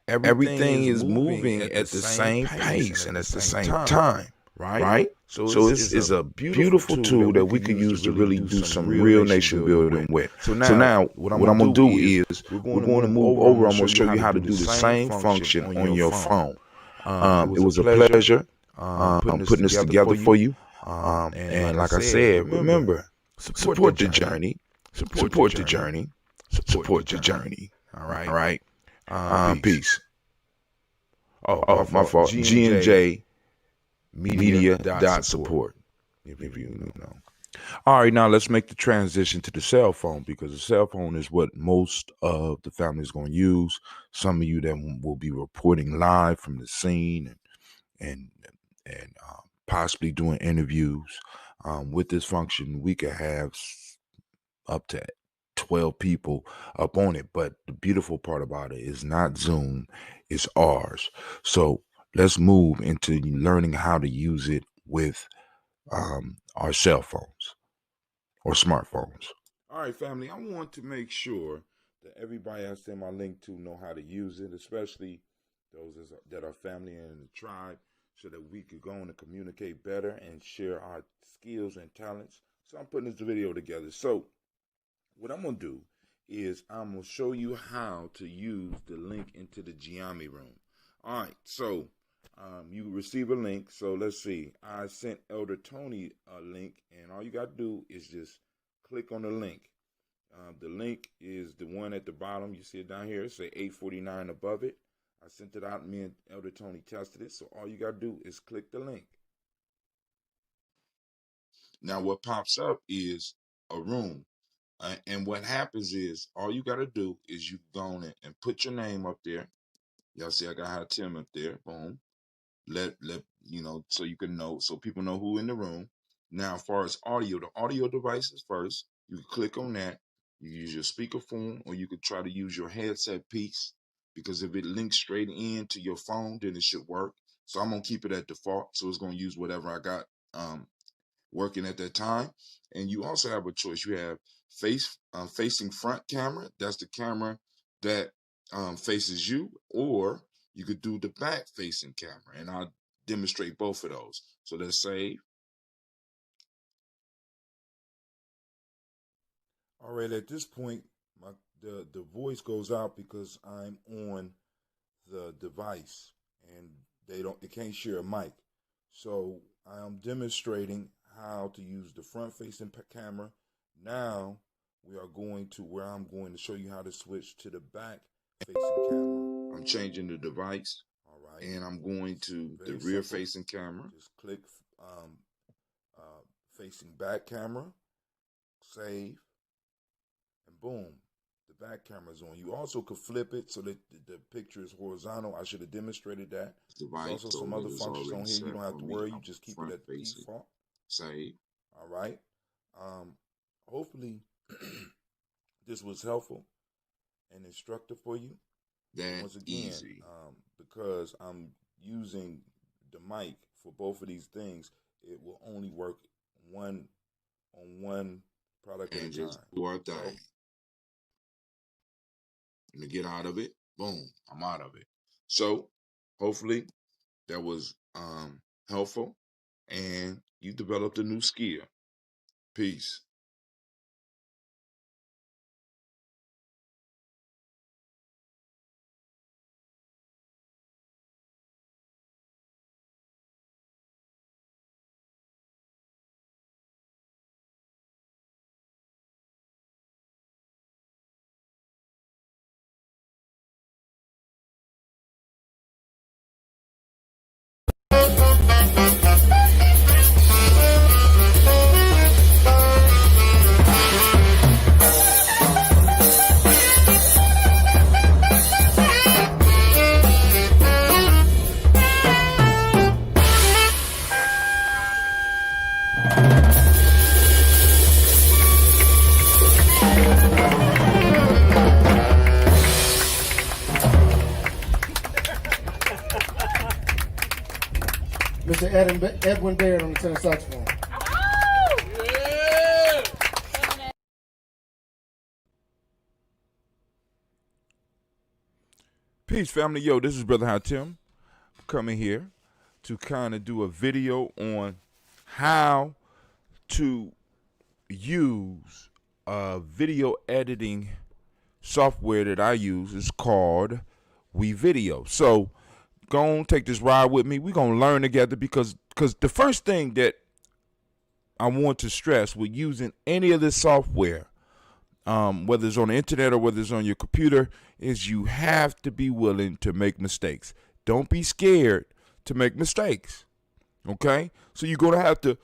Everything is moving at the same pace and at the same time, right? So it's a beautiful tool that we could use to really do some real nation building with. So now what I'm going to do is we're going to move over. I'm going to show you how to do the same function on your phone. It was a pleasure putting this together for you. And like I said, remember, support the journey. Support the journey. Support the journey. All right. Peace. Oh, my fault. GNJ Media.support. If you know. All right, now let's make the transition to the cell phone because the cell phone is what most of the family is going to use. Some of you that will be reporting live from the scene and possibly doing interviews. With this function, we could have up to 12 people up on it, but the beautiful part about it is not Zoom, it's ours. So let's move into learning how to use it with our cell phones or smartphones. All right, family, I want to make sure that everybody I send my link to know how to use it, especially those that are family and in the tribe, so that we could go on and communicate better and share our skills and talents. So I'm putting this video together. So what I'm going to do is I'm going to show you how to use the link into the Gye-Nyame room. All right, so you receive a link. So let's see. I sent Elder Tony a link, and all you got to do is just click on the link. The link is the one at the bottom. You see it down here. It say 849 above it. I sent it out, and me and Elder Tony tested it. So all you got to do is click the link. Now what pops up is a room. And what happens is all you got to do is you go on it and put your name up there. Y'all see I got Hatim up there. Boom. Let you know, so you can know, so people know who in the room. Now, as far as audio, the audio devices first, you can click on that. You use your speakerphone, or you could try to use your headset piece, because if it links straight into your phone, then it should work. So I'm going to keep it at default. So it's going to use whatever I got working at that time. And you also have a choice. You have facing front camera. That's the camera that faces you, or you could do the back facing camera, and I'll demonstrate both of those. So let's save. All right, at this point, the voice goes out because I'm on the device, and they can't share a mic. So I'm demonstrating how to use the front facing camera. Now we are going to where I'm going to show you how to switch to the back facing camera. I'm changing the device. All right. And I'm going to the rear facing camera. Just click facing back camera, save, and boom, the back camera is on. You also could flip it so that the picture is horizontal. I should have demonstrated that. There's also some other functions on here. You don't have to worry. You just keep it at the default. Save. All right. Hopefully this was helpful and instructive for you. Once again, easy. Because I'm using the mic for both of these things, it will only work on one product at a time. And to get out of it, boom, I'm out of it. So hopefully that was helpful and you developed a new skill. Peace. Mr. Edwin Baird on the tenor saxophone. Peace, family. Yo, this is Brother Tim coming here to kind of do a video on how to use a video editing software that I use. It's called WeVideo. So go on, take this ride with me. We're going to learn together because the first thing that I want to stress with using any of this software, whether it's on the internet or whether it's on your computer, is you have to be willing to make mistakes. Don't be scared to make mistakes, okay? So you're going to have to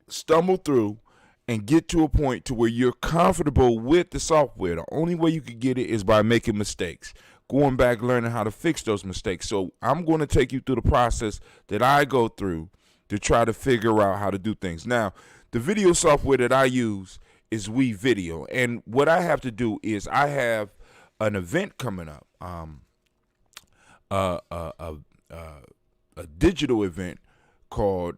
stumble through and get to a point to where you're comfortable with the software. The only way you can get it is by making mistakes, going back, learning how to fix those mistakes. So I'm going to take you through the process that I go through to try to figure out how to do things. Now, the video software that I use is WeVideo, and what I have to do is I have an event coming up, a digital event called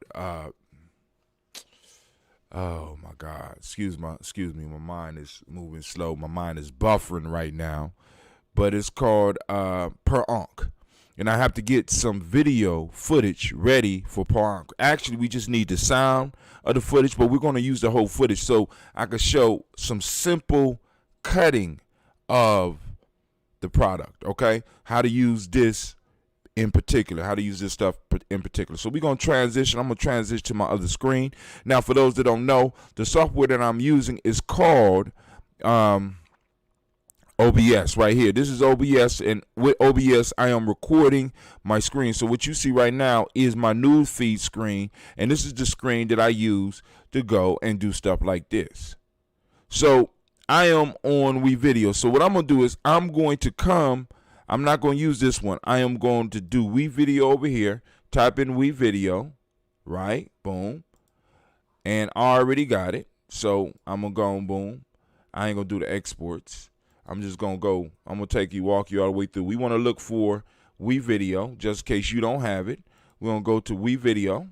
oh my God, excuse me, my mind is moving slow. My mind is buffering right now, but it's called Per Onk. And I have to get some video footage ready for Per Onk. Actually, we just need the sound of the footage, but we're going to use the whole footage so I can show some simple cutting of the product, okay? How to use this in particular, how to use this stuff in particular. So we're going to transition. I'm going to transition to my other screen. Now, for those that don't know, the software that I'm using is called OBS right here. This is OBS, and with OBS, I am recording my screen. So what you see right now is my news feed screen, and this is the screen that I use to go and do stuff like this. So I am on WeVideo. So what I'm going to do is I'm not going to use this one. I am going to do WeVideo over here. Type in WeVideo, right? Boom. And I already got it. So I'm going to go, boom. I ain't going to do the exports. I'm just going to go. I'm going to walk you all the way through. We want to look for WeVideo, just in case you don't have it. We're going to go to WeVideo.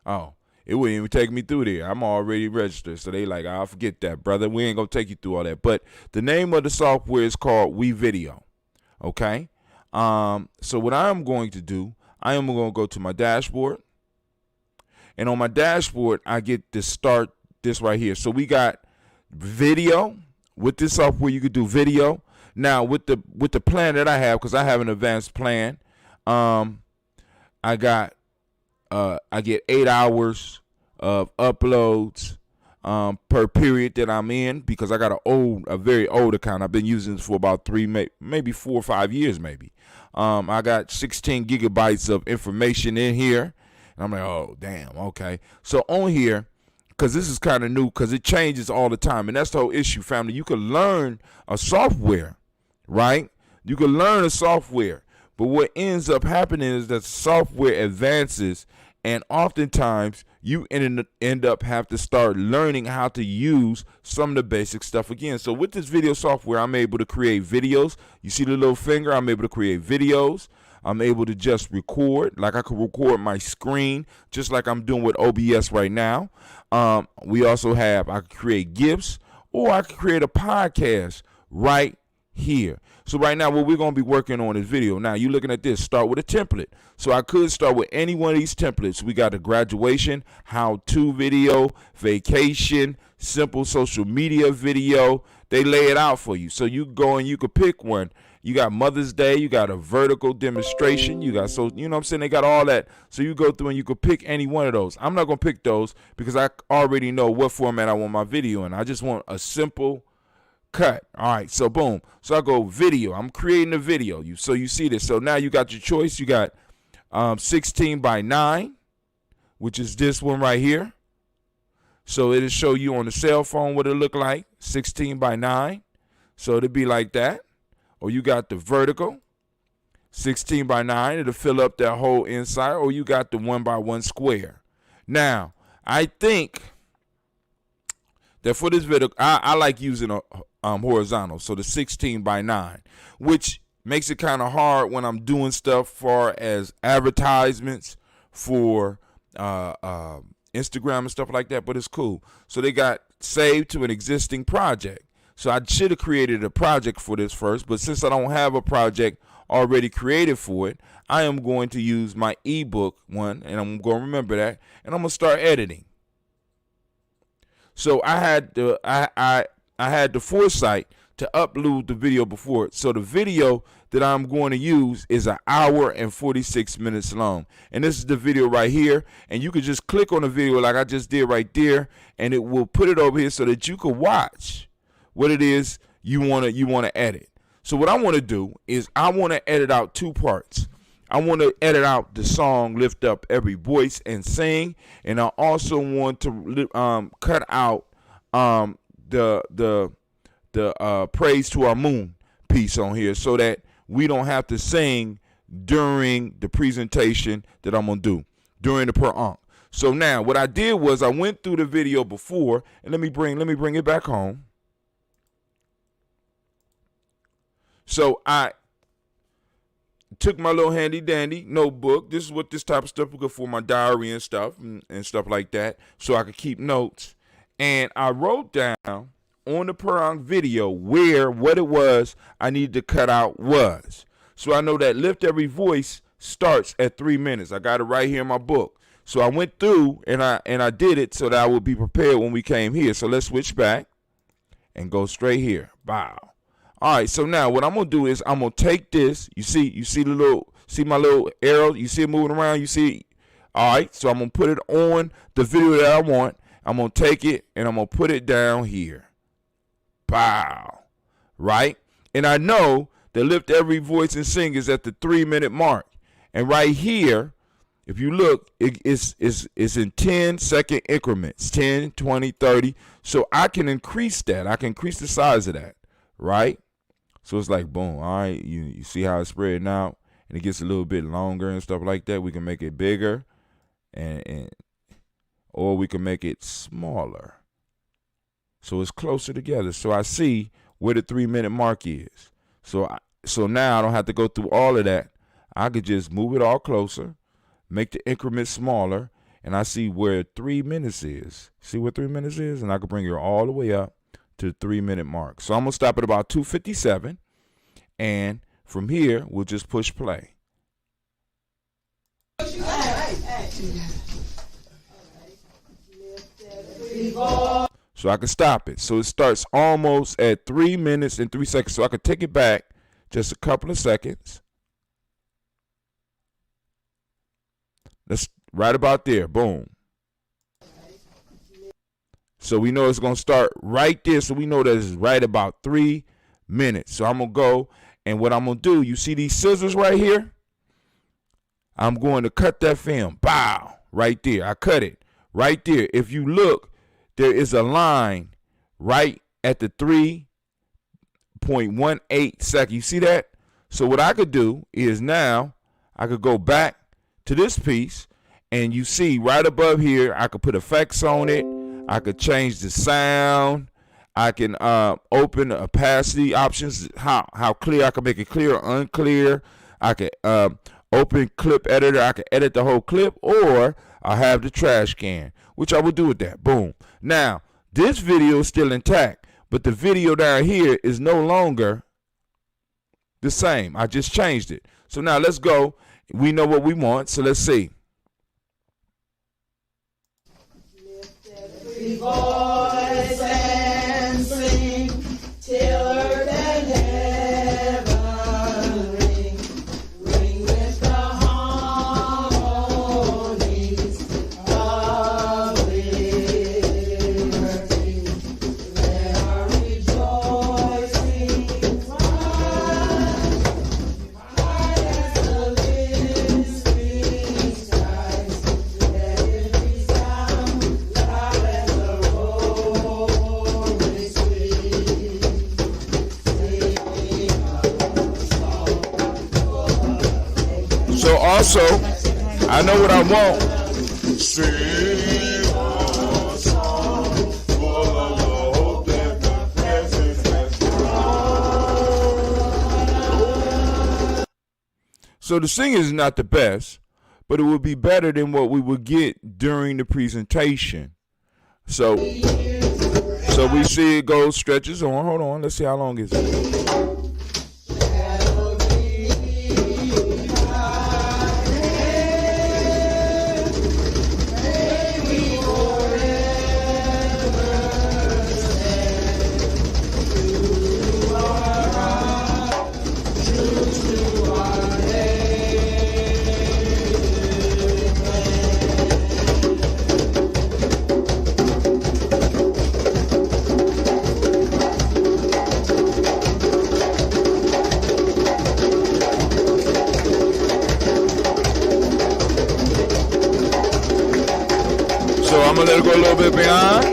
Oh, it wouldn't even take me through there. I'm already registered. So they like, I'll forget that, brother. We ain't going to take you through all that. But the name of the software is called WeVideo. Okay? So what I'm going to do, I am going to go to my dashboard. And on my dashboard, I get to start this right here. So we got video. With this software, you could do video. Now, with the plan that I have, because I have an advanced plan, I get 8 hours of uploads per period that I'm in, because I got a very old account. I've been using this for about maybe 4 or 5 years, maybe. I got 16 gigabytes of information in here, and I'm like, oh damn, okay. So on here, because this is kind of new, because it changes all the time, and that's the whole issue, family. You can learn a software, right? You can learn a software, but what ends up happening is that software advances, and oftentimes you end up have to start learning how to use some of the basic stuff again. So with this video software, I'm able to create videos. You see the little finger? I'm able to create videos. I'm able to just record. Like I could record my screen just like I'm doing with OBS right now. We also have, I could create GIFs, or I could create a podcast right here. So right now what we're going to be working on is video. Now you're looking at this, start with a template. So I could start with any one of these templates. We got the graduation, how-to video, vacation, simple social media video. They lay it out for you. So you go and you could pick one. You got Mother's Day, you got a vertical demonstration, you got, so you know what I'm saying, they got all that. So you go through and you could pick any one of those. I'm not going to pick those because I already know what format I want my video in. I just want a simple cut. All right, so boom. So I go video. I'm creating a video. So you see this. So now you got your choice. You got 16 by 9, which is this one right here. So it'll show you on the cell phone what it look like, 16 by 9. So it'll be like that. Or you got the vertical, 16 by 9. It'll fill up that whole inside. Or you got the 1 by 1 square. Now, I think that for this video, I like using a horizontal, so the 16 by 9, which makes it kind of hard when I'm doing stuff far as advertisements for Instagram and stuff like that, but it's cool. So they got saved to an existing project. So I should have created a project for this first, but since I don't have a project already created for it, I am going to use my ebook one, and I'm going to remember that, and I'm going to start editing. So I had the foresight to upload the video before it. So the video that I'm going to use is 1 hour and 46 minutes long. And this is the video right here. And you could just click on the video like I just did right there, and it will put it over here so that you could watch what it is you want to edit. So what I want to do is I want to edit out 2 parts. I want to edit out the song "Lift Up Every Voice and Sing," and I also want to cut out the "Praise to Our Moon" piece on here, so that we don't have to sing during the presentation that I'm gonna do during the per onk. So now what I did was I went through the video before, and let me bring it back home. So I took my little handy dandy notebook. This is what this type of stuff is good for, my diary and stuff and stuff like that, so I could keep notes. And I wrote down on the per onk video what it was I needed to cut out was. So I know that "Lift Every Voice" starts at 3 minutes. I got it right here in my book. So I went through and I did it so that I would be prepared when we came here. So let's switch back and go straight here. Wow. All right, so now what I'm gonna do is I'm gonna take this. You see my little arrow? You see it moving around? You see? All right, so I'm gonna put it on the video that I want. I'm gonna take it and I'm gonna put it down here. Pow. Right? And I know that "Lift Every Voice and Sing" is at the 3 minute mark. And right here, if you look, it's in 10-second increments, 10, 20, 30. So I can increase that. I can increase the size of that, right? So it's like, boom, all right, you see how it's spreading out, and it gets a little bit longer and stuff like that. We can make it bigger, or we can make it smaller, so it's closer together. So I see where the 3 minute mark is. So now I don't have to go through all of that. I could just move it all closer, make the increment smaller, and I see where 3 minutes is. See where 3 minutes is? And I could bring it all the way up to the 3 minute mark. So I'm going to stop at about 2:57. And from here, we'll just push play. So I can stop it. So it starts almost at 3 minutes and 3 seconds. So I could take it back just a couple of seconds. That's right about there. Boom. So we know it's going to start right there. So we know that it's right about 3 minutes. So I'm going to go, and what I'm going to do, you see these scissors right here? I'm going to cut that film. Bow. Right there. I cut it. Right there. If you look, there is a line right at the 3.18 seconds. You see that? So what I could do is now I could go back to this piece, and you see right above here, I could put effects on it. I could change the sound. I can open the opacity options, how clear I can make it clear or unclear. I could open clip editor, I can edit the whole clip, or I have the trash can, which I will do with that. Boom. Now, this video is still intact, but the video down here is no longer the same. I just changed it. So now let's go. We know what we want, so let's see. Voice and sing till earth and heaven ring, ring with the harmonies of liberty. Let our rejoicing rise, high as the listening skies. Let it resound loud as the roaring stream. So also, I know what I want. Sing a song full of the hope that the presence has brought. So the singing is not the best, but it would be better than what we would get during the presentation. So we see it goes, stretches on. Hold on, let's see how long is it. So I'm gonna let it go a little bit behind.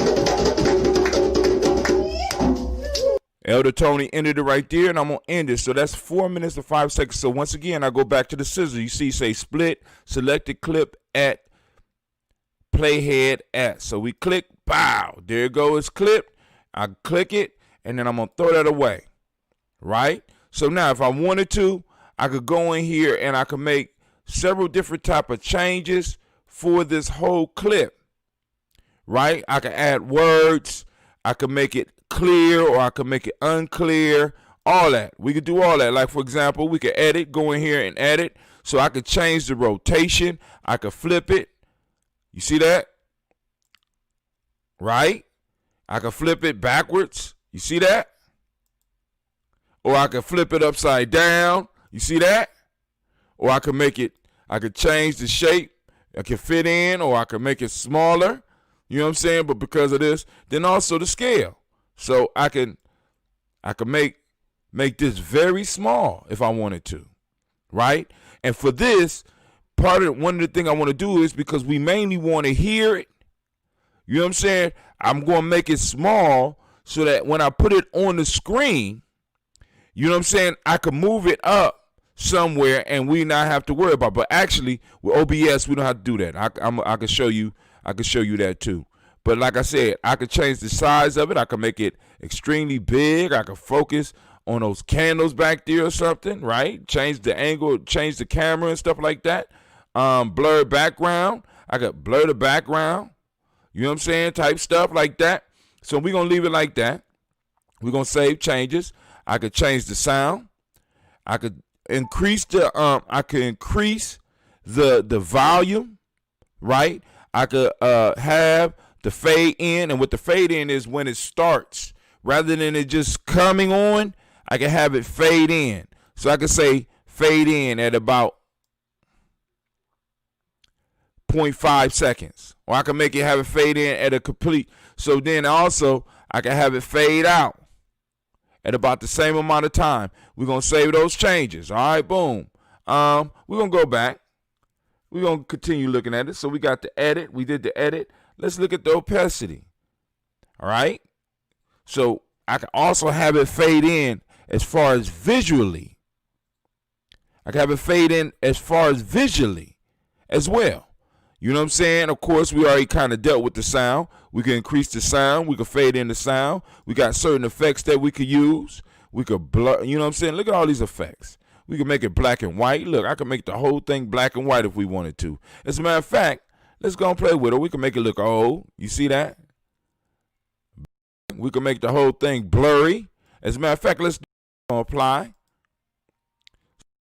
Elder Tony ended it right there, and I'm gonna end it. So that's 4 minutes and 5 seconds. So once again, I go back to the scissor. You see, say split, selected clip at playhead at. So we click, bow. There it goes, clipped. I click it, and then I'm gonna throw that away. Right? So now if I wanted to, I could go in here and I could make several different type of changes for this whole clip. Right? I can add words, I can make it clear or I can make it unclear, all that. We could do all that. Like, for example, we could edit, go in here and edit. So I could change the rotation, I could flip it. You see that? Right? I could flip it backwards. You see that? Or I could flip it upside down. You see that? Or I could make it, I could change the shape. I could fit in, or I could make it smaller. You know what I'm saying? But because of this, then also the scale. So I can make this very small if I wanted to, right? And for this, one of the things I want to do is because we mainly want to hear it. You know what I'm saying? I'm going to make it small so that when I put it on the screen, you know what I'm saying, I can move it up somewhere and we not have to worry about it. But actually, with OBS, we don't have to do that. I can show you. I can show you that too. But like I said, I could change the size of it. I can make it extremely big. I could focus on those candles back there or something, right? Change the angle, change the camera and stuff like that. Blur background. I could blur the background. You know what I'm saying? Type stuff like that. So we're going to leave it like that. We're going to save changes. I could change the sound. I could increase the volume, right? I could have the fade in, and what the fade in is when it starts. Rather than it just coming on, I can have it fade in. So I could say fade in at about 0.5 seconds. Or I can make it have it fade in at a complete. So then also I can have it fade out at about the same amount of time. We're going to save those changes. All right, boom. We're going to go back. We're going to continue looking at it. So we got the edit. We did the edit. Let's look at the opacity. All right. So I can also have it fade in as far as visually. I can have it fade in as far as visually as well. You know what I'm saying? Of course, we already kind of dealt with the sound. We can increase the sound. We can fade in the sound. We got certain effects that we could use. We could blur. You know what I'm saying? Look at all these effects. We can make it black and white. Look, I can make the whole thing black and white if we wanted to. As a matter of fact, let's go and play with it. We can make it look old. You see that? We can make the whole thing blurry. As a matter of fact, let's apply.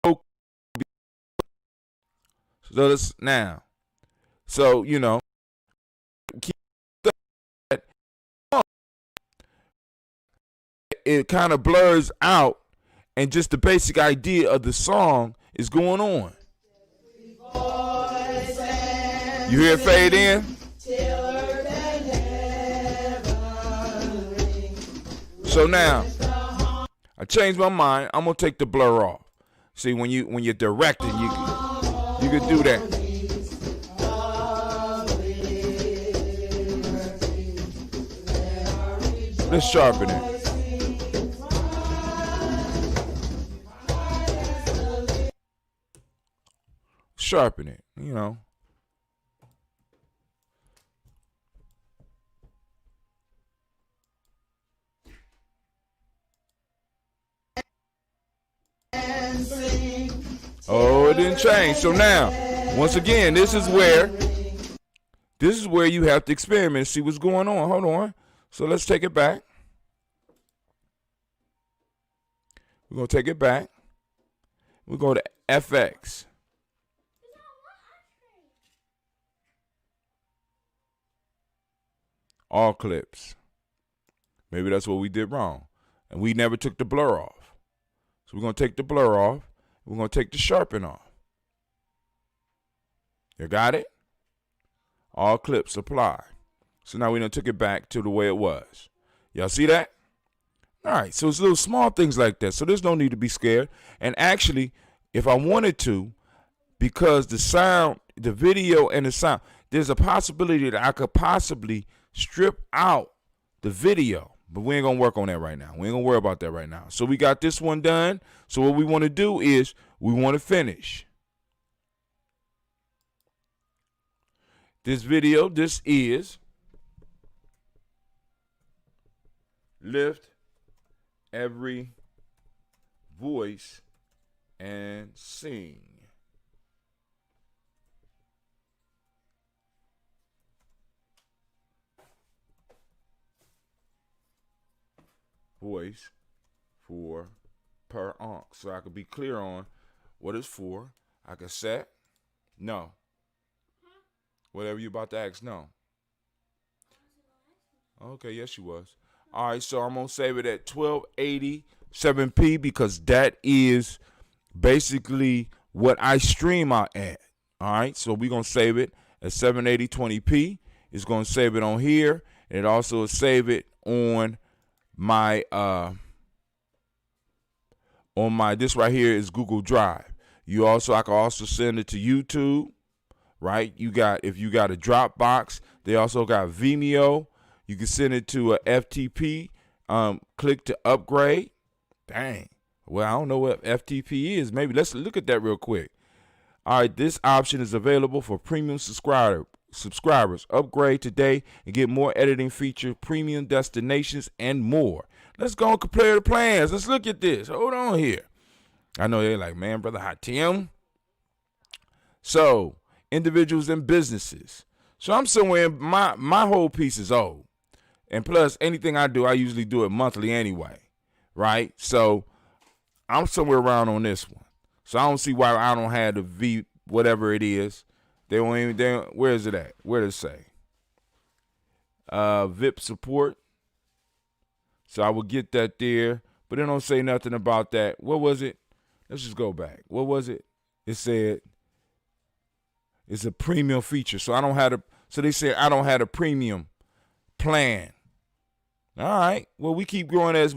So let's now. So, you know, it kind of blurs out, and just the basic idea of the song is going on. You hear it fade in? So now, I changed my mind. I'm gonna take the blur off. See, when you're directing, you can do that. Let's sharpen it. Sharpen it, you know. Oh, it didn't change. So now, once again, this is where you have to experiment and see what's going on. Hold on. So let's take it back. We're going to take it back. We go to FX. All clips. Maybe that's what we did wrong. And we never took the blur off. So we're going to take the blur off. We're going to take the sharpen off. You got it? All clips apply. So now we done took it back to the way it was. Y'all see that? All right, so it's little small things like that. So there's no need to be scared. And actually, if I wanted to, because the sound, the video and the sound, there's a possibility that I could possibly strip out the video. But we ain't going to work on that right now. We ain't going to worry about that right now. So we got this one done. So what we want to do is we want to finish this video. This is Lift Every Voice and Sing. Voice for per onk. So I could be clear on what it's for. I could set no. Whatever you about to ask, no. Okay, yes you was. All right, so I'm going to save it at 1280 7p because that is basically what I stream out at. All right, so we're going to save it at 780 20p. It's going to save it on here. And it also will save it on my this right here is Google Drive. I can also send it to YouTube, right? If you got a Dropbox, they also got Vimeo. You can send it to a FTP. Click to upgrade. Dang. Well, I don't know what FTP is. Maybe let's look at that real quick. All right, this option is available for premium subscribers. Upgrade today and get more editing feature, premium destinations, and more. Let's go and compare the plans. Let's look at this. Hold on here. I know they're like, man, brother, hot Tim. So, individuals and businesses. So I'm somewhere, my whole piece is old. And plus, anything I do, I usually do it monthly anyway, right? So I'm somewhere around on this one. So I don't see why I don't have the V, whatever it is. They won't even, where is it at? Where does it say? VIP support. So I will get that there, but they don't say nothing about that. What was it? Let's just go back. What was it? It said it's a premium feature. So I don't have so they said I don't have a premium plan. All right. Well, we keep growing as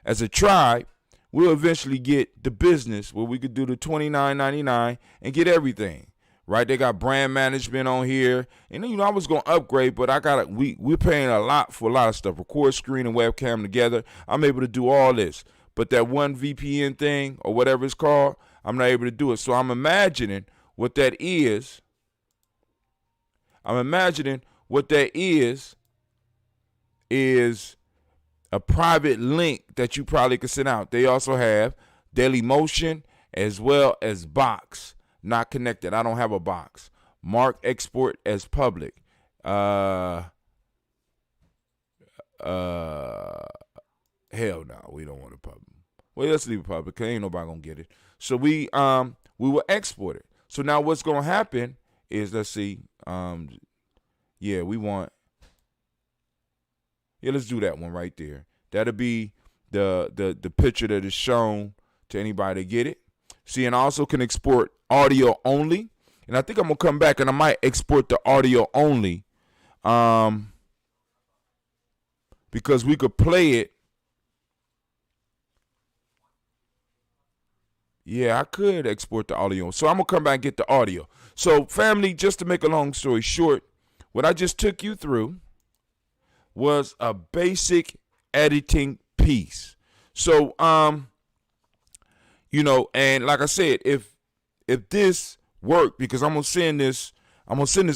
a tribe. We'll eventually get the business where we could do the $29.99 and get everything. Right? They got brand management on here. And then, I was going to upgrade, but we're paying a lot for a lot of stuff. Record screen and webcam together. I'm able to do all this. But that one VPN thing or whatever it's called, I'm not able to do it. So I'm imagining what that is. a private link that you probably could send out. They also have Daily Motion as well as box, not connected. I don't have a box. Mark export as public. Hell no, we don't want it public. Well, let's leave it public because ain't nobody gonna get it. So we will export it. So now what's gonna happen is, let's see, yeah, let's do that one right there. That'll be the picture that is shown to anybody to get it. See, and I also can export audio only. And I think I'm gonna come back and I might export the audio only. Because we could play it. Yeah, I could export the audio. So I'm going to come back and get the audio. So, family, just to make a long story short, what I just took you through was a basic editing piece. So, you know, and like I said, if this worked, because I'm going to send this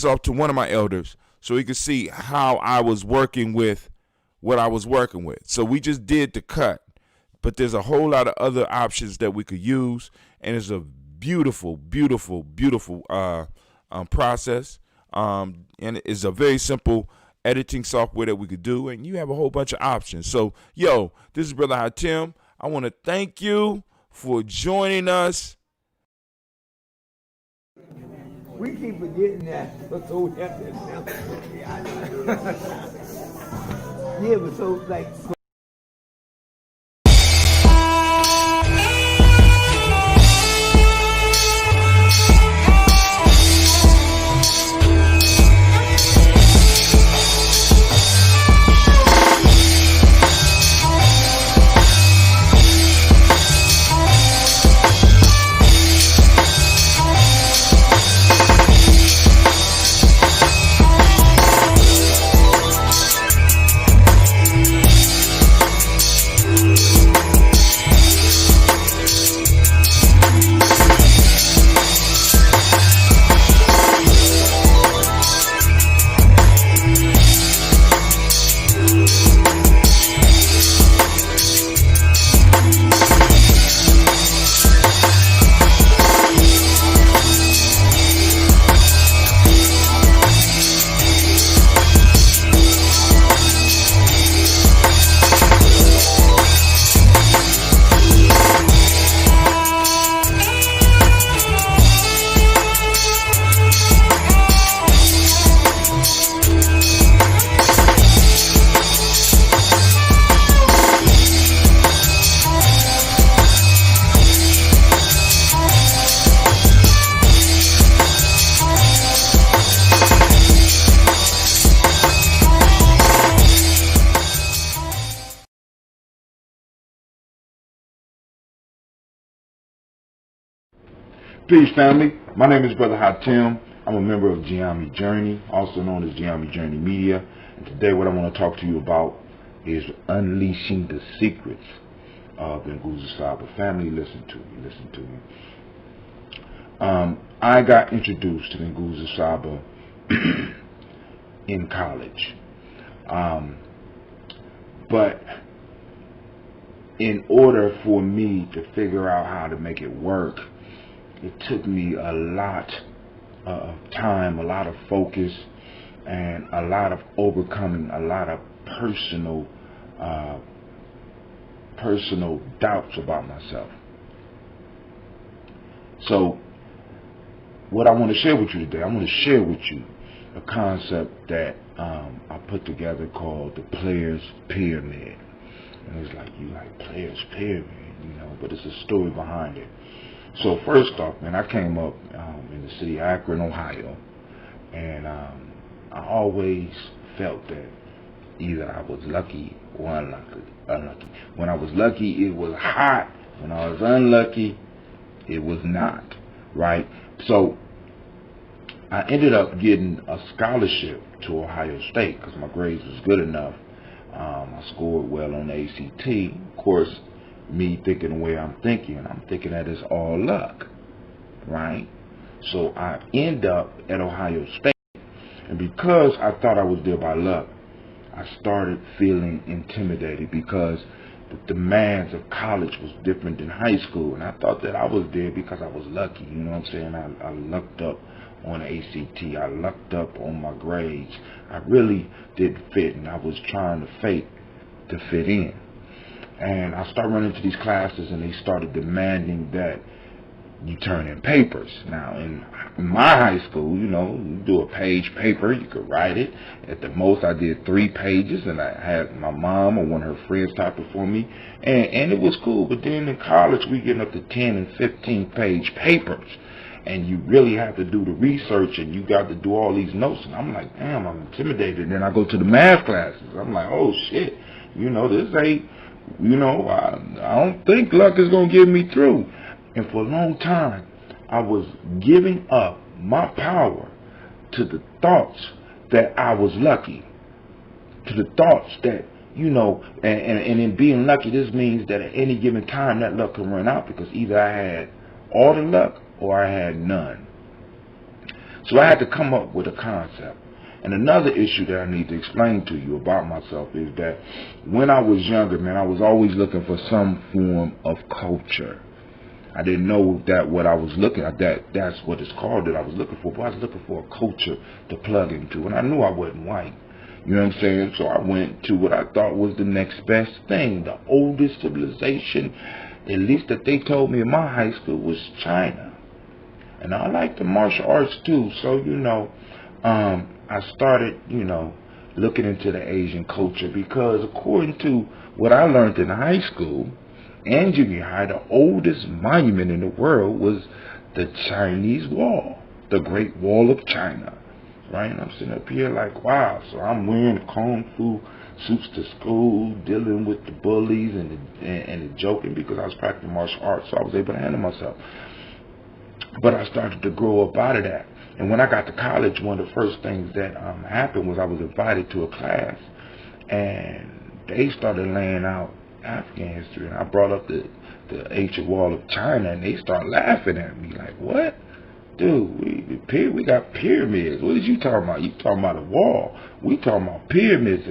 off to one of my elders so he can see how I was working with what I was working with. So we just did the cut. But there's a whole lot of other options that we could use, and it's a beautiful, beautiful, beautiful process. And it's a very simple editing software that we could do, and you have a whole bunch of options. So, yo, this is Brother Hatim. I want to thank you for joining us. We keep forgetting that, so we have to yeah, but so like. Peace, family. My name is Brother Hatim. I'm a member of Gye-Nyame Journey, also known as Gye-Nyame Journey Media. And today what I want to talk to you about is unleashing the secrets of the Nguzo Saba family. Listen to me. I got introduced to the Nguzo Saba in college. But in order for me to figure out how to make it work, it took me a lot of time, a lot of focus, and a lot of overcoming a lot of personal doubts about myself. So what I want to share with you today, I want to share with you a concept that I put together called the Players Pyramid. And it's like, you like Players Pyramid, you know, but it's a story behind it. So first off, man, I came up in the city of Akron, Ohio, and I always felt that either I was lucky or unlucky. When I was lucky, it was hot. When I was unlucky, it was not, right? So I ended up getting a scholarship to Ohio State because my grades was good enough. I scored well on the ACT. Of course, me thinking the way I'm thinking that it's all luck, right? So I end up at Ohio State, and because I thought I was there by luck, I started feeling intimidated because the demands of college was different than high school, and I thought that I was there because I was lucky. You know what I'm saying? I lucked up on the ACT. I lucked up on my grades. I really didn't fit, and I was trying to fake to fit in. And I started running to these classes, and they started demanding that you turn in papers. Now, in my high school, you know, you do a page paper, you could write it. At the most, I did 3 pages, and I had my mom or one of her friends type it for me, and it was cool. But then in college, we getting up to 10 and 15-page papers, and you really have to do the research, and you got to do all these notes. And I'm like, damn, I'm intimidated. And then I go to the math classes. I'm like, oh shit, you know, this ain't, you know, I don't think luck is gonna get me through. And for a long time, I was giving up my power to the thoughts that I was lucky, to the thoughts that, you know, and in being lucky, this means that at any given time that luck can run out, because either I had all the luck or I had none. So I had to come up with a concept. And another issue that I need to explain to you about myself is that when I was younger, man, I was always looking for some form of culture. I didn't know that what I was looking at, that's what it's called that I was looking for, but I was looking for a culture to plug into, and I knew I wasn't white. You know what I'm saying? So I went to what I thought was the next best thing. The oldest civilization, at least that they told me in my high school, was China. And I like the martial arts too, so, you know, I started, you know, looking into the Asian culture, because according to what I learned in high school and junior high, the oldest monument in the world was the Chinese Wall, the Great Wall of China, right? And I'm sitting up here like, wow. So I'm wearing kung fu suits to school, dealing with the bullies and the joking, because I was practicing martial arts, so I was able to handle myself. But I started to grow up out of that. And when I got to college, one of the first things that happened was I was invited to a class, and they started laying out African history, and I brought up the ancient wall of China, and they started laughing at me like, what? Dude, we got pyramids. What is you talking about? You talking about a wall. We talking about pyramids.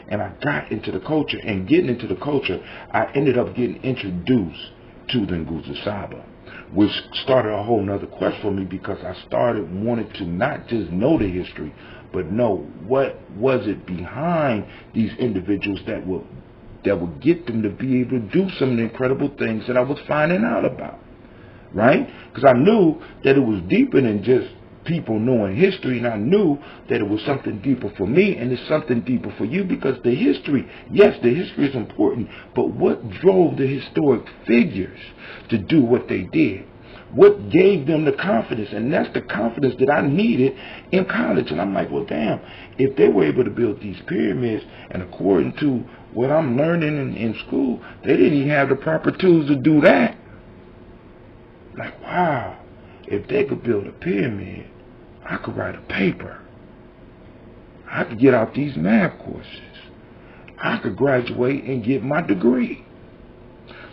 And I got into the culture, and getting into the culture, I ended up getting introduced to the Nguzo Saba, which started a whole nother quest for me, because I started wanting to not just know the history, but know what was it behind these individuals that would get them to be able to do some of the incredible things that I was finding out about, right? Because I knew that it was deeper than just people knowing history, and I knew that it was something deeper for me, and it's something deeper for you, because the history, yes, the history is important, but what drove the historic figures to do what they did? What gave them the confidence? And that's the confidence that I needed in college. And I'm like, well, damn, if they were able to build these pyramids, and according to what I'm learning in school, they didn't even have the proper tools to do that. Like, wow, if they could build a pyramid, I could write a paper. I could get out these math courses. I could graduate and get my degree.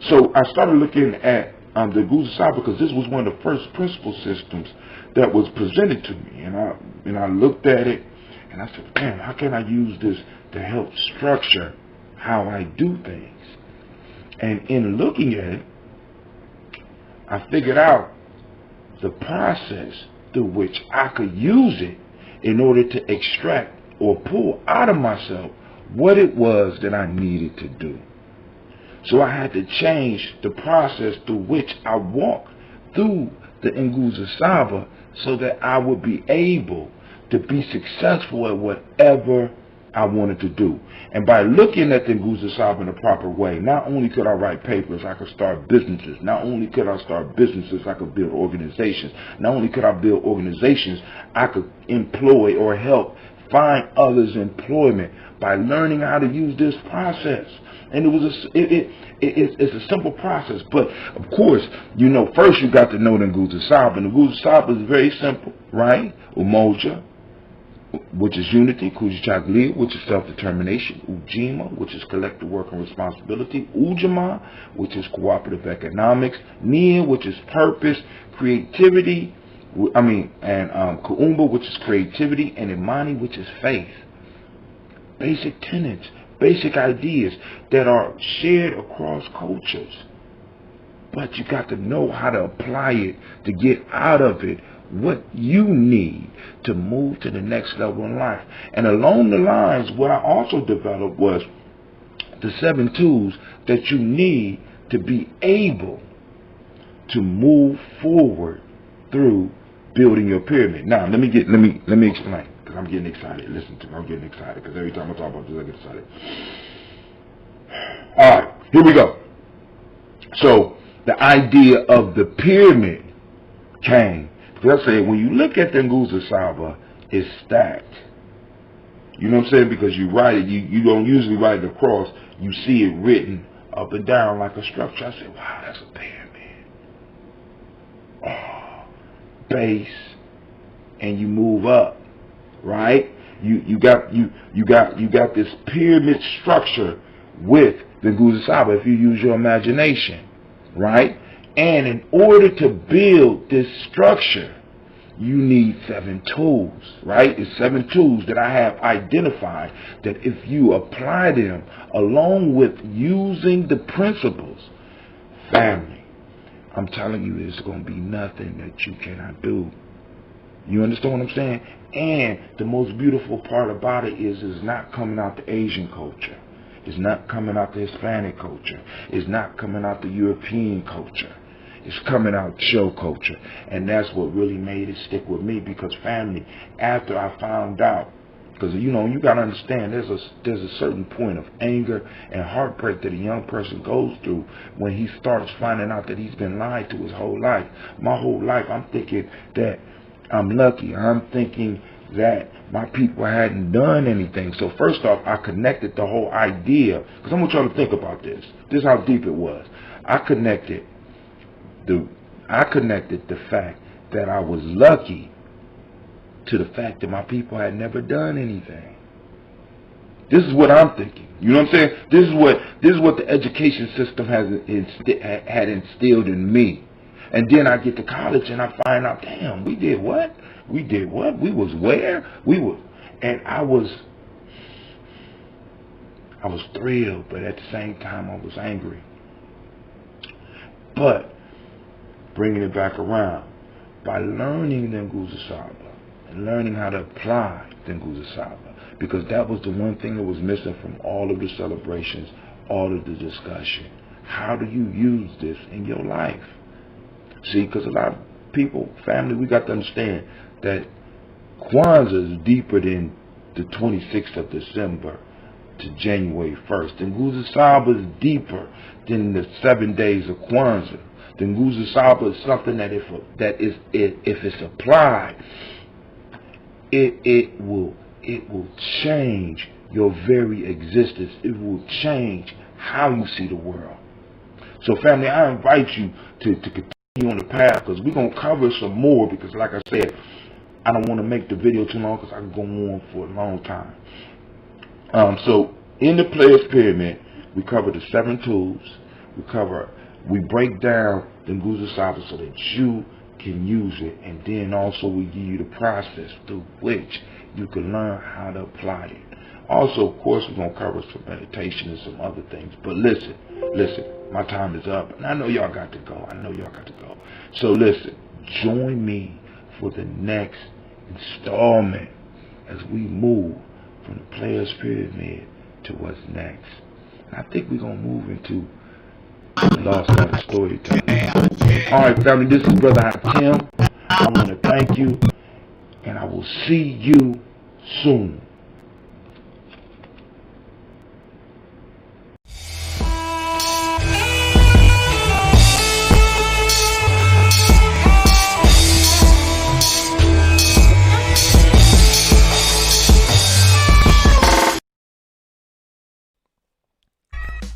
So I started looking at the Nguzo Saba, because this was one of the first principal systems that was presented to me. And I looked at it, and I said, damn, how can I use this to help structure how I do things? And in looking at it, I figured out the process through which I could use it in order to extract or pull out of myself what it was that I needed to do. So I had to change the process through which I walked through the Nguzo Saba, so that I would be able to be successful at whatever I wanted to do. And by looking at the Nguzo Saba in the proper way, not only could I write papers, I could start businesses. Not only could I start businesses, I could build organizations. Not only could I build organizations, I could employ or help find others employment by learning how to use this process. And it's a simple process, but of course, you know, first you got to know the Nguzo Saba. And the Nguzo Saba is very simple, right? Umoja, which is unity; Kujichagulia, which is self-determination; Ujima, which is collective work and responsibility; Ujamaa, which is cooperative economics; Nia, which is purpose, creativity, and Kuumba, which is creativity; and Imani, which is faith. basic tenets, basic ideas that are shared across cultures. But you got to know how to apply it to get out of it what you need to move to the next level in life. And along the lines, what I also developed was the 7 tools that you need to be able to move forward through building your pyramid. Now, let me explain, because I'm getting excited. Listen to me, I'm getting excited, because every time I talk about this, I get excited. All right, here we go. So, the idea of the pyramid came. They'll say, when you look at the Nguzo Saba, it's stacked. You know what I'm saying? Because you write it, you don't usually write it across. You see it written up and down like a structure. I say, wow, that's a pyramid. Oh, base, and you move up, right? You got this pyramid structure with the Nguzo Saba if you use your imagination, right? And in order to build this structure, you need 7 tools, right? It's 7 tools that I have identified that if you apply them along with using the principles, family, I'm telling you, there's going to be nothing that you cannot do. You understand what I'm saying? And the most beautiful part about it is it's not coming out the Asian culture. It's not coming out the Hispanic culture. It's not coming out the European culture. It's coming out show culture. And that's what really made it stick with me, because family, after I found out, because you know, you got to understand, there's a certain point of anger and heartbreak that a young person goes through when he starts finding out that he's been lied to his whole life. My whole life, I'm thinking that I'm lucky. I'm thinking that my people hadn't done anything. So first off, I connected the whole idea, because I want y'all to think about this. This is how deep it was. I connected the fact that I was lucky to the fact that my people had never done anything. This is what I'm thinking. You know what I'm saying? This is what the education system had instilled in me. And then I get to college and I find out, damn, we did what? We did what? We was where? We were, and I was thrilled, but at the same time I was angry. But bringing it back around, by learning the Nguzo Saba and learning how to apply the Nguzo Saba, because that was the one thing that was missing from all of the celebrations, all of the discussion. How do you use this in your life? See, because a lot of people, family, we got to understand that Kwanzaa is deeper than the 26th of December to January 1st. The Nguzo Saba is deeper than the 7 days of Kwanzaa. The Nguzo Saba is something that if it's applied, it will change your very existence. It will change how you see the world. So family, I invite you to continue on the path, because we're going to cover some more, because like I said, I don't want to make the video too long, because I can go on for a long time. So in the Player's Pyramid, we cover the 7 tools. We break down the Nguzo Saba so that you can use it, and then also we give you the process through which you can learn how to apply it. Also, of course, we're going to cover some meditation and some other things. But listen, my time is up, and I know y'all got to go. So listen, join me for the next installment as we move from the Player's Pyramid to what's next. And I think we're going to move into the lost art of storytelling. All right, family, this is Brother Hatim. I want to thank you, and I will see you soon.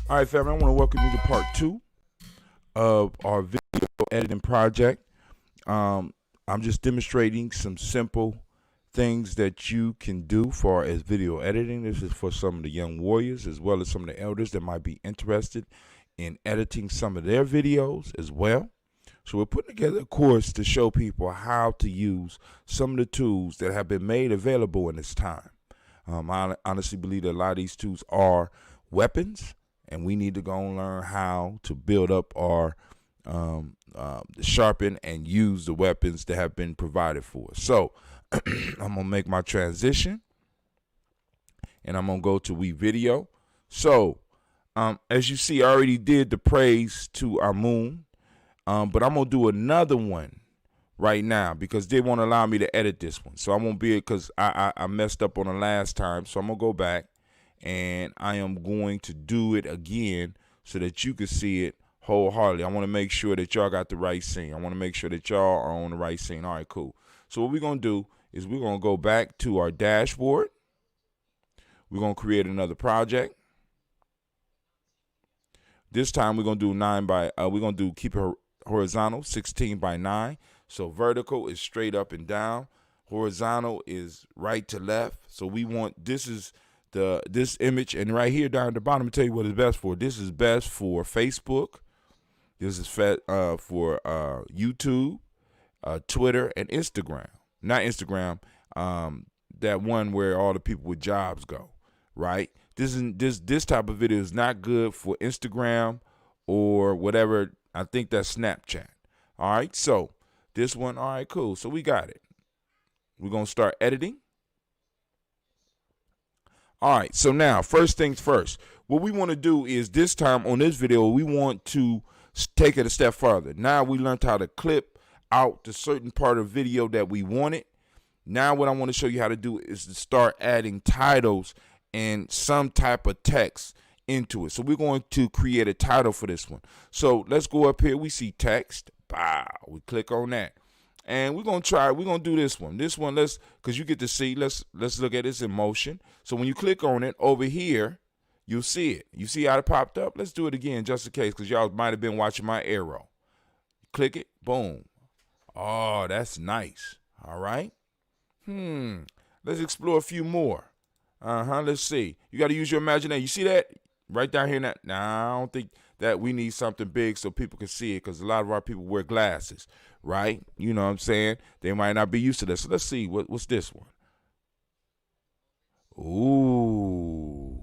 All right, family, I want to welcome you to part 2 of our video editing project. I'm just demonstrating some simple things that you can do for as video editing. This is for some of the young warriors as well as some of the elders that might be interested in editing some of their videos as well. So we're putting together a course to show people how to use some of the tools that have been made available in this time. I honestly believe that a lot of these tools are weapons, and we need to go and learn how to build up our sharpen and use the weapons that have been provided for us. So I'm gonna make my transition, and I'm gonna go to video. So as you see, I already did the praise to Amun, but I'm gonna do another one right now because they won't allow me to edit this one. So I won't be, because I messed up on the last time. So I'm gonna go back and I am going to do it again so that you can see it wholeheartedly. I want to make sure that y'all got the right scene. I want to make sure that y'all are on the right scene. All right, cool. So what we're going to do is we're going to go back to our dashboard. We're going to create another project. This time we're going to do keep it horizontal, 16 by 9. So vertical is straight up and down. Horizontal is right to left. So we want, this image, and right here down at the bottom, I'll tell you what it's best for. This is best for Facebook. This is for YouTube, Twitter, and Instagram. Not Instagram, that one where all the people with jobs go, right? This type of video is not good for Instagram or whatever. I think that's Snapchat. All right, so this one, all right, cool. So we got it. We're going to start editing. All right, so now, first things first. What we want to do is this time on this video, we want to take it a step further. Now we learned how to clip out the certain part of video that we wanted. Now what I want to show you how to do is to start adding titles and some type of text into it. So we're going to create a title for this one. So let's go up here. We see text. Bow. We click on that. And we're going to do this one. This one, because you get to see, let's look at this in motion. So when you click on it over here, you'll see it. You see how it popped up? Let's do it again just in case, because y'all might have been watching my arrow. Click it. Boom. Oh, that's nice. All right. Let's explore a few more. Let's see. You got to use your imagination. You see that? Right down here. Now, I don't think that we need something big so people can see it, because a lot of our people wear glasses, right? You know what I'm saying? They might not be used to this. So let's see. What's this one? Ooh.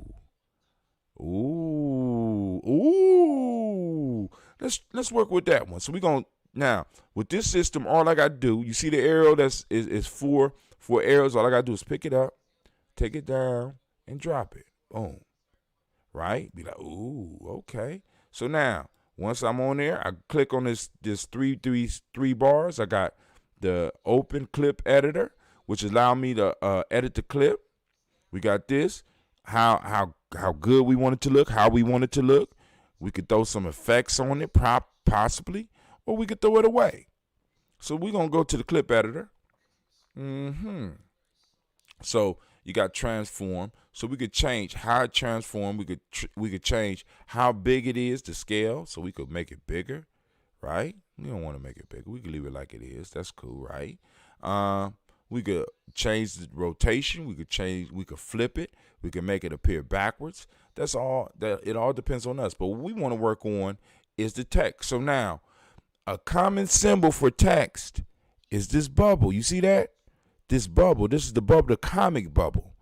Let's work with that one. So we're going to, now, with this system, all I got to do, you see the arrow is four arrows. All I got to do is pick it up, take it down, and drop it. Boom. Right? Be like, ooh, okay. So now, once I'm on there, I click on this three bars. I got the open clip editor, which allow me to edit the clip. We got this, how good we want it to look, how we want it to look. We could throw some effects on it, possibly, or we could throw it away. So we're going to go to the clip editor. So you got transform. So we could change how it transform. We could change how big it is, the scale. So we could make it bigger, right? We don't want to make it bigger. We could leave it like it is. That's cool, right? We could change the rotation. We could flip it. We can make it appear backwards. That's all. It all depends on us. But what we want to work on is the text. So now, a common symbol for text is this bubble. You see that? This bubble. This is the bubble, the comic bubble.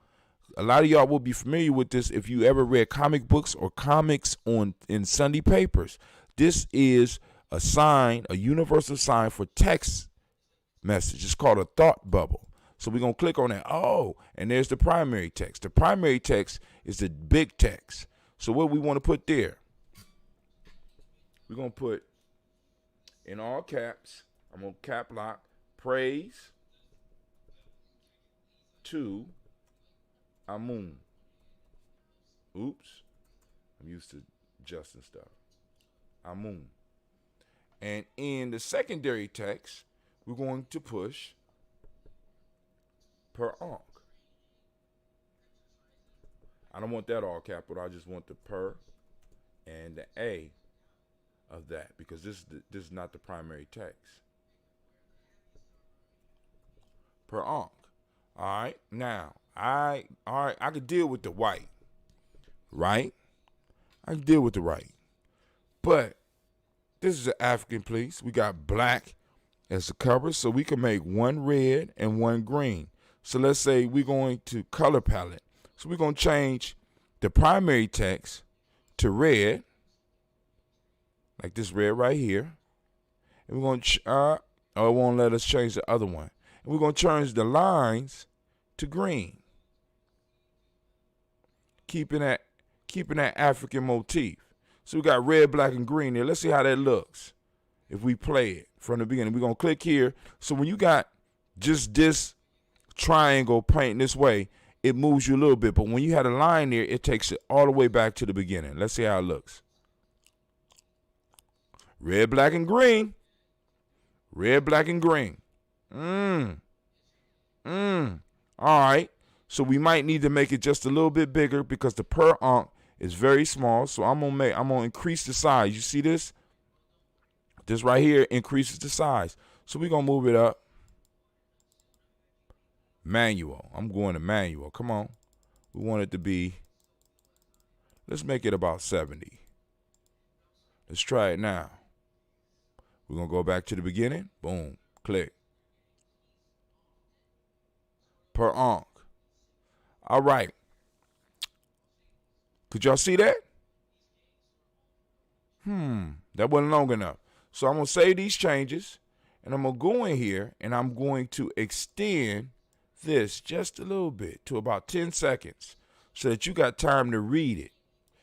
A lot of y'all will be familiar with this if you ever read comic books or comics in Sunday papers. This is a sign, a universal sign for text message. It's called a thought bubble. So we're going to click on that. Oh, and there's the primary text. The primary text is the big text. So what we want to put there, we're going to put in all caps, I'm going to cap lock, praise to Amun. Oops. I'm used to adjusting stuff. Amun. And in the secondary text, we're going to push per onk. I don't want that all capital. I just want the per and the A of that, because this is not the primary text. Per onk. All right. Now, I could deal with the white, right? I can deal with the white. But this is an African piece. We got black as the cover, so we can make one red and one green. So let's say we're going to color palette. So we're going to change the primary text to red, like this red right here. And we're going to, oh, it won't let us change the other one. And we're going to change the lines to green, keeping that African motif. So we got red, black, and green there. Let's see how that looks if we play it from the beginning. We're going to click here. So when you got just this triangle painting this way, it moves you a little bit. But when you had a line there, it takes it all the way back to the beginning. Let's see how it looks. Red, black, and green. Red, black, and green. All right. So we might need to make it just a little bit bigger because the per onc is very small. So I'm gonna increase the size. You see this? This right here increases the size. So we're gonna move it up. Manual. I'm going to manual. Come on. We want it to be, let's make it about 70. Let's try it now. We're going to go back to the beginning. Boom. Click. Per onc. All right. Could y'all see that? That wasn't long enough. So I'm going to save these changes, and I'm going to go in here, and I'm going to extend this just a little bit to about 10 seconds so that you got time to read it.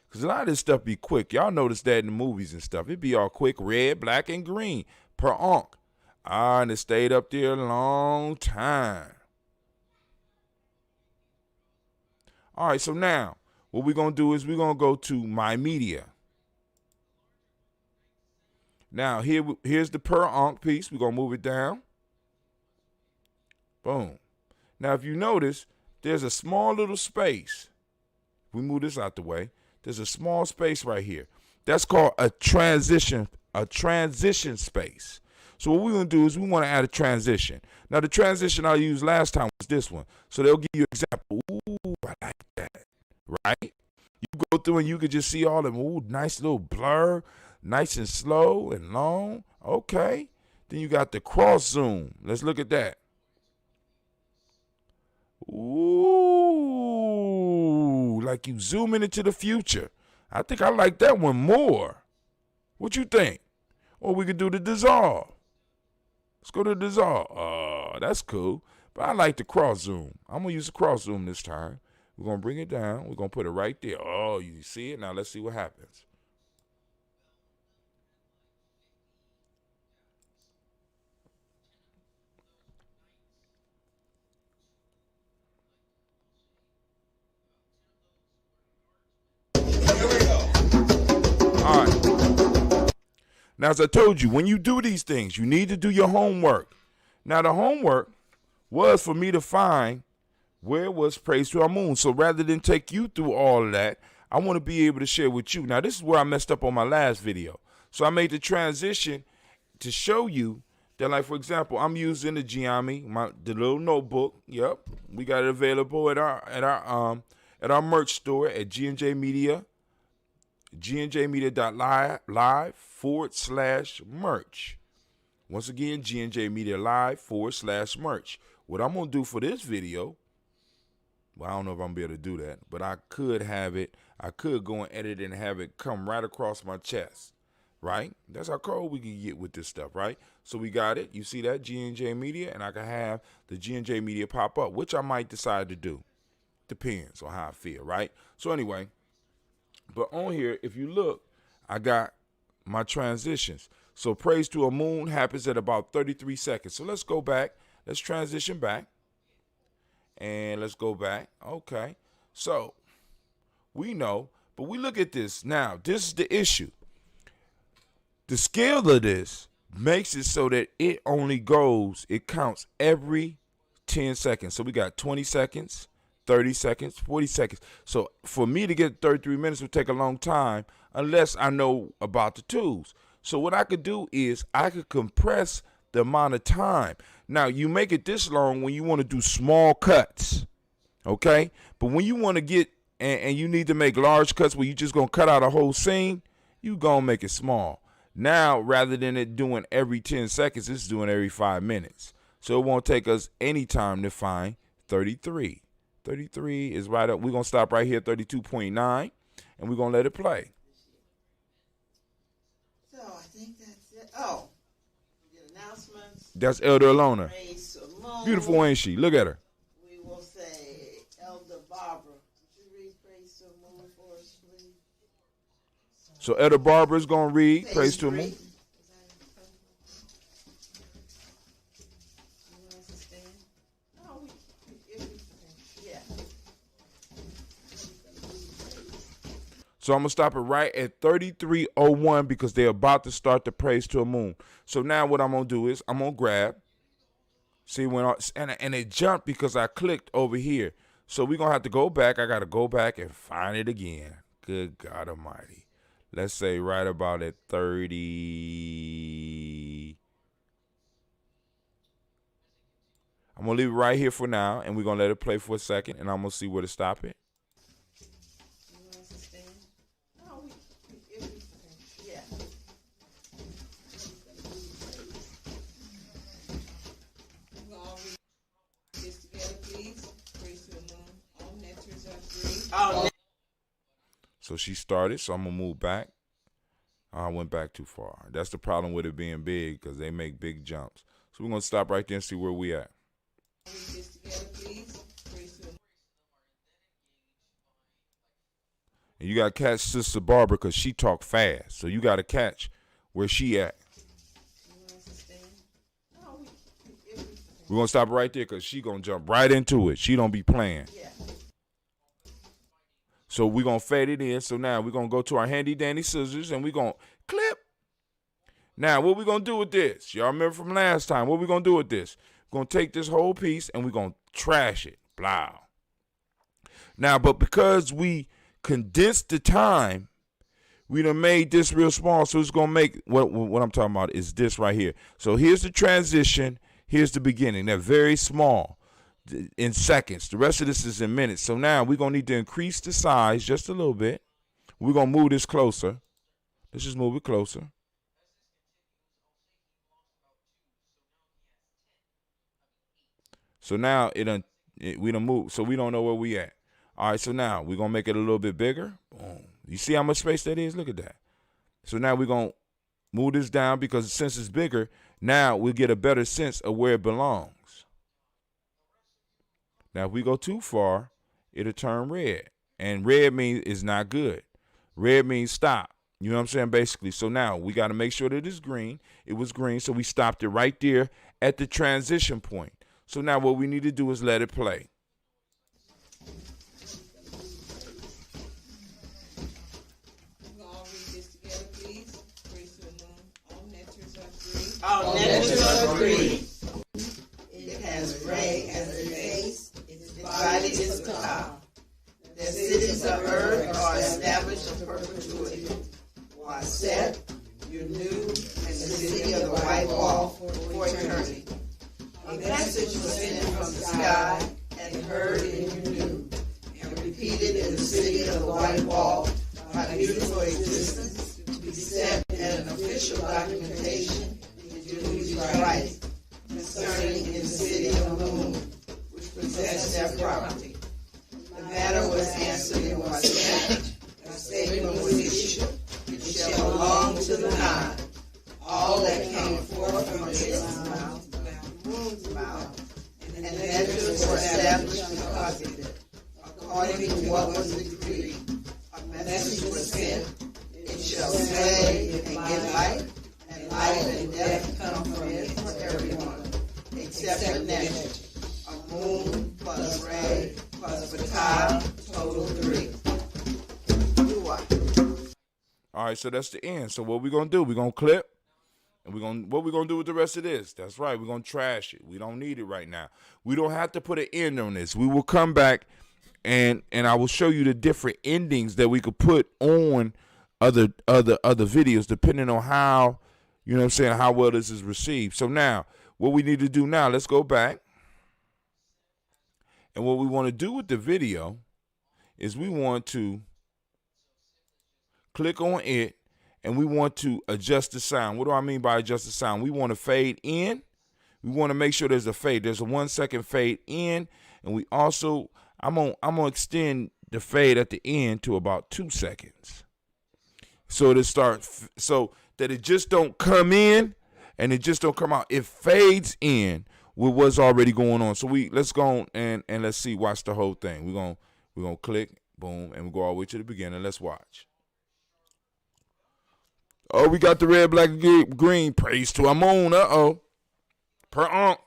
Because a lot of this stuff be quick. Y'all notice that in the movies and stuff. It be all quick, red, black, and green per onc. And it stayed up there a long time. All right, so now what we're going to do is we're going to go to My Media. Now, here's the per onc piece. We're going to move it down. Boom. Now, if you notice, there's a small little space. We move this out the way. There's a small space right here. That's called a transition space. So what we're going to do is we want to add a transition. Now, the transition I used last time was this one. So they'll give you an example. Ooh, I like that. Right? You go through and you can just see all them, ooh, nice little blur, nice and slow and long. Okay. Then you got the cross zoom. Let's look at that. Ooh, like you zooming into the future. I think I like that one more. What you think? Or we could do the dissolve. Let's go to the dissolve. Oh, that's cool. But I like the cross zoom. I'm going to use the cross zoom this time. We're going to bring it down. We're going to put it right there. Oh, you see it? Now let's see what happens. All right. Now, as I told you, when you do these things, you need to do your homework. Now, the homework was for me to find where was Praise to Our Moon. So rather than take you through all of that, I want to be able to share with you. Now, this is where I messed up on my last video. So I made the transition to show you that, like, for example, I'm using the Gye-Nyame, the little notebook. Yep. We got it available at our merch store at GNJ Media. GNJmedia.live/merch. Once again, GNJ Media Live/merch. What I'm going to do for this video, well, I don't know if I'm going to be able to do that, but I could have it. I could go and edit and have it come right across my chest, right? That's how cold we can get with this stuff, right? So we got it. You see that, GNJ Media, and I can have the GNJ Media pop up, which I might decide to do. Depends on how I feel, right? So anyway, but on here, if you look, I got my transitions. So Praise to a Moon happens at about 33 seconds. So let's go back. Let's transition back. And let's go back. Okay. So we know, but we look at this. Now, this is the issue. The scale of this makes it so that it counts every 10 seconds. So we got 20 seconds. 30 seconds, 40 seconds. So for me to get 33 minutes would take a long time unless I know about the tools. So what I could do is I could compress the amount of time. Now, you make it this long when you want to do small cuts, okay? But when you want to get, and you need to make large cuts where you just going to cut out a whole scene, you going to make it small. Now, rather than it doing every 10 seconds, it's doing every 5 minutes. So it won't take us any time to find 33. 33 is right up. We're going to stop right here, 32.9, and we're going to let it play. So I think that's it. Oh, we get announcements. That's Elder Alona. Praise Simone. Beautiful, ain't she? Look at her. We will say Elder Barbara. Would you read Praise Simone for us, please? So Elder Barbara is going to read Praise to Him. So I'm going to stop it right at 33:01 because they're about to start the Praise to the Moon. So now what I'm going to do is I'm going to grab. See, and it jumped because I clicked over here. So we're going to have to go back. I got to go back and find it again. Good God Almighty. Let's say right about at 30. I'm going to leave it right here for now, and we're going to let it play for a second, and I'm going to see where to stop it. So she started, so I'm going to move back. I went back too far. That's the problem with it being big because they make big jumps. So we're going to stop right there and see where we at. And you got to catch Sister Barbara because she talk fast. So you got to catch where she at. We're going to stop right there because she going to jump right into it. She don't be playing. So we're going to fade it in. So now we're going to go to our handy dandy scissors and we're going to clip. Now, what we going to do with this? Y'all remember from last time. What we going to do with this? We're going to take this whole piece and we're going to trash it. Blah. Now, but because we condensed the time, we done made this real small. So it's going to make, what I'm talking about is this right here. So here's the transition. Here's the beginning. They're very small. In seconds. The rest of this is in minutes. So now we're going to need to increase the size just a little bit. We're going to move this closer. Let's just move it closer. So now we done moved. So we don't know where we at. All right, so now we're going to make it a little bit bigger. Boom. You see how much space that is? Look at that. So now we're going to move this down because since it's bigger, now we'll get a better sense of where it belongs. Now, if we go too far, it'll turn red. And red means it's not good. Red means stop. You know what I'm saying, basically. So now we got to make sure that it's green. It was green, so we stopped it right there at the transition point. So now what we need to do is let it play. All natures agree. It has ray as a face. Divided is the top. The cities of earth are established in perpetuity. While set, you knew, and the city of the white wall for eternity. A message was sent from the sky and heard and you knew, and repeated in the city of the white wall by beautiful existence to be set in an official documentation in Jews' right concerning in the city of the moon, possess their property. The matter was answered in one sentence. A statement was issued. It shall belong to the Nile. All that came forth from its mouth, moon's mouth, and the measures were established because of it, according to what was decreed. A message was sent. It shall slay and give life, and life and death come from it for everyone, except the next. Moon plus ray plus batal, total 3. All right, so that's the end. So what we're going to do, we're going to clip, and what we're going to do with the rest of this? That's right, we're going to trash it. We don't need it right now. We don't have to put an end on this. We will come back, and I will show you the different endings that we could put on other videos, depending on how, you know what I'm saying, how well this is received. So now, what we need to do now, let's go back. And what we want to do with the video is we want to click on it and we want to adjust the sound. What do I mean by adjust the sound? We want to fade in. We want to make sure there's a fade. There's a 1 second fade in. And we also, I'm gonna extend the fade at the end to about 2 seconds. So to start, so that it just don't come in and it just don't come out. It fades in with what's already going on. So let's go on and let's see, watch the whole thing. We're gonna click, boom, and we go all the way to the beginning. Let's watch. Oh, we got the red, black, green. Praise to our moon. Uh-oh. Per onk.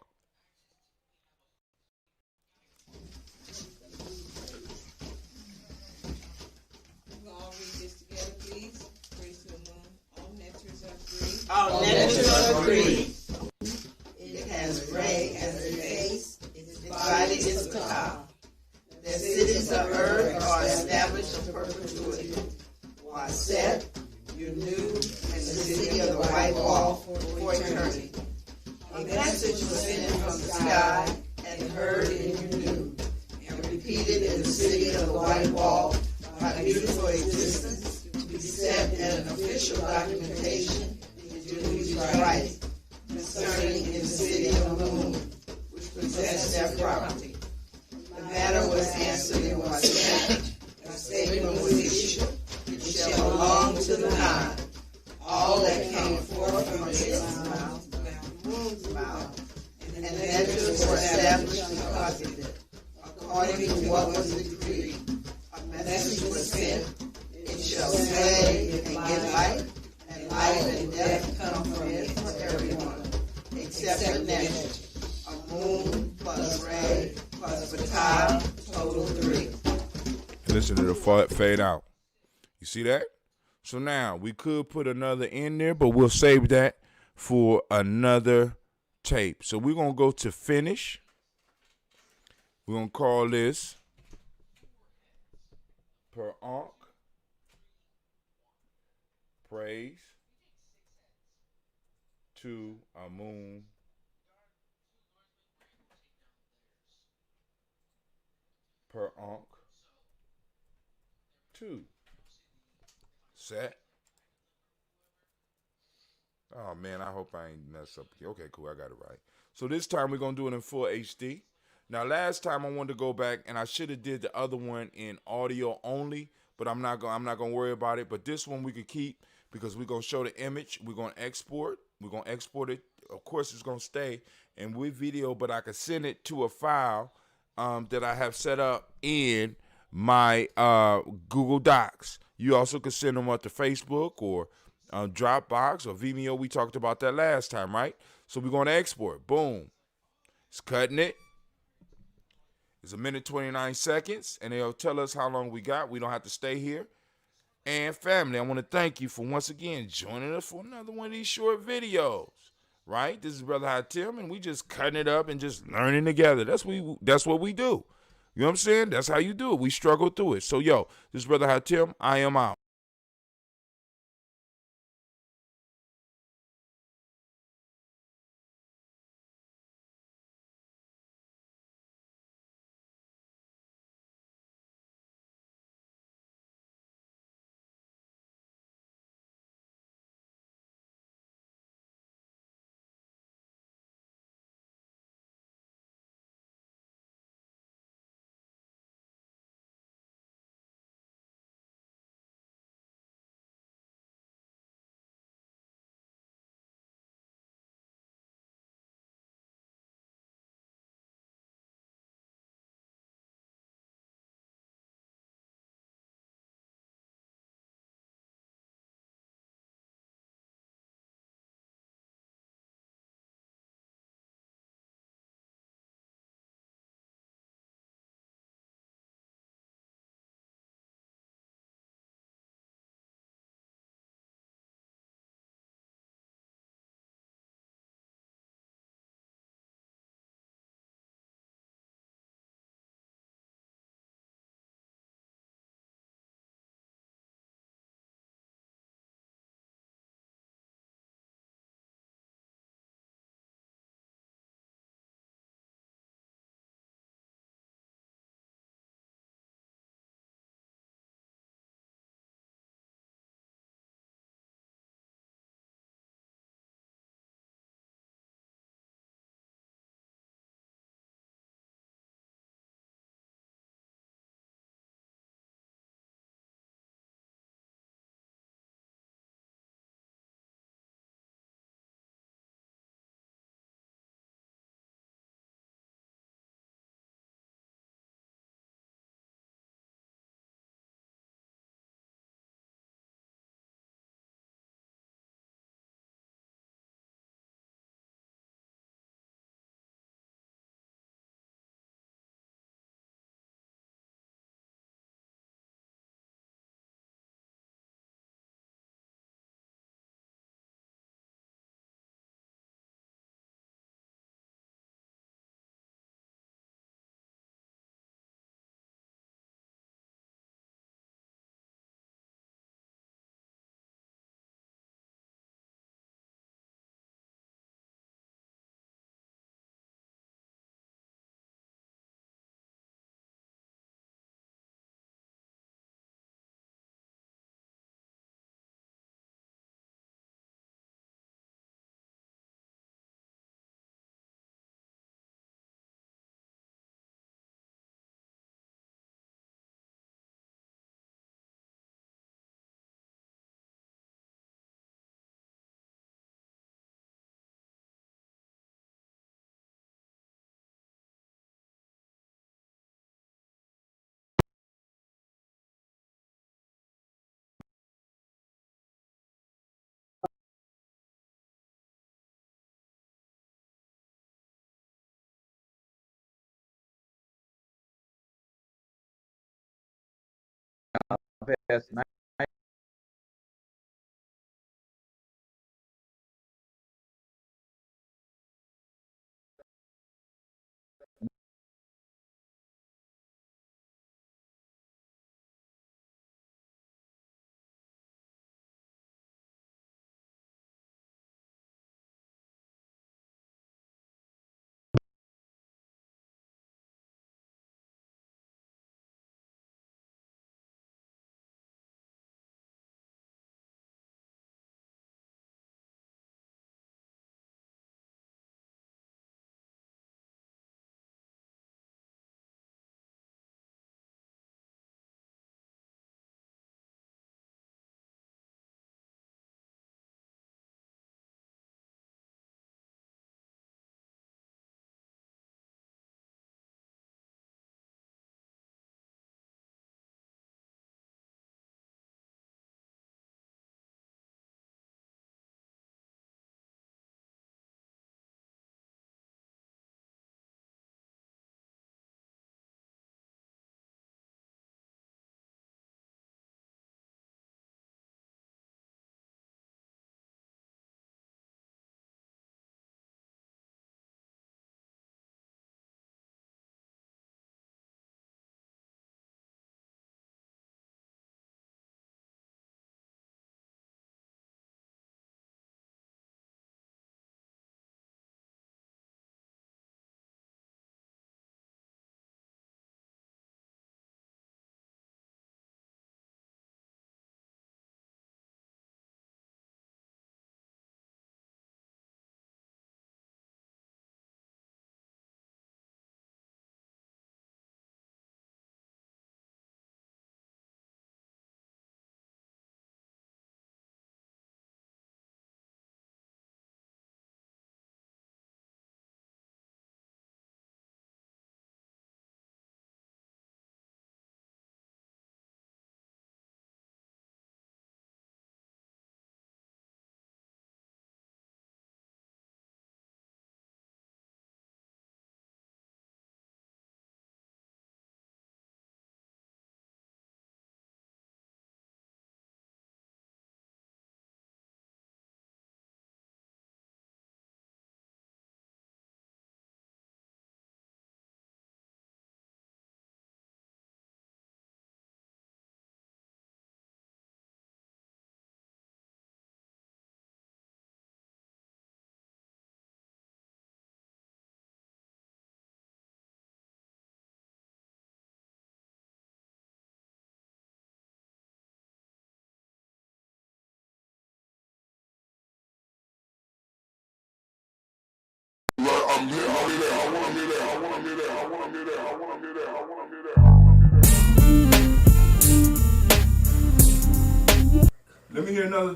All natures are three. It has Ray as a face. Its body is Ka. The cities of earth are established in perpetuity. Waset, Yunu, and the city of the white wall for eternity. A message was sent from the sky and heard in Yunu, and repeated in the city of the white wall by beautiful existence, to be set in an official documentation Yunu's right concerning in the city of the moon, which possessed their property. The matter was answered in Waset. A statement was issued. It shall belong to the Nile. All that came forth from its mouth, the moon's mouth, and the natures were established because of it, according to what was decreed. A message was sent. It shall say it may give light, and life and death come from it for everyone, except the nature. A moon plus ray plus batal, total 3. Listen to the fade out. You see that? So now we could put another in there, but we'll save that for another tape. So we're going to go to finish. We're going to call this per onk. Praise to a moon. Per onk. 2. Set. Oh man, I hope I ain't messed up. Okay, cool, I got it right. So this time we're gonna do it in full HD. Now last time I wanted to go back and I should have did the other one in audio only, but I'm not gonna worry about it. But this one we could keep because we're gonna show the image. We're gonna export. We're gonna export it. Of course, it's gonna stay in with video, but I can send it to a file that I have set up in my Google Docs. You also can send them up to Facebook or Dropbox or Vimeo. We talked about that last time, right? So we're going to export. Boom. It's cutting it. It's 1 minute 29 seconds, and they'll tell us how long we got. We don't have to stay here. And family, I want to thank you for once again joining us for another one of these short videos. Right? This is Brother High Tim, and we just cutting it up and just learning together. That's what we do. You know what I'm saying? That's how you do it. We struggle through it. So, yo, this is Brother High Tim. I am out.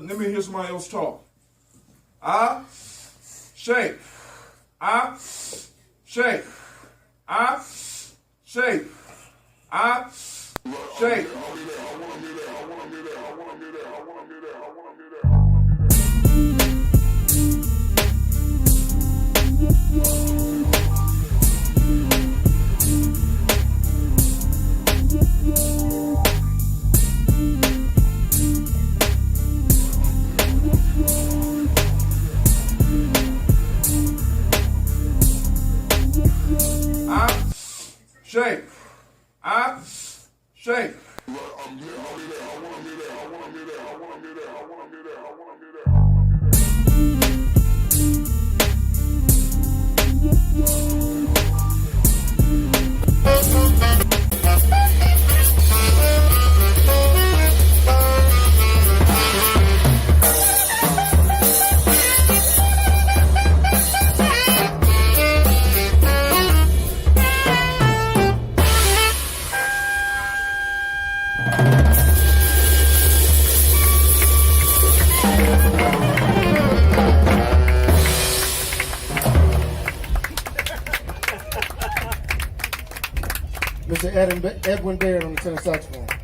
Let me hear somebody else talk. I shake. I shake. I shake. I shake. Shake. I shake. Mr. Edwin Baird on the tenor saxophone.